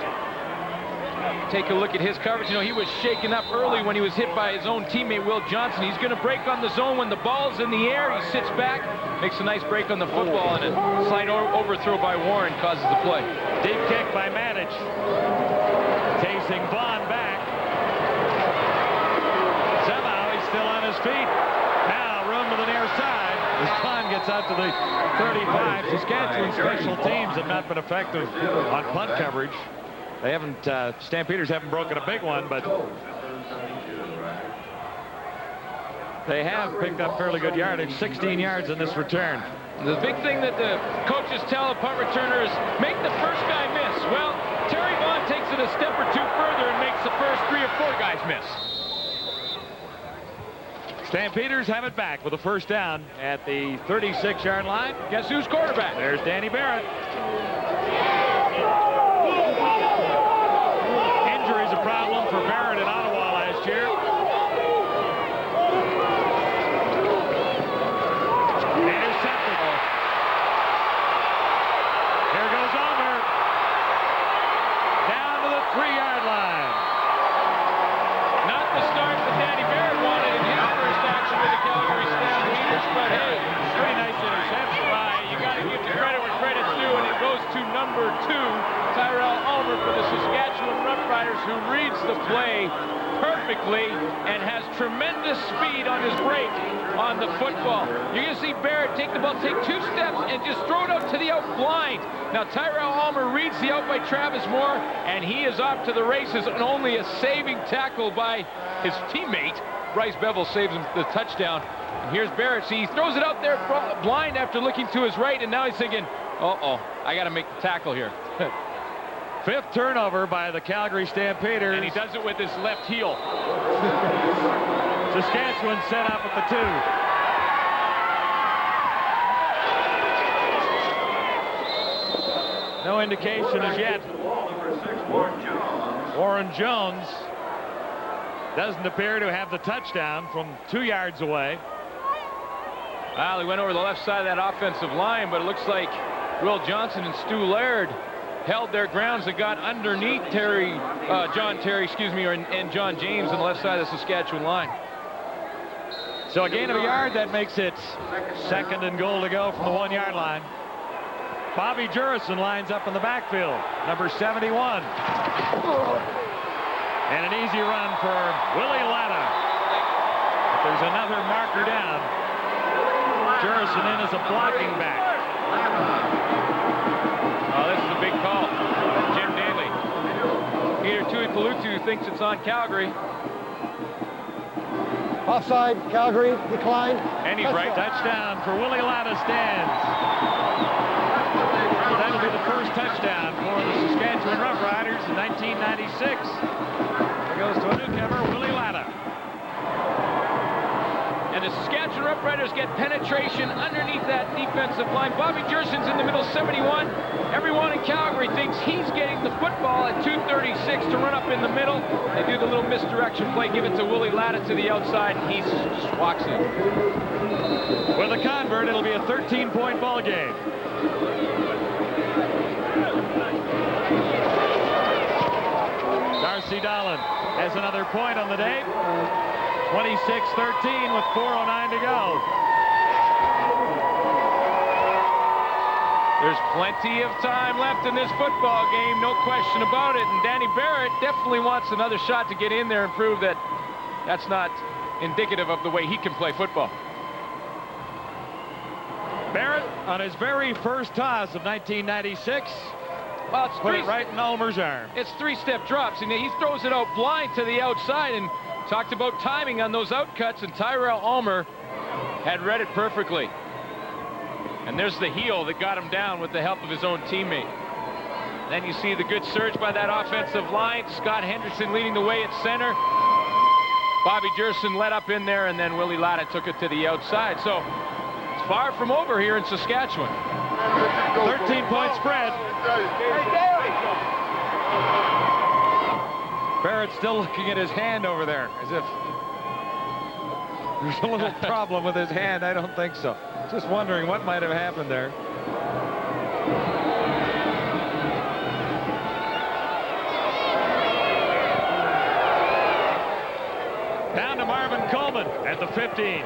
take a look at his coverage. You know, he was shaken up early when he was hit by his own teammate, Will Johnson. He's going to break on the zone when the ball's in the air. He sits back, makes a nice break on the football, and a slight overthrow by Warren causes the play. Deep kick by Manich. Chasing Vaughn back. Somehow he's still on his feet. Now room to the near side. As Vaughn gets out to the 35. Saskatchewan special teams have not been effective on punt coverage. They haven't, Stampeders haven't broken a big one, but they have picked up fairly good yardage, 16 yards in this return. The big thing that the coaches tell a punt returner is make the first guy miss. Well, Terry Vaughn takes it a step or two further and makes the first 3 or 4 guys miss. Stampeders have it back with a first down at the 36-yard line. Guess who's quarterback? There's Danny Barrett. Injury's a problem for Barrett in Ottawa last year. Intercepted. Here goes Ulmer. Down to the 3-yard line. Not the start that Danny Barrett wanted in his first action with the Calgary Stampeders, but hey, Pretty nice interception. you got to give the credit where credit's due, and it goes to number 2, Tyrell Ulmer for the Saskatchewan Roughriders, who reads the play perfectly and has tremendous speed on his break on the football. You're going to see Barrett take the ball, take 2 steps, and just throw it out to the out blind. Now Tyrell Ulmer reads the out by Travis Moore, and he is off to the races, and only a saving tackle by his teammate. Bryce Bevel saves him the touchdown. And here's Barrett. See, he throws it out there blind after looking to his right, and now he's thinking, uh-oh, I got to make the tackle here. 5th turnover by the Calgary Stampeders. And he does it with his left heel. Saskatchewan set up at the 2. No indication as yet. Warren Jones doesn't appear to have the touchdown from 2 yards away. Well, he went over the left side of that offensive line, but it looks like Will Johnson and Stu Laird held their grounds and got underneath John Terry, and John James on the left side of the Saskatchewan line. So a gain of a yard, that makes it 2nd and goal to go from the 1-yard line. Bobby Jurison lines up in the backfield, number 71. And an easy run for Willie Latta. But there's another marker down. Jurison in as a blocking back. Oh, this is a big call. Jim Daly. Peter Tuipulotu thinks it's on Calgary. Offside, Calgary, decline. And he's right. Touchdown for Willie Latta stands. That'll be the first touchdown for the Saskatchewan Roughriders in 1996. There goes to a newcomer, Willie Latta. And the Saskatchewan Roughriders get penetration underneath that defensive line. Bobby Jurison's in the middle, 71. Everyone in Calgary thinks he's getting the football at 2:36 to run up in the middle. They do the little misdirection play, give it to Willie Latta to the outside, and he just walks in. With a convert, it'll be a 13-point ball game. Darcy Dolan has another point on the day. 26-13 with 4:09 to go. There's plenty of time left in this football game, no question about it. And Danny Barrett definitely wants another shot to get in there and prove that that's not indicative of the way he can play football. Barrett on his very first toss of 1996. Well, it's put it right in Ulmer's arm. It's 3-step drops, and he throws it out blind to the outside, and talked about timing on those outcuts, and Tyrell Ulmer had read it perfectly. And there's the heel that got him down with the help of his own teammate. Then you see the good surge by that offensive line. Scott Henderson leading the way at center. Bobby Jurison led up in there, and then Willie Latta took it to the outside. So it's far from over here in Saskatchewan. 13-point spread. Barrett still looking at his hand over there as if there's a little problem with his hand. I don't think so. Just wondering what might have happened there. Down to Marvin Coleman at the 15.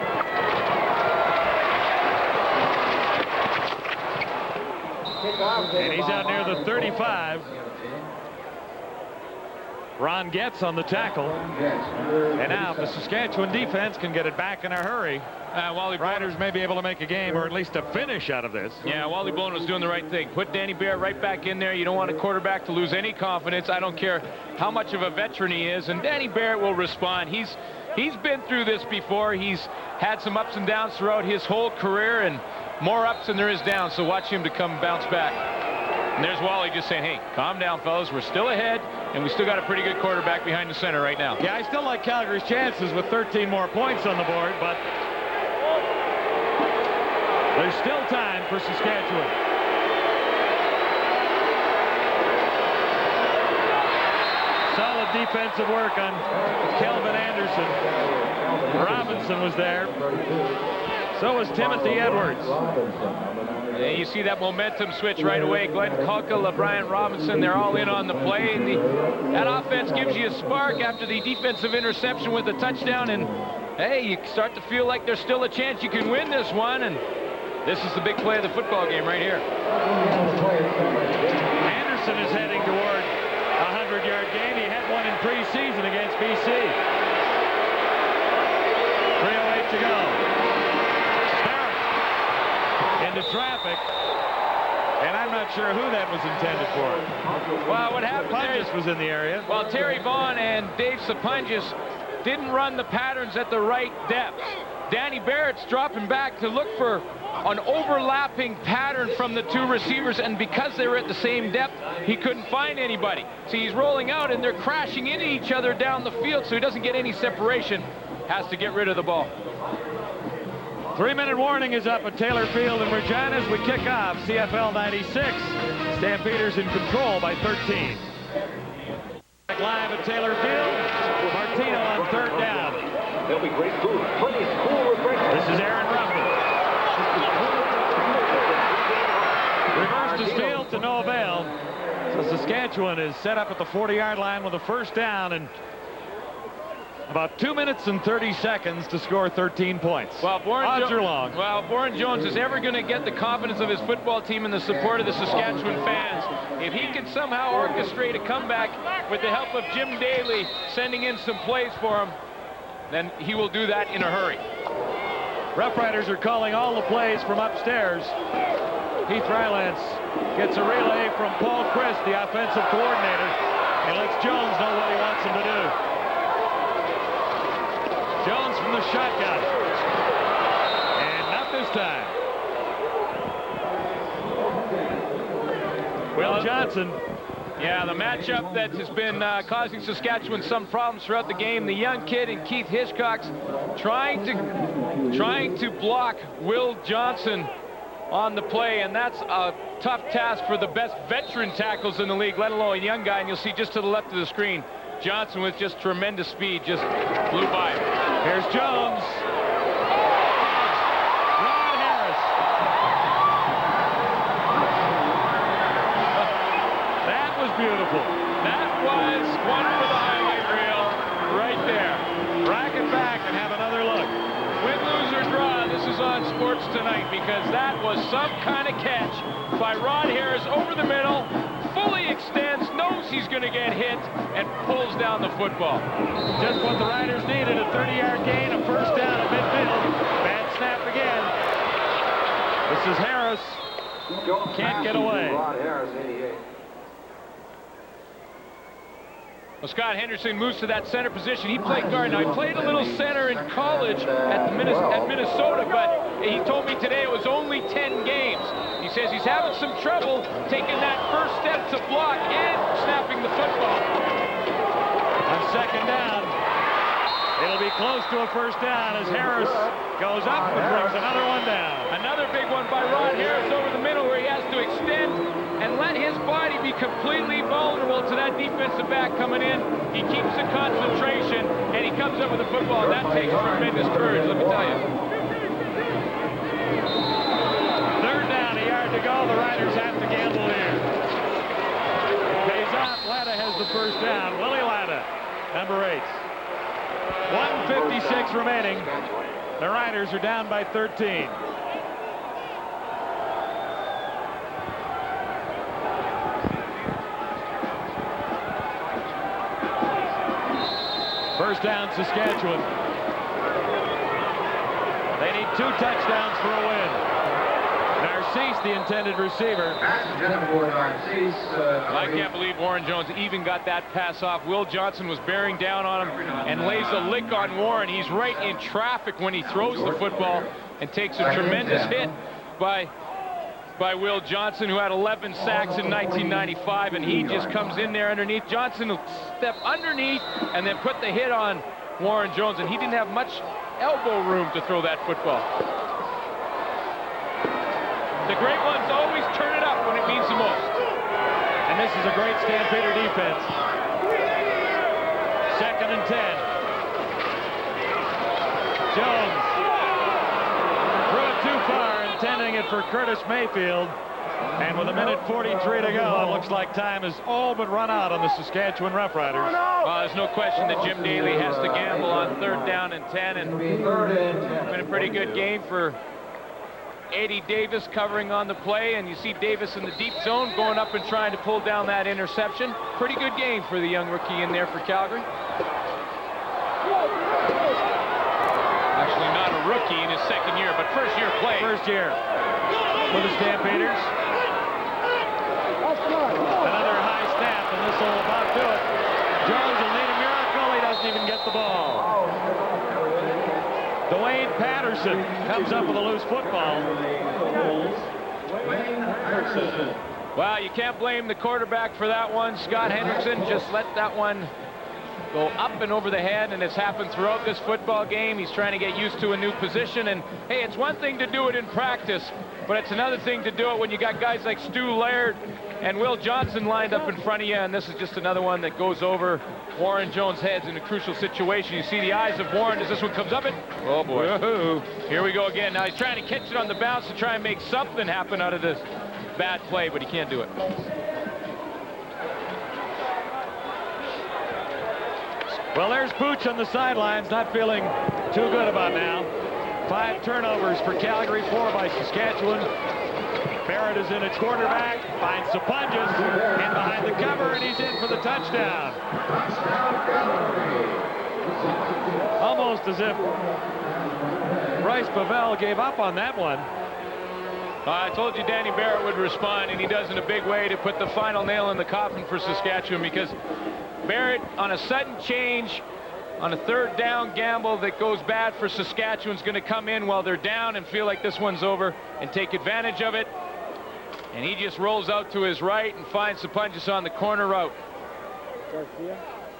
And he's out near the 35. Ron Getz on the tackle. And now if the Saskatchewan defense can get it back in a hurry, Riders may be able to make a game or at least a finish out of this. Yeah, Wally Bone was doing the right thing. Put Danny Barrett right back in there. You don't want a quarterback to lose any confidence. I don't care how much of a veteran he is. And Danny Barrett will respond. He's been through this before. He's had some ups and downs throughout his whole career, and more ups than there is downs. So watch him to come bounce back. And there's Wally just saying, hey, calm down, fellas. We're still ahead, and we still got a pretty good quarterback behind the center right now. Yeah, I still like Calgary's chances with 13 more points on the board, but there's still time for Saskatchewan. Solid defensive work on Kelvin Anderson. Robinson was there. So was Timothy Edwards. And you see that momentum switch right away. Glenn Kuckel, Brian Robinson, they're all in on the play. And that offense gives you a spark after the defensive interception with a touchdown. And, hey, you start to feel like there's still a chance you can win this one. And this is the big play of the football game right here. Anderson is heading toward a 100-yard game. He had one in preseason against BC. 3:08 to go. Into traffic, and I'm not sure who that was intended for. Well, what happened Sapungis was in the area. Well, Terry Vaughn and Dave Sapungis didn't run the patterns at the right depths. Danny Barrett's dropping back to look for an overlapping pattern from the two receivers, and because they were at the same depth, he couldn't find anybody. See, he's rolling out, and they're crashing into each other down the field, so he doesn't get any separation. Has to get rid of the ball. 3-minute warning is up at Taylor Field in Regina as we kick off CFL 96. Stampeders in control by 13. Live at Taylor Field. Martino on third down. There'll be great food. Plenty of cool refreshments. This is Aaron Ruffin. Reverse to Steele to no avail. So Saskatchewan is set up at the 40-yard line with a first down and about 2 minutes and 30 seconds to score 13 points. Well, Odds are long. Well, Warren Jones is ever going to get the confidence of his football team and the support of the Saskatchewan fans. If he can somehow orchestrate a comeback with the help of Jim Daly sending in some plays for him, then he will do that in a hurry. Roughriders are calling all the plays from upstairs. Heath Rylance gets a relay from Paul Christ, the offensive coordinator, and lets Jones know what he wants him to do. Jones from the shotgun. And not this time. Will Johnson. Yeah, the matchup that has been causing Saskatchewan some problems throughout the game. The young kid and Keith Hitchcock's trying to block Will Johnson on the play, and that's a tough task for the best veteran tackles in the league, let alone a young guy. And you'll see just to the left of the screen, Johnson with just tremendous speed just blew by him. Here's Jones. Ron Harris. That was beautiful. That was one for the highlight reel right there. Rack it back and have another look. Win, lose, or draw, this is on Sports Tonight, because that was some kind of catch by Ron Harris over the middle, fully extends, knows he's going to get hit, and pulls down the football. Just what the Riders needed, a 30-yard gain, a first down at midfield. Bad snap again. This is Harris. Can't get away. Well, Scott Henderson moves to that center position. He played guard. Now, he played a little center in college at Minnesota, but he told me today it was only 10 games. He says he's having some trouble taking that first step to block and snapping the football. On second down, it'll be close to a first down as Harris goes up and brings another one down. Another big one by Ron Harris over the middle, where he has to extend and let his body be completely vulnerable to that defensive back coming in. He keeps the concentration, and he comes up with the football. That takes tremendous courage, let me tell you. Third down, a yard to go. The Riders have to gamble here. Pays off. Latta has the first down. Willie Latta, number 8. 1:56 remaining. The Riders are down by 13. First down, Saskatchewan. They need 2 touchdowns for a win. Narcisse, the intended receiver. I can't believe Warren Jones even got that pass off. Will Johnson was bearing down on him and lays a lick on Warren. He's right in traffic when he throws the football and takes a tremendous hit by Will Johnson, who had 11 sacks in 1995, and he just comes in there underneath. Johnson will step underneath and then put the hit on Warren Jones, and he didn't have much elbow room to throw that football. The great ones always turn it up when it means the most. And this is a great Stampeder defense. Second and 10. Jones threw it too far, intending it for Curtis Mayfield. And with 1:43 to go, it looks like time has all but run out on the Saskatchewan Roughriders. There's no question that Jim Daly has to gamble on 3rd down and 10, and it's been a pretty good game for Eddie Davis covering on the play, and you see Davis in the deep zone going up and trying to pull down that interception. Pretty good game for the young rookie in there for Calgary. Actually not a rookie in his 2nd year, but first year play. First year for the Stampeders. Another high snap, and this will about do it. Jones will need a miracle. He doesn't even get the ball. Dwayne Patterson Anderson comes up with a loose football. Well, you can't blame the quarterback for that one. Scott Hendrickson just let that one go up and over the head, and it's happened throughout this football game. He's trying to get used to a new position, and hey, it's one thing to do it in practice, but it's another thing to do it when you got guys like Stu Laird and Will Johnson lined up in front of you, and this is just another one that goes over Warren Jones' heads in a crucial situation. You see the eyes of Warren as this one comes up. Oh boy. Woohoo. Here we go again. Now he's trying to catch it on the bounce to try and make something happen out of this bad play, but he can't do it. Well, there's Pooch on the sidelines, not feeling too good about now. 5 turnovers for Calgary, 4 by Saskatchewan. Barrett is in at quarterback, finds Sapunjas in behind the cover, and he's in for the touchdown. Almost as if Bryce Pavel gave up on that one. I told you Danny Barrett would respond, and he does in a big way to put the final nail in the coffin for Saskatchewan, because Barrett, on a sudden change, on a 3rd down gamble that goes bad for Saskatchewan, is going to come in while they're down and feel like this one's over and take advantage of it. And he just rolls out to his right and finds Sapunjas on the corner route.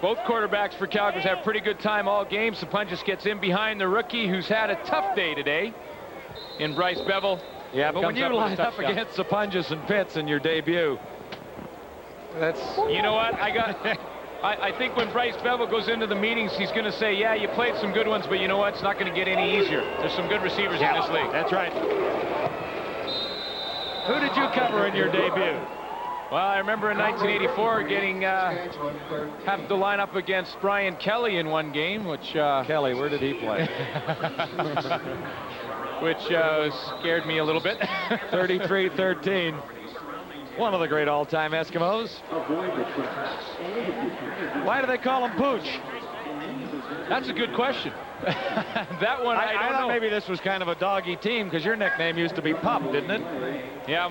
Both quarterbacks for Calgary have pretty good time all game. Sapunjas gets in behind the rookie, who's had a tough day today, in Bryce Bevel. Yeah, but when you line up against Sapunjas and Pitts in your debut, that's... You know what? I think when Bryce Bevel goes into the meetings, he's going to say, yeah, you played some good ones, but you know what? It's not going to get any easier. There's some good receivers in this league. That's right. Who did you cover in your debut? Well, I remember in 1984 getting having to line up against Brian Kelly in one game, which Kelly, where did he play? Which scared me a little bit. 33-13. One of the great all-time Eskimos. Why do they call him Pooch? That's a good question. That one, I don't know. Maybe this was kind of a doggy team, because your nickname used to be Pup, didn't it? Yeah,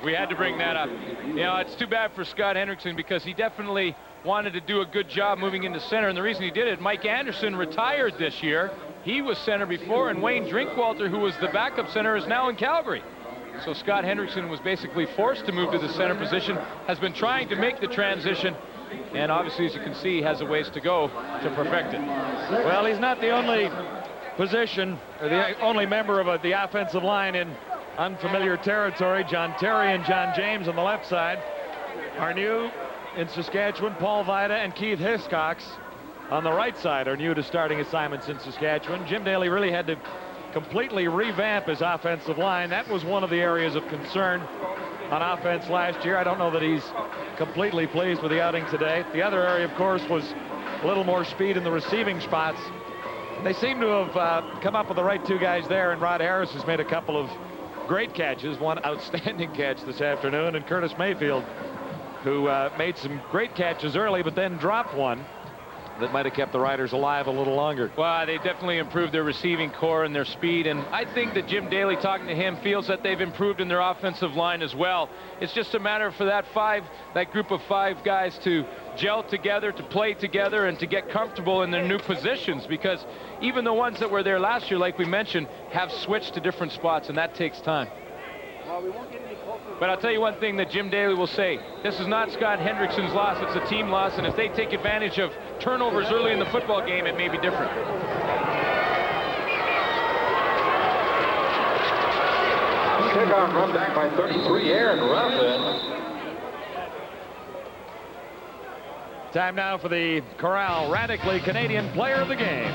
we had to bring that up. You know, it's too bad for Scott Hendrickson, because he definitely wanted to do a good job moving into center, and the reason he did it, Mike Anderson retired this year. He was center before, and Wayne Drinkwalter, who was the backup center, is now in Calgary. So Scott Hendrickson was basically forced to move to the center position, has been trying to make the transition, and obviously, as you can see, has a ways to go to perfect it. Well, he's not the only position, or the only member of the offensive line in unfamiliar territory. John Terry and John James on the left side are new in Saskatchewan. Paul Vida and Keith Hiscox on the right side are new to starting assignments in Saskatchewan. Jim Daly really had to completely revamp his offensive line. That was one of the areas of concern on offense last year. I don't know that he's completely pleased with the outing today. The other area, of course, was a little more speed in the receiving spots. They seem to have come up with the right 2 guys there, and Rod Harris has made a couple of great catches, one outstanding catch this afternoon, and Curtis Mayfield, who made some great catches early, but then dropped one that might have kept the Riders alive a little longer. Well, they definitely improved their receiving core and their speed, and I think that Jim Daly, talking to him, feels that they've improved in their offensive line as well. It's just a matter for that group of 5 guys to gel together, to play together, and to get comfortable in their new positions, because even the ones that were there last year, like we mentioned, have switched to different spots, and that takes time. But I'll tell you one thing that Jim Daly will say. This is not Scott Hendrickson's loss. It's a team loss. And if they take advantage of turnovers early in the football game, it may be different. Kickoff run back by 33, Aaron Ruffin. Time now for the Corral Radically Canadian Player of the Game.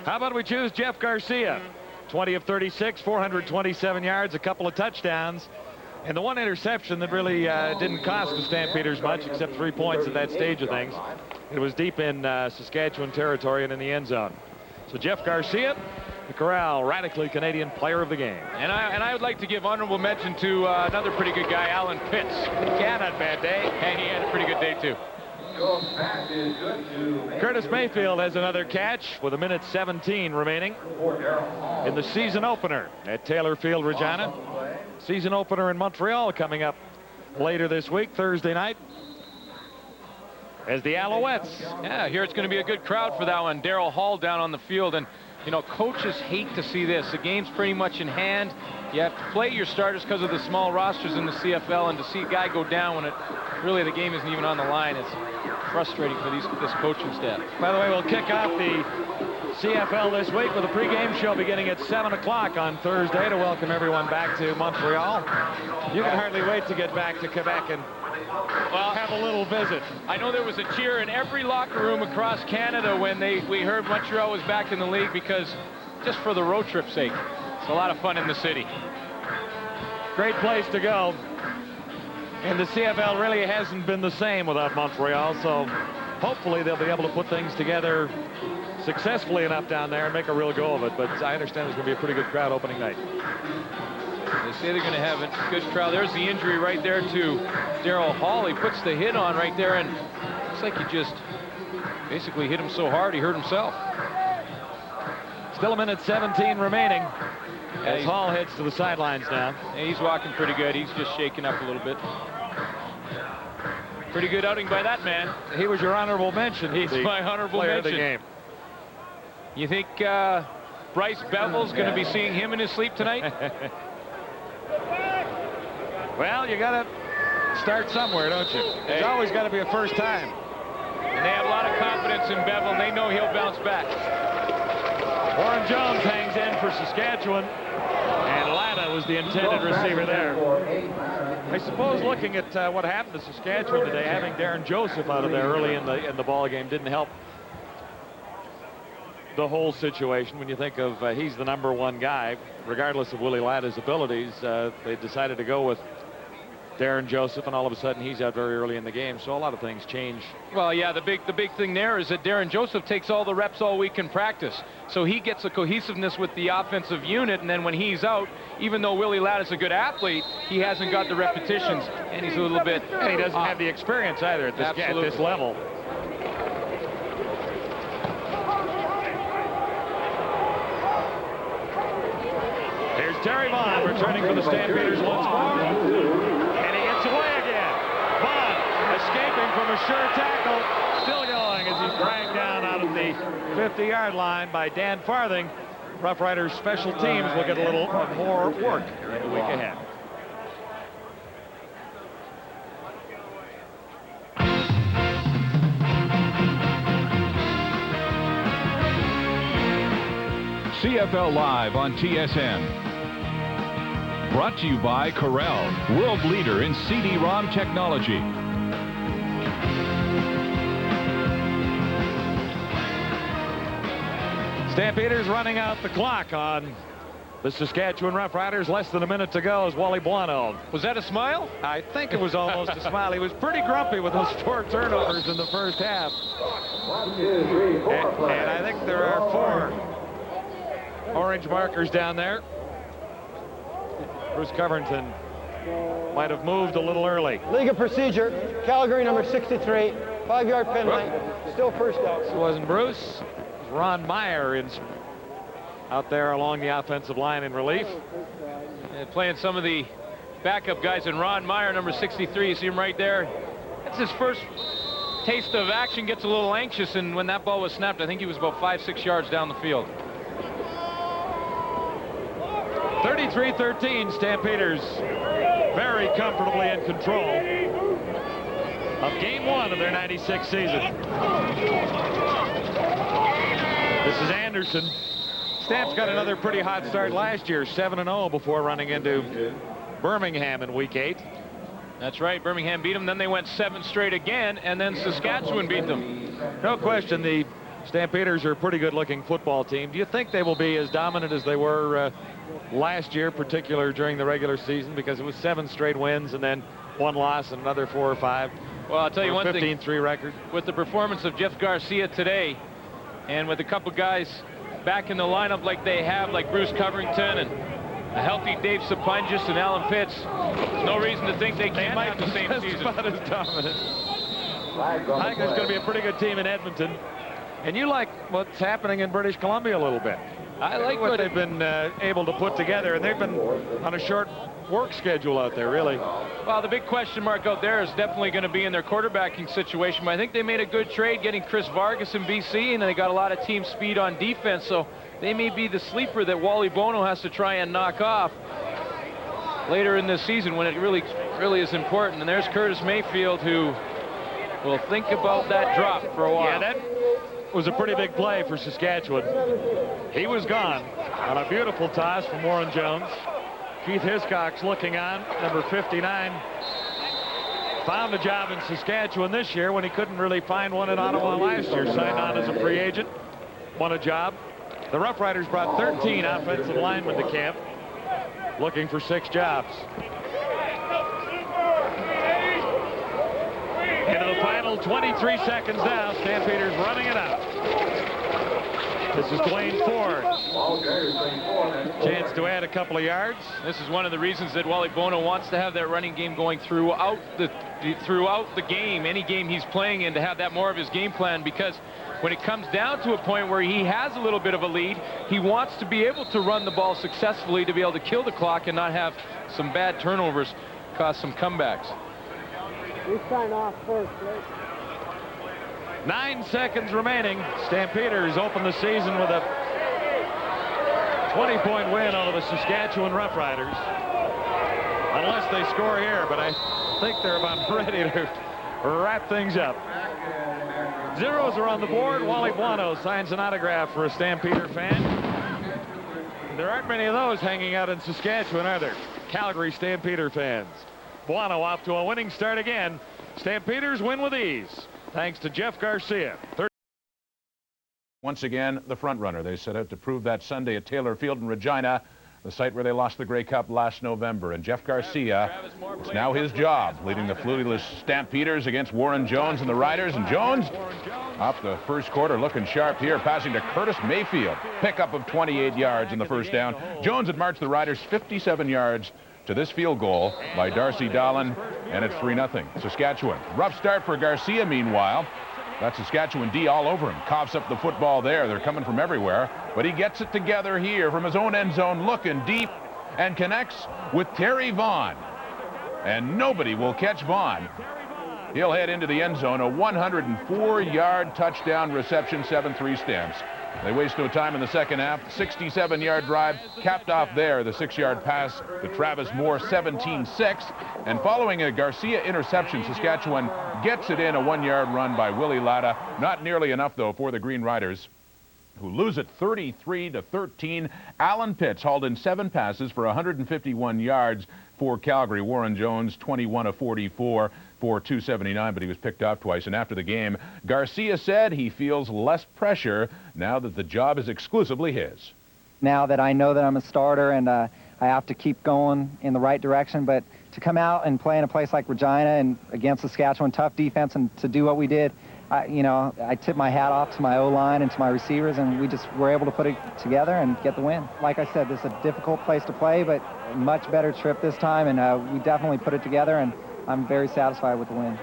How about we choose Jeff Garcia? 20 of 36, 427 yards, a couple of touchdowns, and the one interception that really didn't cost the Stampeders much, except 3 points at that stage of things. It was deep in Saskatchewan territory and in the end zone. So Jeff Garcia, the Corral Radically Canadian Player of the Game. And I would like to give honorable mention to another pretty good guy, Alan Pitts. He had a bad day. And he had a pretty good day, too. Curtis Mayfield has another catch with 1:17 remaining in the season opener at Taylor Field, Regina. Season opener in Montreal coming up later this week, Thursday night. as the Alouettes. Yeah, here it's going to be a good crowd for that one. Darryl Hall down on the field, and you know, coaches hate to see this. The game's pretty much in hand. You have to play your starters because of the small rosters in the CFL, and to see a guy go down when really the game isn't even on the line, it's frustrating for this coaching staff. By the way, we'll kick off the CFL this week with a pregame show beginning at 7 o'clock on Thursday to welcome everyone back to Montreal. You can hardly wait to get back to Quebec and have a little visit. I know there was a cheer in every locker room across Canada when we heard Montreal was back in the league, because just for the road trip sake, it's a lot of fun in the city. Great place to go. And the CFL really hasn't been the same without Montreal, so hopefully they'll be able to put things together successfully enough down there and make a real go of it. But I understand there's going to be a pretty good crowd opening night. They say they're going to have a good crowd. There's the injury right there to Darryl Hall. He puts the hit on right there, and looks like he just basically hit him so hard he hurt himself. Still a minute 17 remaining as Hall heads to the sidelines now. And he's walking pretty good. He's just shaking up a little bit. Pretty good outing by that man. He was your honorable mention. He's my honorable mention. Of the game. You think Bryce Bevel's going to be seeing him in his sleep tonight? Well, you got to start somewhere, don't you? There's always got to be a first time. And they have a lot of confidence in Bevel, and they know he'll bounce back. Warren Jones hangs in for Saskatchewan, and Latta was the intended receiver there. I suppose looking at what happened to Saskatchewan today, having Darren Joseph out of there early in the ball game didn't help the whole situation. When you think of he's the #1 guy, regardless of Willie Latta's abilities, they decided to go with Darren Joseph, and all of a sudden he's out very early in the game, so a lot of things change. Well, yeah, the big thing there is that Darren Joseph takes all the reps all week in practice, so he gets a cohesiveness with the offensive unit, and then when he's out, even though Willie Latta's a good athlete, he hasn't got the repetitions, and he's a little bit and he doesn't have the experience either at this level. Here's Terry Vaughn returning for the Stampeders once more. Away again. Vaughn escaping from a sure tackle, still going as he's dragged down out of the 50-yard line by Dan Farthing. Roughriders special teams will get a little more work in the week ahead. CFL Live on TSN. Brought to you by Corel, world leader in CD-ROM technology. Stampeders running out the clock on the Saskatchewan Roughriders. Less than a minute to go as Wally Buono. Was that a smile? I think it was almost a smile. He was pretty grumpy with those 4 turnovers in the first half. 1, 2, 3, 4 plays. And I think there are 4 orange markers down there. Bruce Covington might have moved a little early. League of procedure, Calgary number 63, 5-yard penalty, still first down. It wasn't Bruce. It was Ron Meyer out there along the offensive line in relief. And playing some of the backup guys, and Ron Meyer, number 63, you see him right there. That's his first taste of action, gets a little anxious, and when that ball was snapped, I think he was about 5-6 yards down the field. 33-13, Stampeders very comfortably in control of game 1 of their 96 season. This is Anderson. Stamps got another pretty hot start last year, 7-0 before running into Birmingham in week 8. That's right, Birmingham beat them, then they went 7 straight again, and then Saskatchewan beat them. No question, the Stampeders are a pretty good-looking football team. Do you think they will be as dominant as they were last year, particularly during the regular season, because it was 7 straight wins and then 1 loss and another 4 or 5? Well, I'll tell you one thing. 15-3 record. With the performance of Jeff Garcia today, and with a couple guys back in the lineup like they have, like Bruce Covington and a healthy Dave Sapungis and Alan Pitts, there's no reason to think they can't have the same season. About as dominant. I think there's going to be a pretty good team in Edmonton. And you like what's happening in British Columbia a little bit. I like what they've been able to put together, and they've been on a short tough work schedule out there, really. Well, the big question mark out there is definitely going to be in their quarterbacking situation. But I think they made a good trade getting Chris Vargas in BC, and they got a lot of team speed on defense. So they may be the sleeper that Wally Bono has to try and knock off later in this season when it really is important. And there's Curtis Mayfield, who will think about that drop for a while. Yeah, that was a pretty big play for Saskatchewan. He was gone on a beautiful toss from Warren Jones. Keith Hiscox looking on, number 59. Found a job in Saskatchewan this year when he couldn't really find one in Ottawa last year. Signed on as a free agent, won a job. The Roughriders brought 13 offensive linemen to camp, looking for 6 jobs. Into the final 23 seconds now. Stampeders running it out. This is Dwayne Ford. Chance to add a couple of yards. This is one of the reasons that Wally Bono wants to have that running game going throughout the game, any game he's playing in, to have that more of his game plan, because when it comes down to a point where he has a little bit of a lead, he wants to be able to run the ball successfully to be able to kill the clock and not have some bad turnovers cause some comebacks. We sign off first, right? 9 seconds remaining. Stampeders open the season with a 20-point win over the Saskatchewan Roughriders. Unless they score here, but I think they're about ready to wrap things up. Zeros are on the board. Wally Bono signs an autograph for a Stampeder fan. There aren't many of those hanging out in Saskatchewan, are there? Calgary Stampeder fans. Buono off to a winning start again. Stampeders win with ease, thanks to Jeff Garcia. Once again, the front runner. They set out to prove that Sunday at Taylor Field in Regina, the site where they lost the Grey Cup last November. And Jeff Garcia, it's now his job, leading the fluidless Stampeders against Warren Jones and the Riders. And Jones, off the first quarter, looking sharp here, passing to Curtis Mayfield. Pickup of 28 yards in the first down. Jones had marched the Riders 57 yards to this field goal by Darcy Dolan, and it's 3-0. Saskatchewan. Rough start for Garcia, meanwhile. That Saskatchewan D all over him. Coughs up the football there. They're coming from everywhere. But he gets it together here from his own end zone, looking deep, and connects with Terry Vaughn. And nobody will catch Vaughn. He'll head into the end zone. A 104-yard touchdown reception, 7-3 Stamps. They waste no time in the second half. 67-yard drive capped off there. The 6-yard pass to Travis Moore, 17-6. And following a Garcia interception, Saskatchewan gets it in, a 1-yard run by Willie Latta. Not nearly enough, though, for the Green Riders, who lose it 33-13. Alan Pitts hauled in 7 passes for 151 yards for Calgary. Warren Jones, 21 of 44 for 279, but he was picked off twice. And after the game, Garcia said he feels less pressure now that the job is exclusively his. Now that I know that I'm a starter and I have to keep going in the right direction, but to come out and play in a place like Regina and against Saskatchewan, tough defense, and to do what we did, I tip my hat off to my O-line and to my receivers, and we just were able to put it together and get the win. Like I said, this is a difficult place to play, but a much better trip this time, and we definitely put it together, and I'm very satisfied with the win.